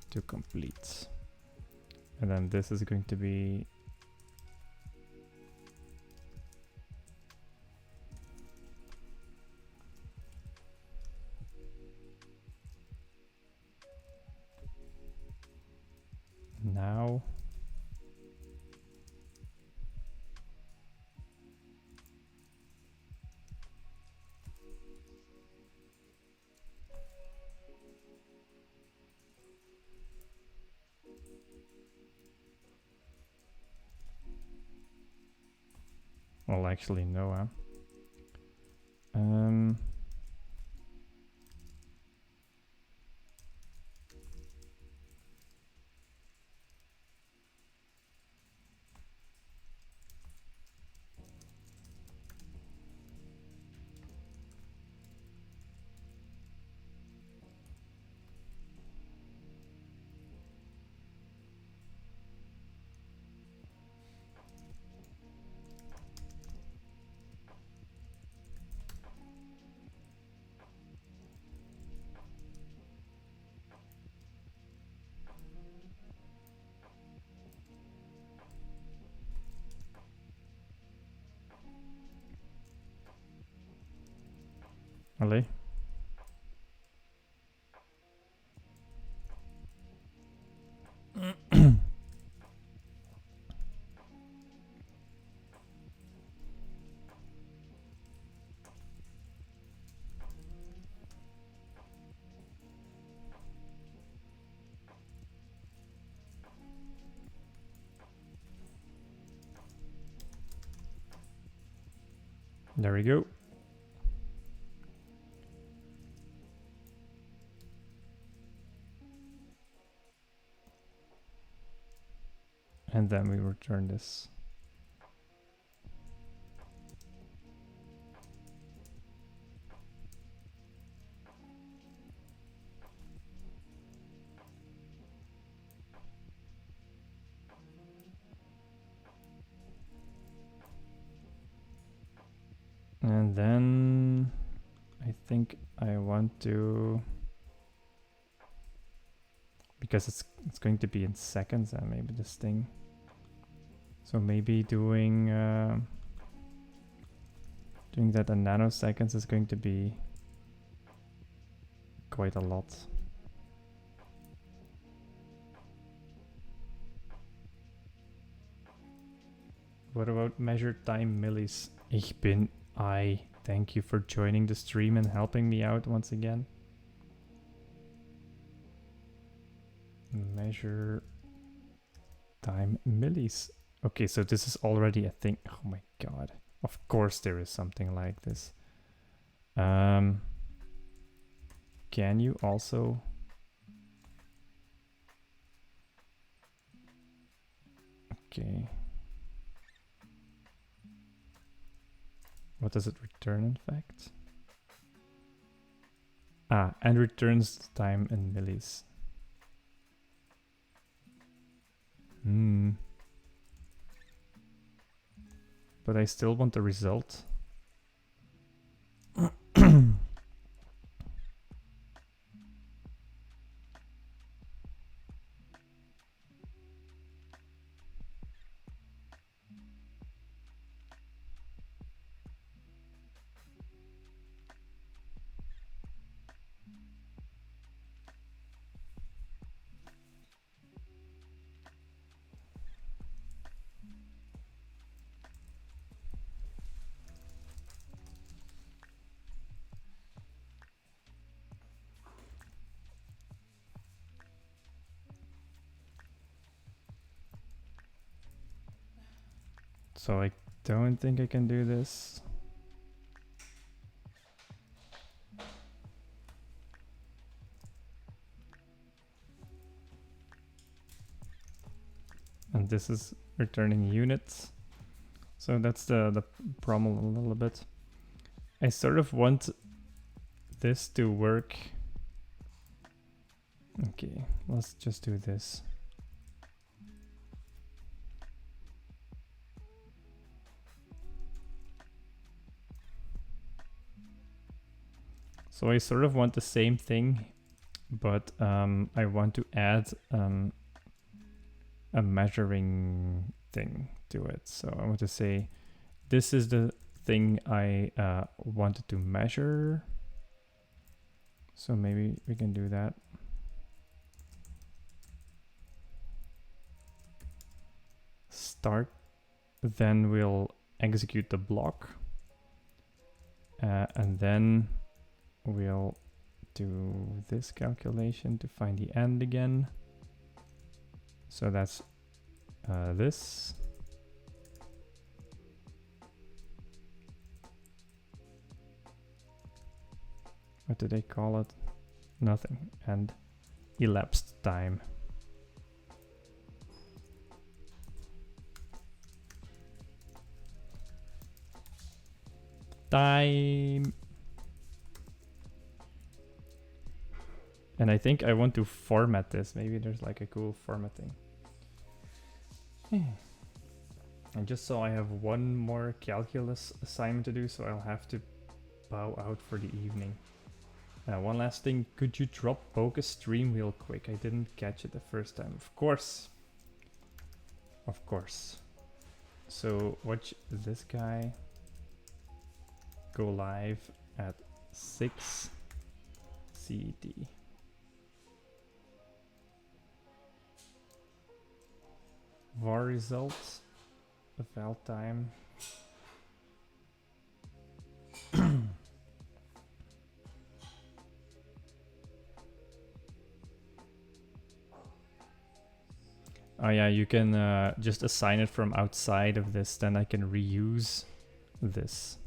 A: to complete. And then this is going to be now. Well, actually, no, huh? Allez. There we go. And then we return this. And then I think I want to, because it's going to be in seconds, and maybe this thing. So maybe doing that in nanoseconds is going to be quite a lot. What about measured time millis? Ich bin I. Thank you for joining the stream and helping me out once again. Measure time millis. Okay, so this is already a thing. Oh my god. Of course there is something like this. Can you also... Okay. What does it return, in fact? Ah, and returns the time in millis. But I still want the result. So I don't think I can do this. And this is returning units. So that's the problem a little bit. I sort of want this to work. Okay, let's just do this. So I sort of want the same thing, but I want to add a measuring thing to it. So I want to say, this is the thing I wanted to measure. So maybe we can do that. Start, then we'll execute the block. And then we'll do this calculation to find the end again. So that's this. What did they call it? Nothing. And elapsed time. Time. And I think I want to format this. Maybe there's like a cool formatting. And just so I have one more calculus assignment to do, so I'll have to bow out for the evening. One last thing, could you drop Boca stream real quick? I didn't catch it the first time. Of course. Of course. So watch this guy go live at 6 CET. var results, eval time. Oh yeah, you can just assign it from outside of this, then I can reuse this.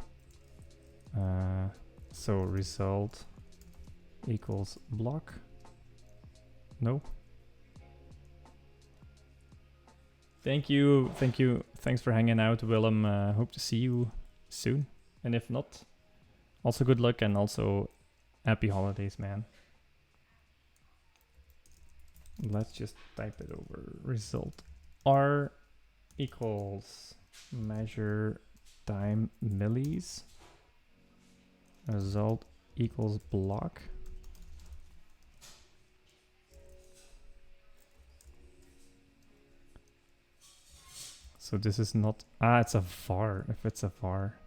A: So result equals block. No. Thank you. Thanks for hanging out, Willem. Hope to see you soon. And if not, also good luck and also happy holidays, man. Let's just type it over. Result R equals measure time millis. Result equals block. So this is not, it's a var, if it's a var.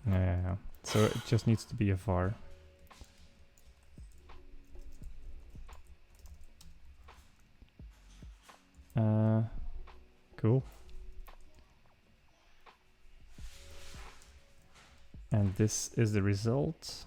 A: Yeah, so it just needs to be a var. Cool. And this is the result.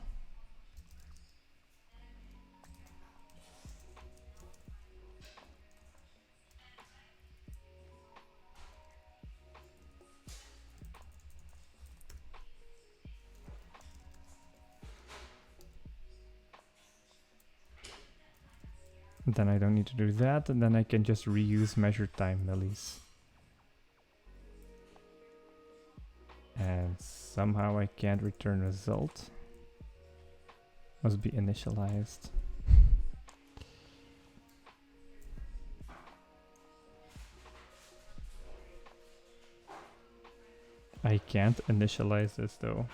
A: Then I don't need to do that, and then I can just reuse measure time millis. And somehow I can't return result. Must be initialized. I can't initialize this though.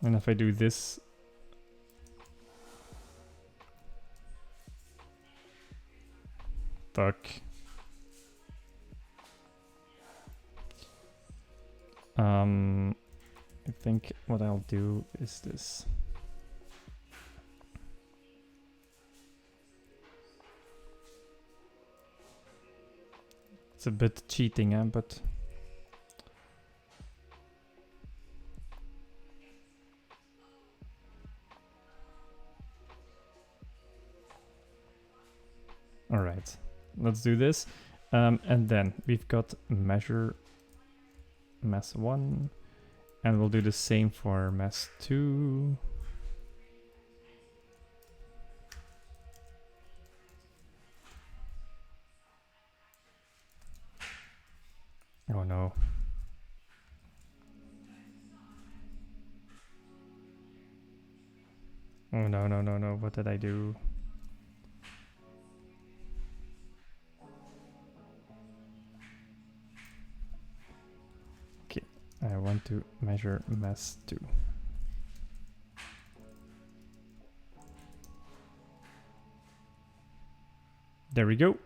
A: And if I do this, fuck. I think what I'll do is this. It's a bit cheating, eh? But all right, let's do this. And then we've got measure mess 1, and we'll do the same for mess 2. Oh no. Oh no, no, no, no, what did I do? Okay, I want to measure mess 2. There we go.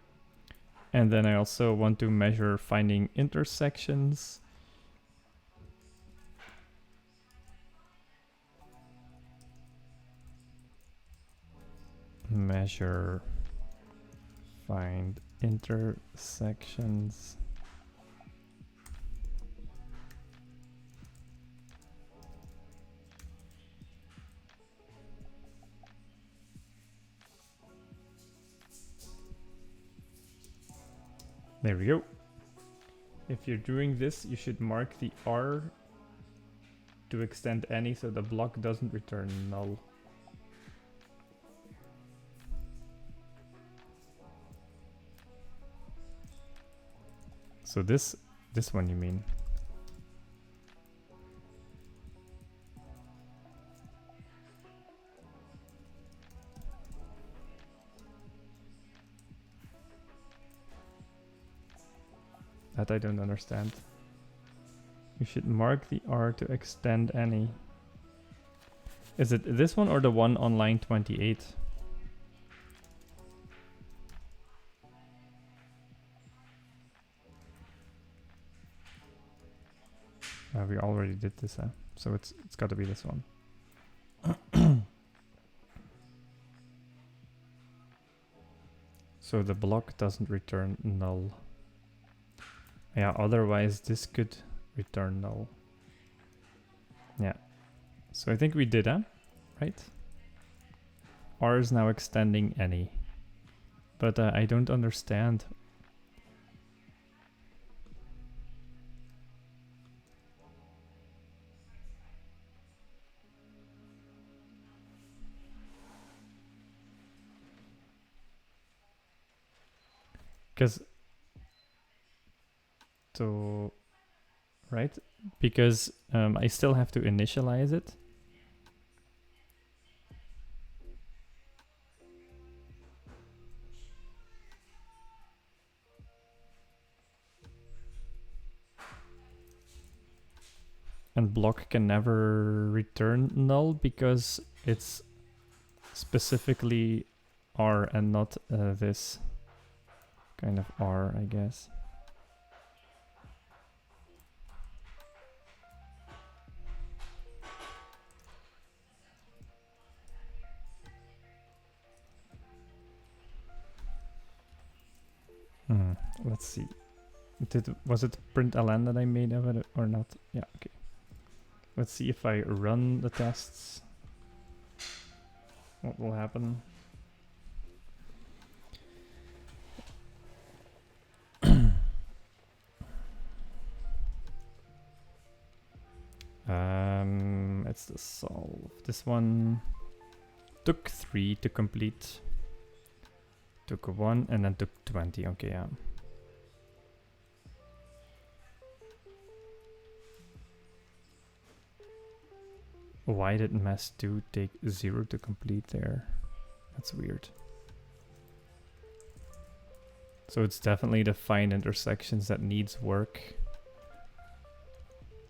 A: And then I also want to measure finding intersections. Measure find intersections. There we go. If you're doing this, you should mark the R to extend any so the block doesn't return null. So this one you mean? That I don't understand. You should mark the R to extend any. Is it this one or the one on line 28? We already did this, so it's got to be this one. So the block doesn't return null. Yeah, otherwise this could return null. Yeah. So I think we did, right? R is now extending any. But I don't understand. Because right? Because I still have to initialize it. And block can never return null because it's specifically R and not this kind of R, I guess. Let's see. Was it println that I made of it or not? Yeah, okay. Let's see if I run the tests. What will happen? It's the solve. This one took 3 to complete. Took 1 and then took 20. Okay, yeah. Why did mess 2 take 0 to complete there? That's weird. So it's definitely the find intersections that needs work.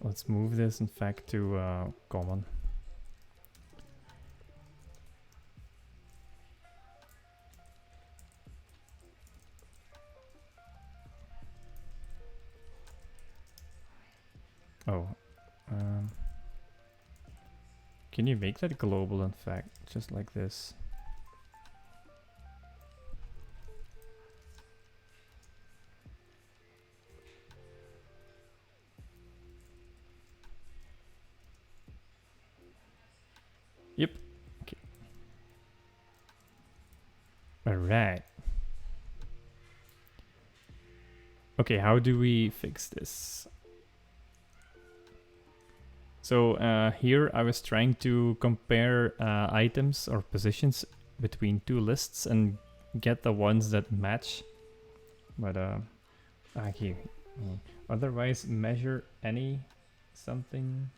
A: Let's move this in fact to common. Oh. Can you make that global in fact? Just like this. Yep. Okay. All right. Okay, how do we fix this? So here I was trying to compare items or positions between two lists and get the ones that match. But here. Otherwise, measure any something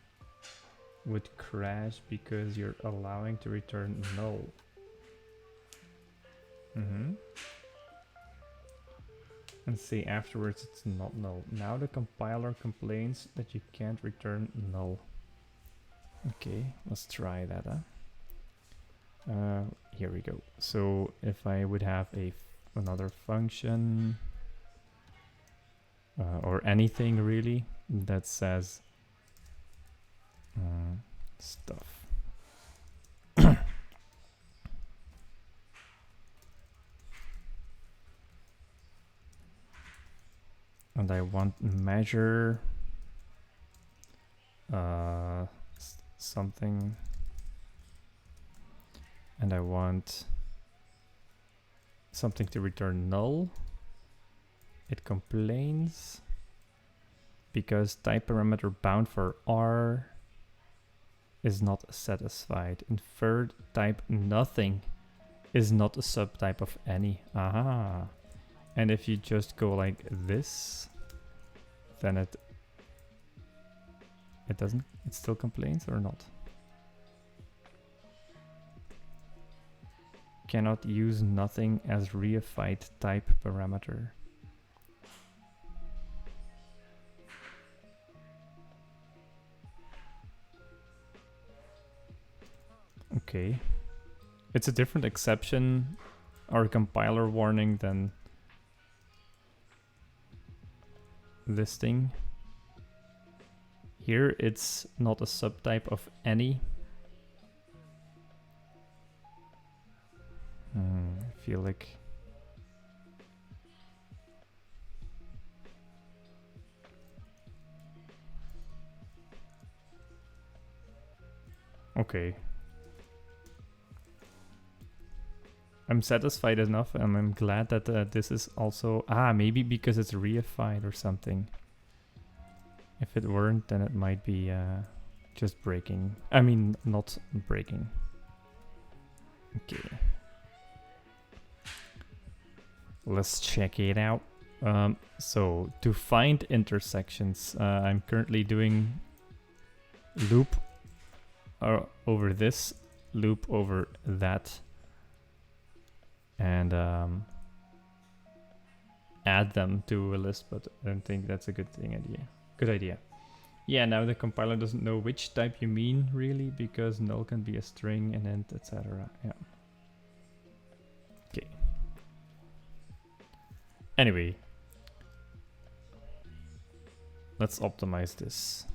A: would crash because you're allowing to return null. And say afterwards it's not null. Now the compiler complains that you can't return null. Okay, let's try that. Here we go. So if I would have another function or anything really that says stuff. And I want measure something, and I want something to return null. It complains because type parameter bound for R is not satisfied. Inferred type nothing is not a subtype of any. Aha. And if you just go like this, then it doesn't, it still complains or not? Cannot use nothing as reified type parameter. Okay. It's a different exception or compiler warning than this thing. Here it's not a subtype of any. I feel like okay. I'm satisfied enough and I'm glad that this is also... maybe because it's reified or something. If it weren't, then it might be just breaking. I mean, not breaking. Okay. Let's check it out. So, to find intersections, I'm currently doing loop over this, loop over that. And add them to a list, but I don't think that's a good idea. Yeah, now the compiler doesn't know which type you mean really, because null can be a string, an int, etc. Yeah. Okay. Anyway, let's optimize this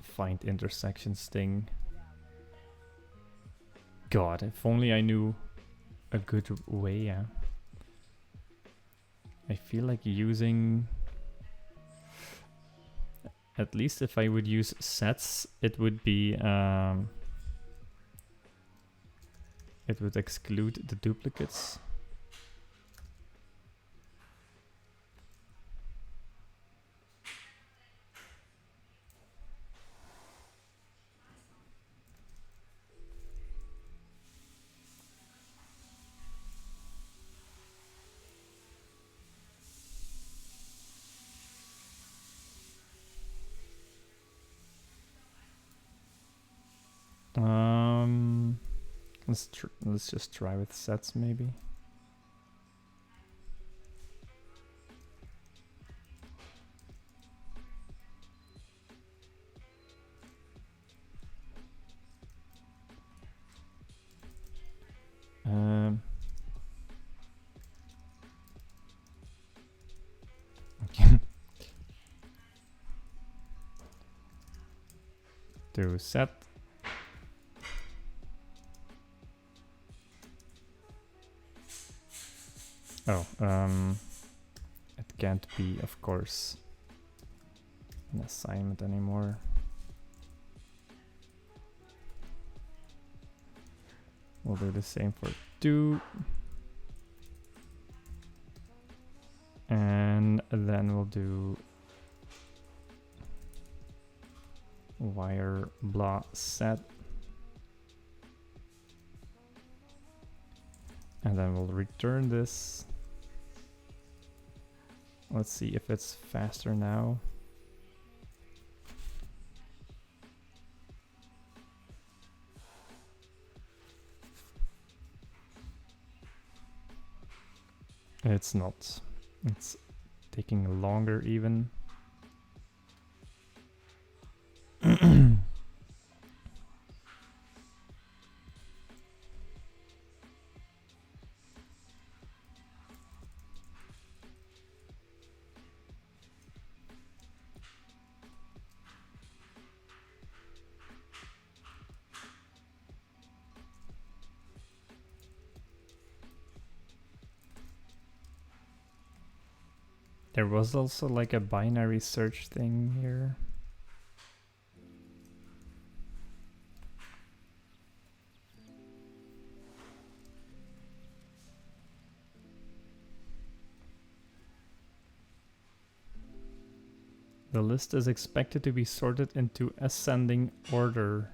A: find intersections thing. God, if only I knew a good way. Yeah. I feel like using, at least if I would use sets, it would be it would exclude the duplicates. Let's just try with sets maybe. Okay. To set. Oh, it can't be, of course, an assignment anymore. We'll do the same for 2. And then we'll do wire blah set. And then we'll return this. Let's see if it's faster now. It's not. It's taking longer even. There was also like a binary search thing here. The list is expected to be sorted into ascending order.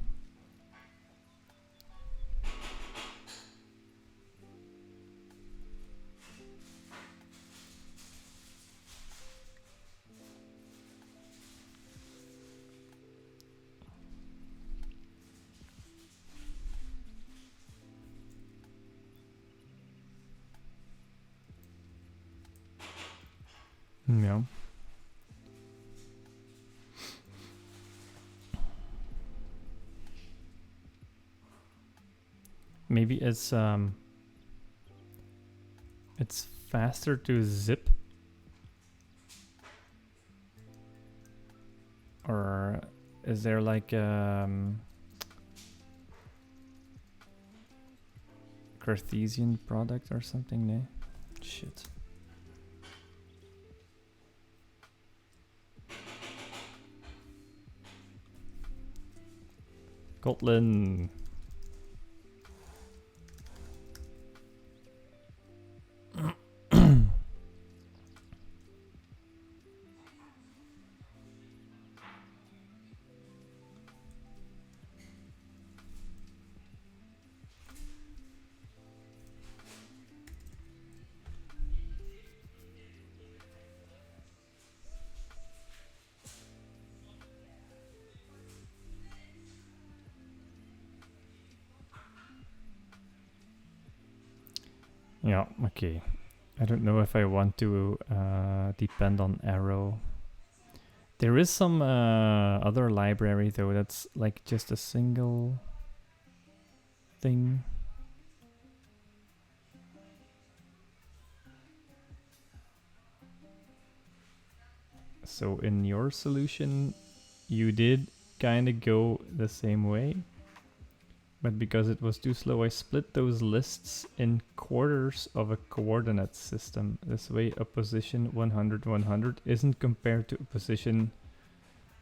A: Yeah. Maybe it's faster to zip, or is there like Cartesian product or something? No? Shit. Kotlin. Yeah, okay. I don't know if I want to depend on arrow. There is some other library though that's like just a single thing. So in your solution, you did kind of go the same way. But because it was too slow, I split those lists in quarters of a coordinate system. This way a position 100, 100 isn't compared to a position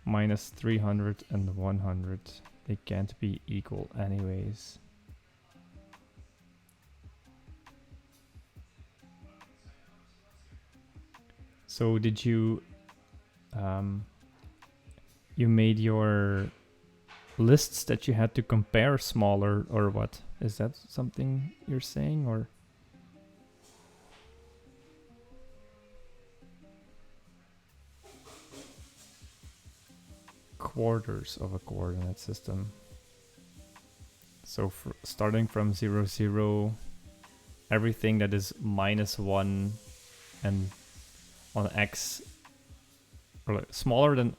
A: minus 300 and 100. They can't be equal anyways. So did you, you made your lists that you had to compare smaller, or what? Is that something you're saying, or? Quarters of a coordinate system. So starting from 0, 0, everything that is -1 and on x, or like smaller than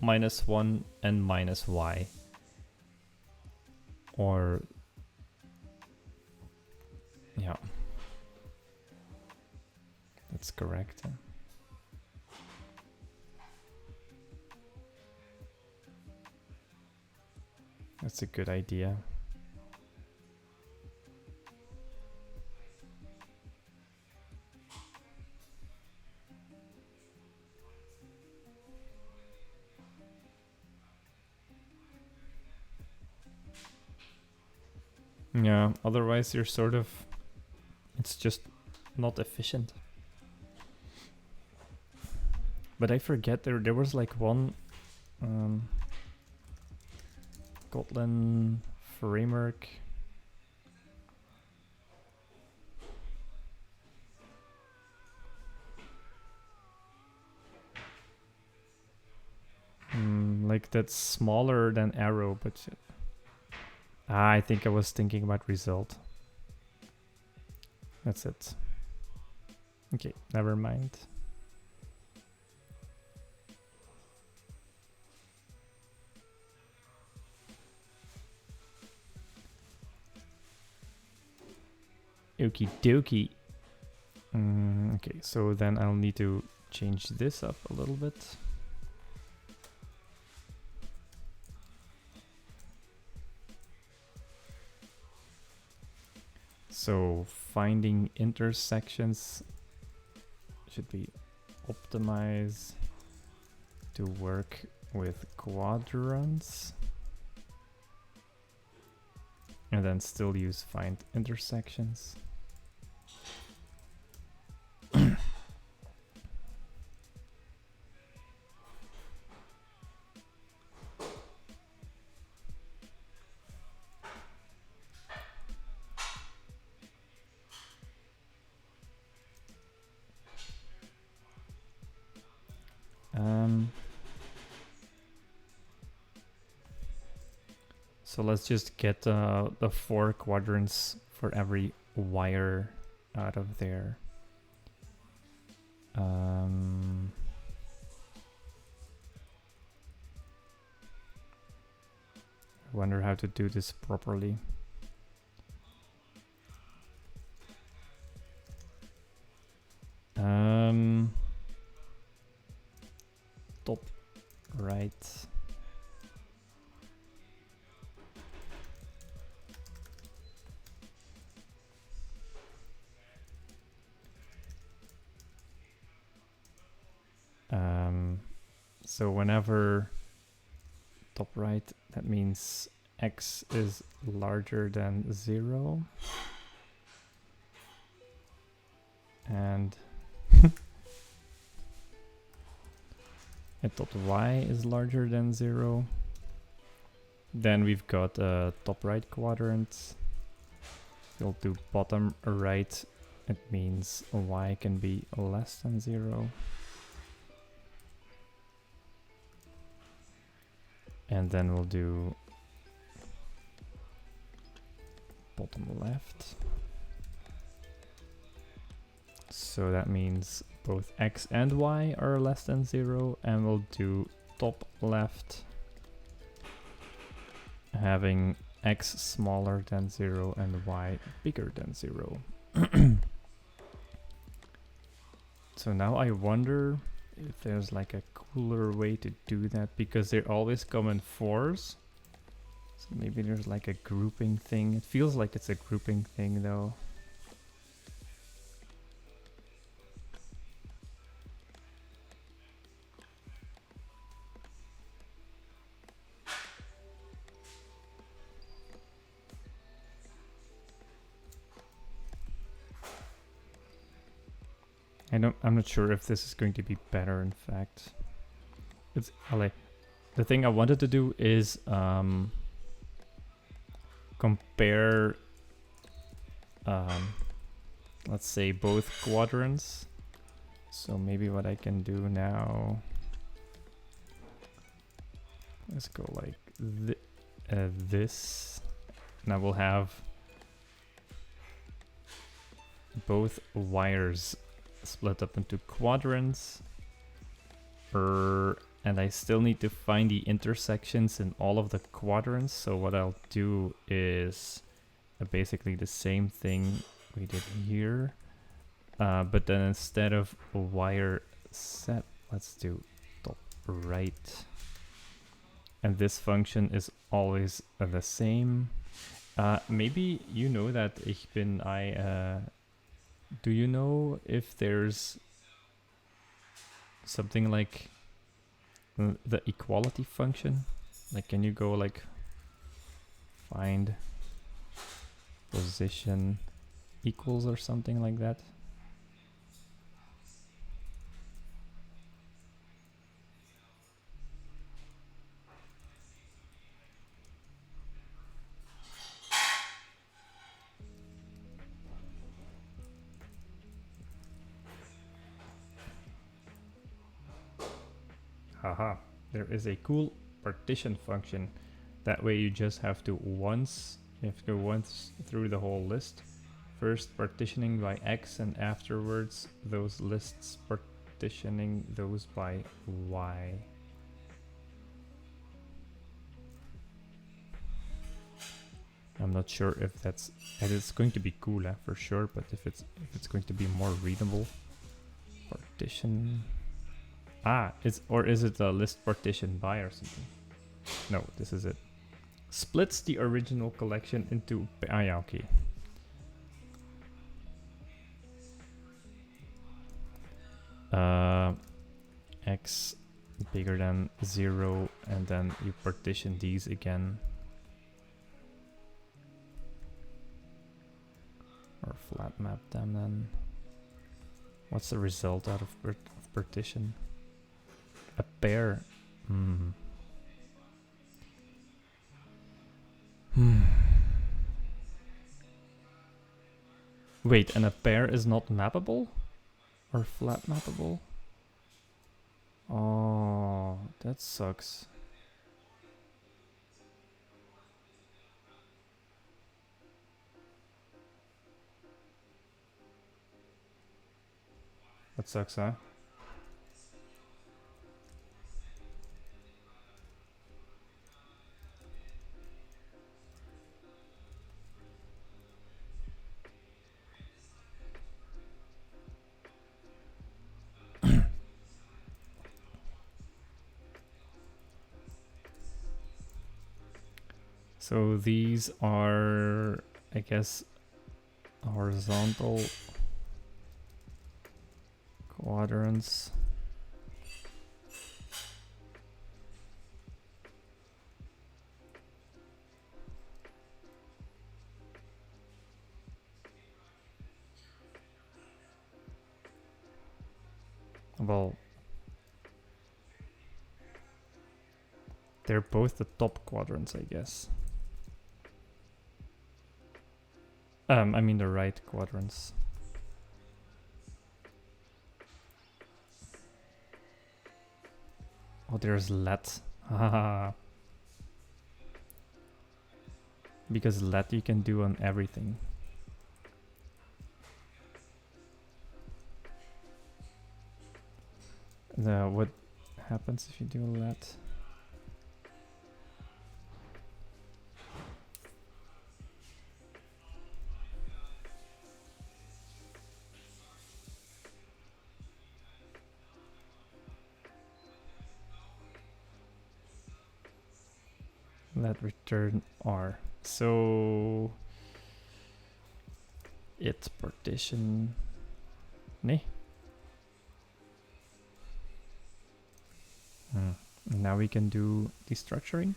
A: -1 and -y. Or, yeah, that's correct. That's a good idea. Yeah, otherwise you're sort of, it's just not efficient. But I forget there was like one Kotlin framework. Like that's smaller than Arrow, but I think I was thinking about result. That's it. Okay, never mind. Okie dokie. Okay, so then I'll need to change this up a little bit. So finding intersections should be optimized to work with quadrants. And then still use find intersections. So let's just get the 4 quadrants for every wire out of there. I wonder how to do this properly. Top right. So whenever top right, that means x is larger than 0. And dot y is larger than 0. Then we've got top right quadrant. We'll do bottom right. It means y can be less than 0. And then we'll do bottom left. So that means both x and y are less than 0. And we'll do top left, having x smaller than 0 and y bigger than 0. So now I wonder if there's like a cooler way to do that, because they always come in 4s. So maybe there's like a grouping thing. It feels like it's a grouping thing though. I'm not sure if this is going to be better, in fact. It's like, the thing I wanted to do is compare, let's say, both quadrants. So maybe what I can do now, let's go like this. Now we'll have both wires split up into quadrants, and I still need to find the intersections in all of the quadrants. So what I'll do is basically the same thing we did here, but then instead of a wire set, let's do top right, and this function is always the same. Maybe you know that do you know if there's something like the equality function? Like, can you go like find position equals or something like that. Haha, there is a cool partition function. That way you just have to go once through the whole list. First partitioning by X and afterwards those lists partitioning those by Y. I'm not sure if it's going to be cool for sure, but if it's going to be more readable. Partition. Is it a list partition by or something? No, this is it. Splits the original collection into... yeah, okay. X bigger than 0, and then you partition these again. Or flat map them then. What's the result out of partition? A pair. Wait, and a pair is not mappable? Or flat mappable? Oh, that sucks. That sucks, huh? So these are, I guess, horizontal quadrants. Well, they're both the top quadrants, I guess. I mean the right quadrants. Oh, there's let. Because let you can do on everything. What happens if you do let? Let return R. So it partition. Nee. Now we can do destructuring.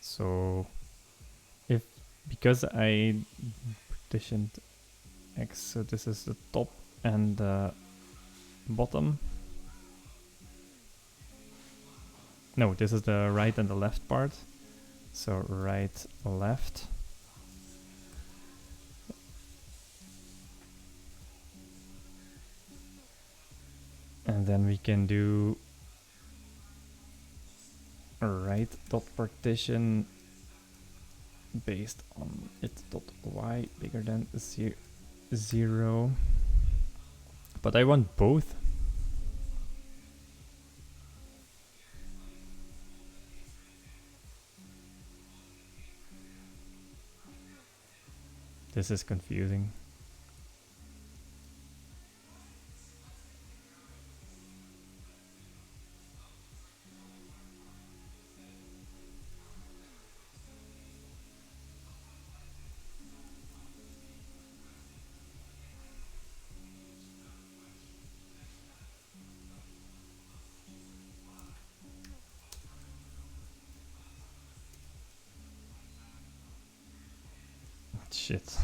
A: So because I partitioned X, so this is the top and the bottom. No, this is the right and the left part. So right, left. And then we can do a right dot partition based on it dot y bigger than 0. But I want both. This is confusing. Shit.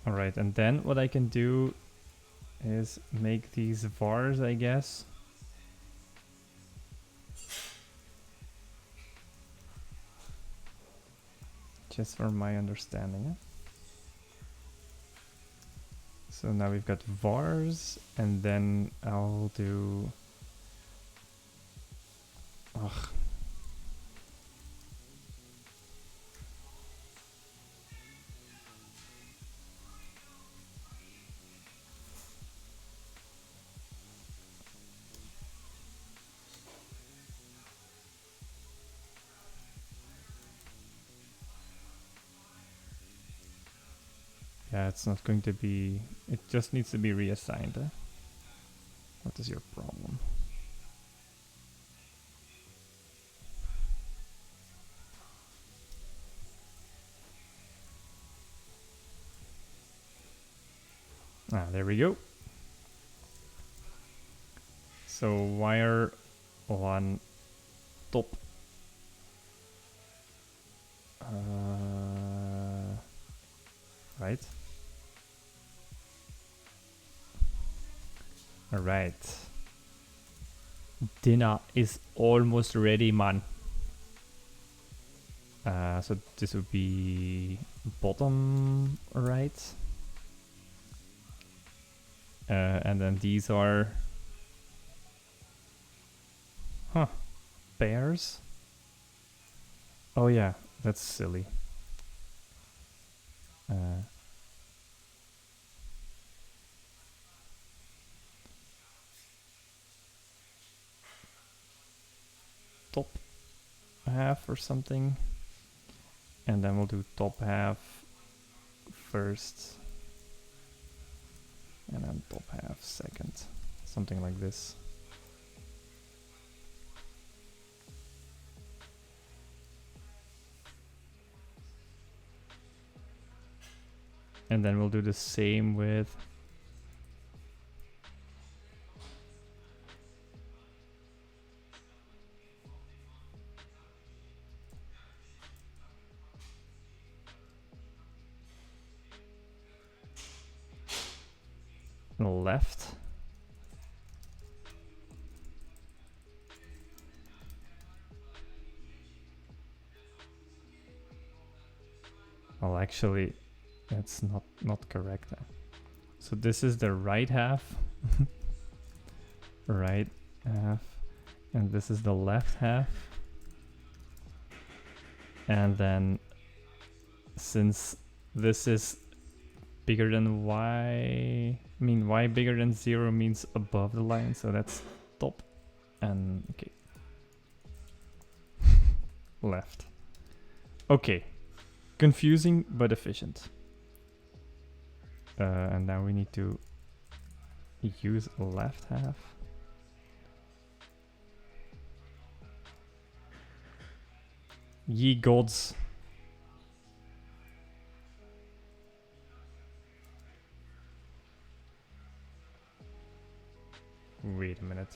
A: Alright, and then what I can do is make these vars, I guess. Just for my understanding. Eh? So now we've got vars, and then I'll do... Ugh. Yeah, it's not going to be... It just needs to be reassigned. Eh? What is your problem? Ah, there we go. So wire on top. Right. Alright. Dinner is almost ready, man. So this would be bottom right. And then these are... Huh. Pairs? Oh yeah, that's silly. Top half or something. And then we'll do top half first. And then top half second. Something like this. And then we'll do the same with the left. Well, actually, that's not correct. So this is the right half. Right half. And this is the left half. And then since this is bigger than y, I mean y bigger than 0 means above the line, so that's top and okay. Left. Okay. Confusing but efficient. And now we need to use left half. Ye gods. Wait a minute.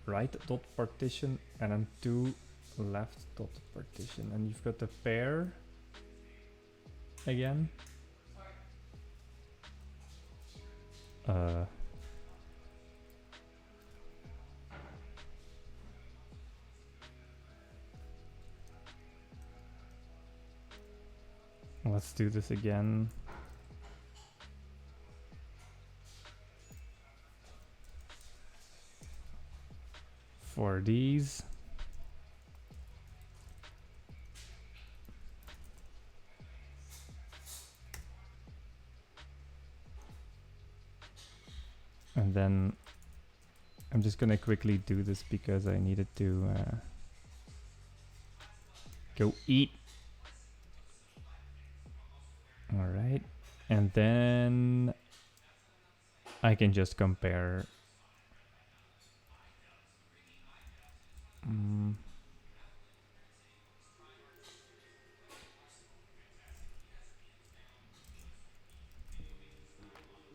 A: Right dot partition and then 2 left dot partition. And you've got the pair again. Let's do this again. For these. And then I'm just gonna quickly do this because I needed to go eat. All right, and then I can just compare.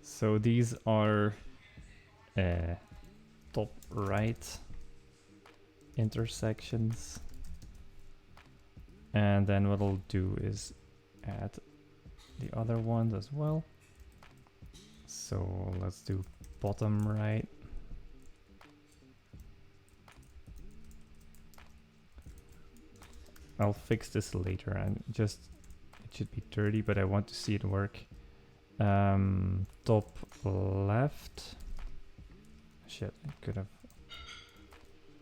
A: So these are top right intersections. And then what I'll do is add the other ones as well. So let's do bottom right. I'll fix this later, and just it should be dirty, but I want to see it work. Top left. Shit, I could have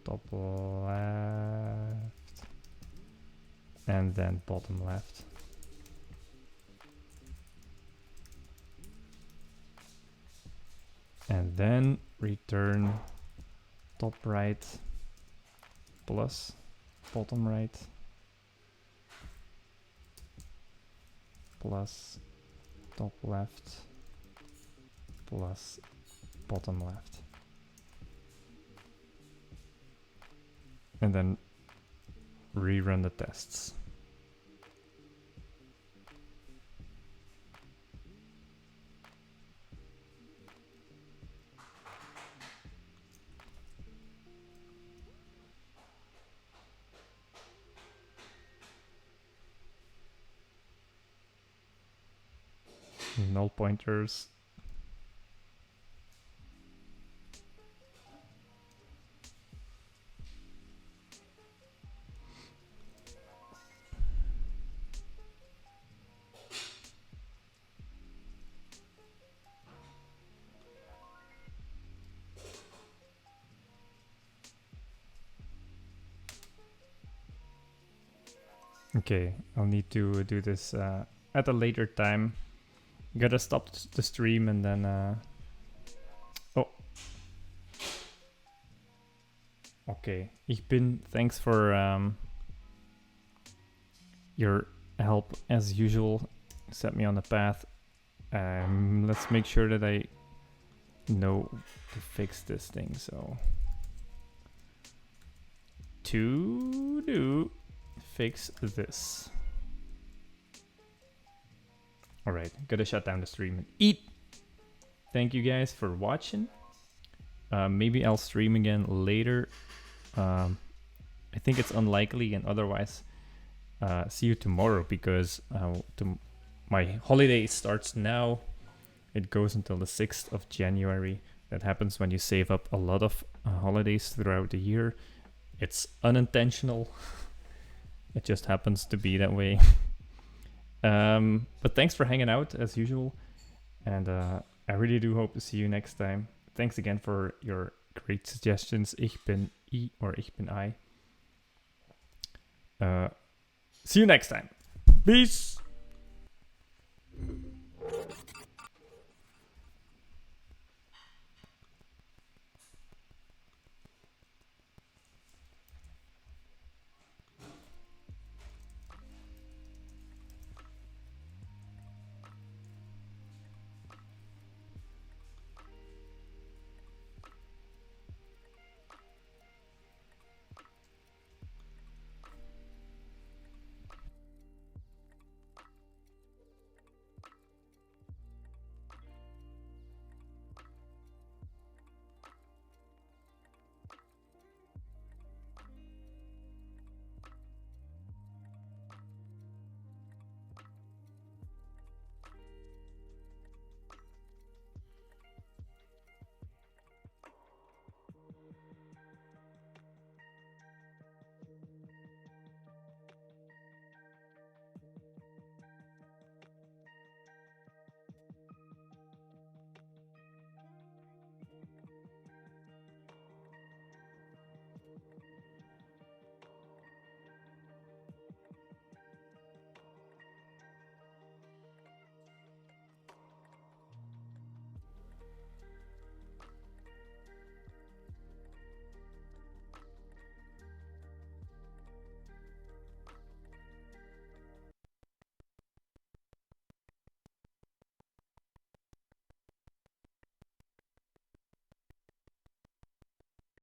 A: top left and then bottom left. And then return top right plus bottom right plus top left plus bottom left. And then rerun the tests. Null pointers. Okay, I'll need to do this at a later time. Gotta stop the stream and then oh. Okay, thanks for your help as usual. Set me on the path. Let's make sure that I know to fix this thing. So to do fix this. All right, gotta shut down the stream and eat. Thank you guys for watching. Maybe I'll stream again later. I think it's unlikely, and otherwise see you tomorrow, because my holiday starts now. It goes until the 6th of January. That happens when you save up a lot of holidays throughout the year. It's unintentional. It just happens to be that way. But thanks for hanging out as usual. And I really do hope to see you next time. Thanks again for your great suggestions. Ich bin I or ich bin I. See you next time. Peace.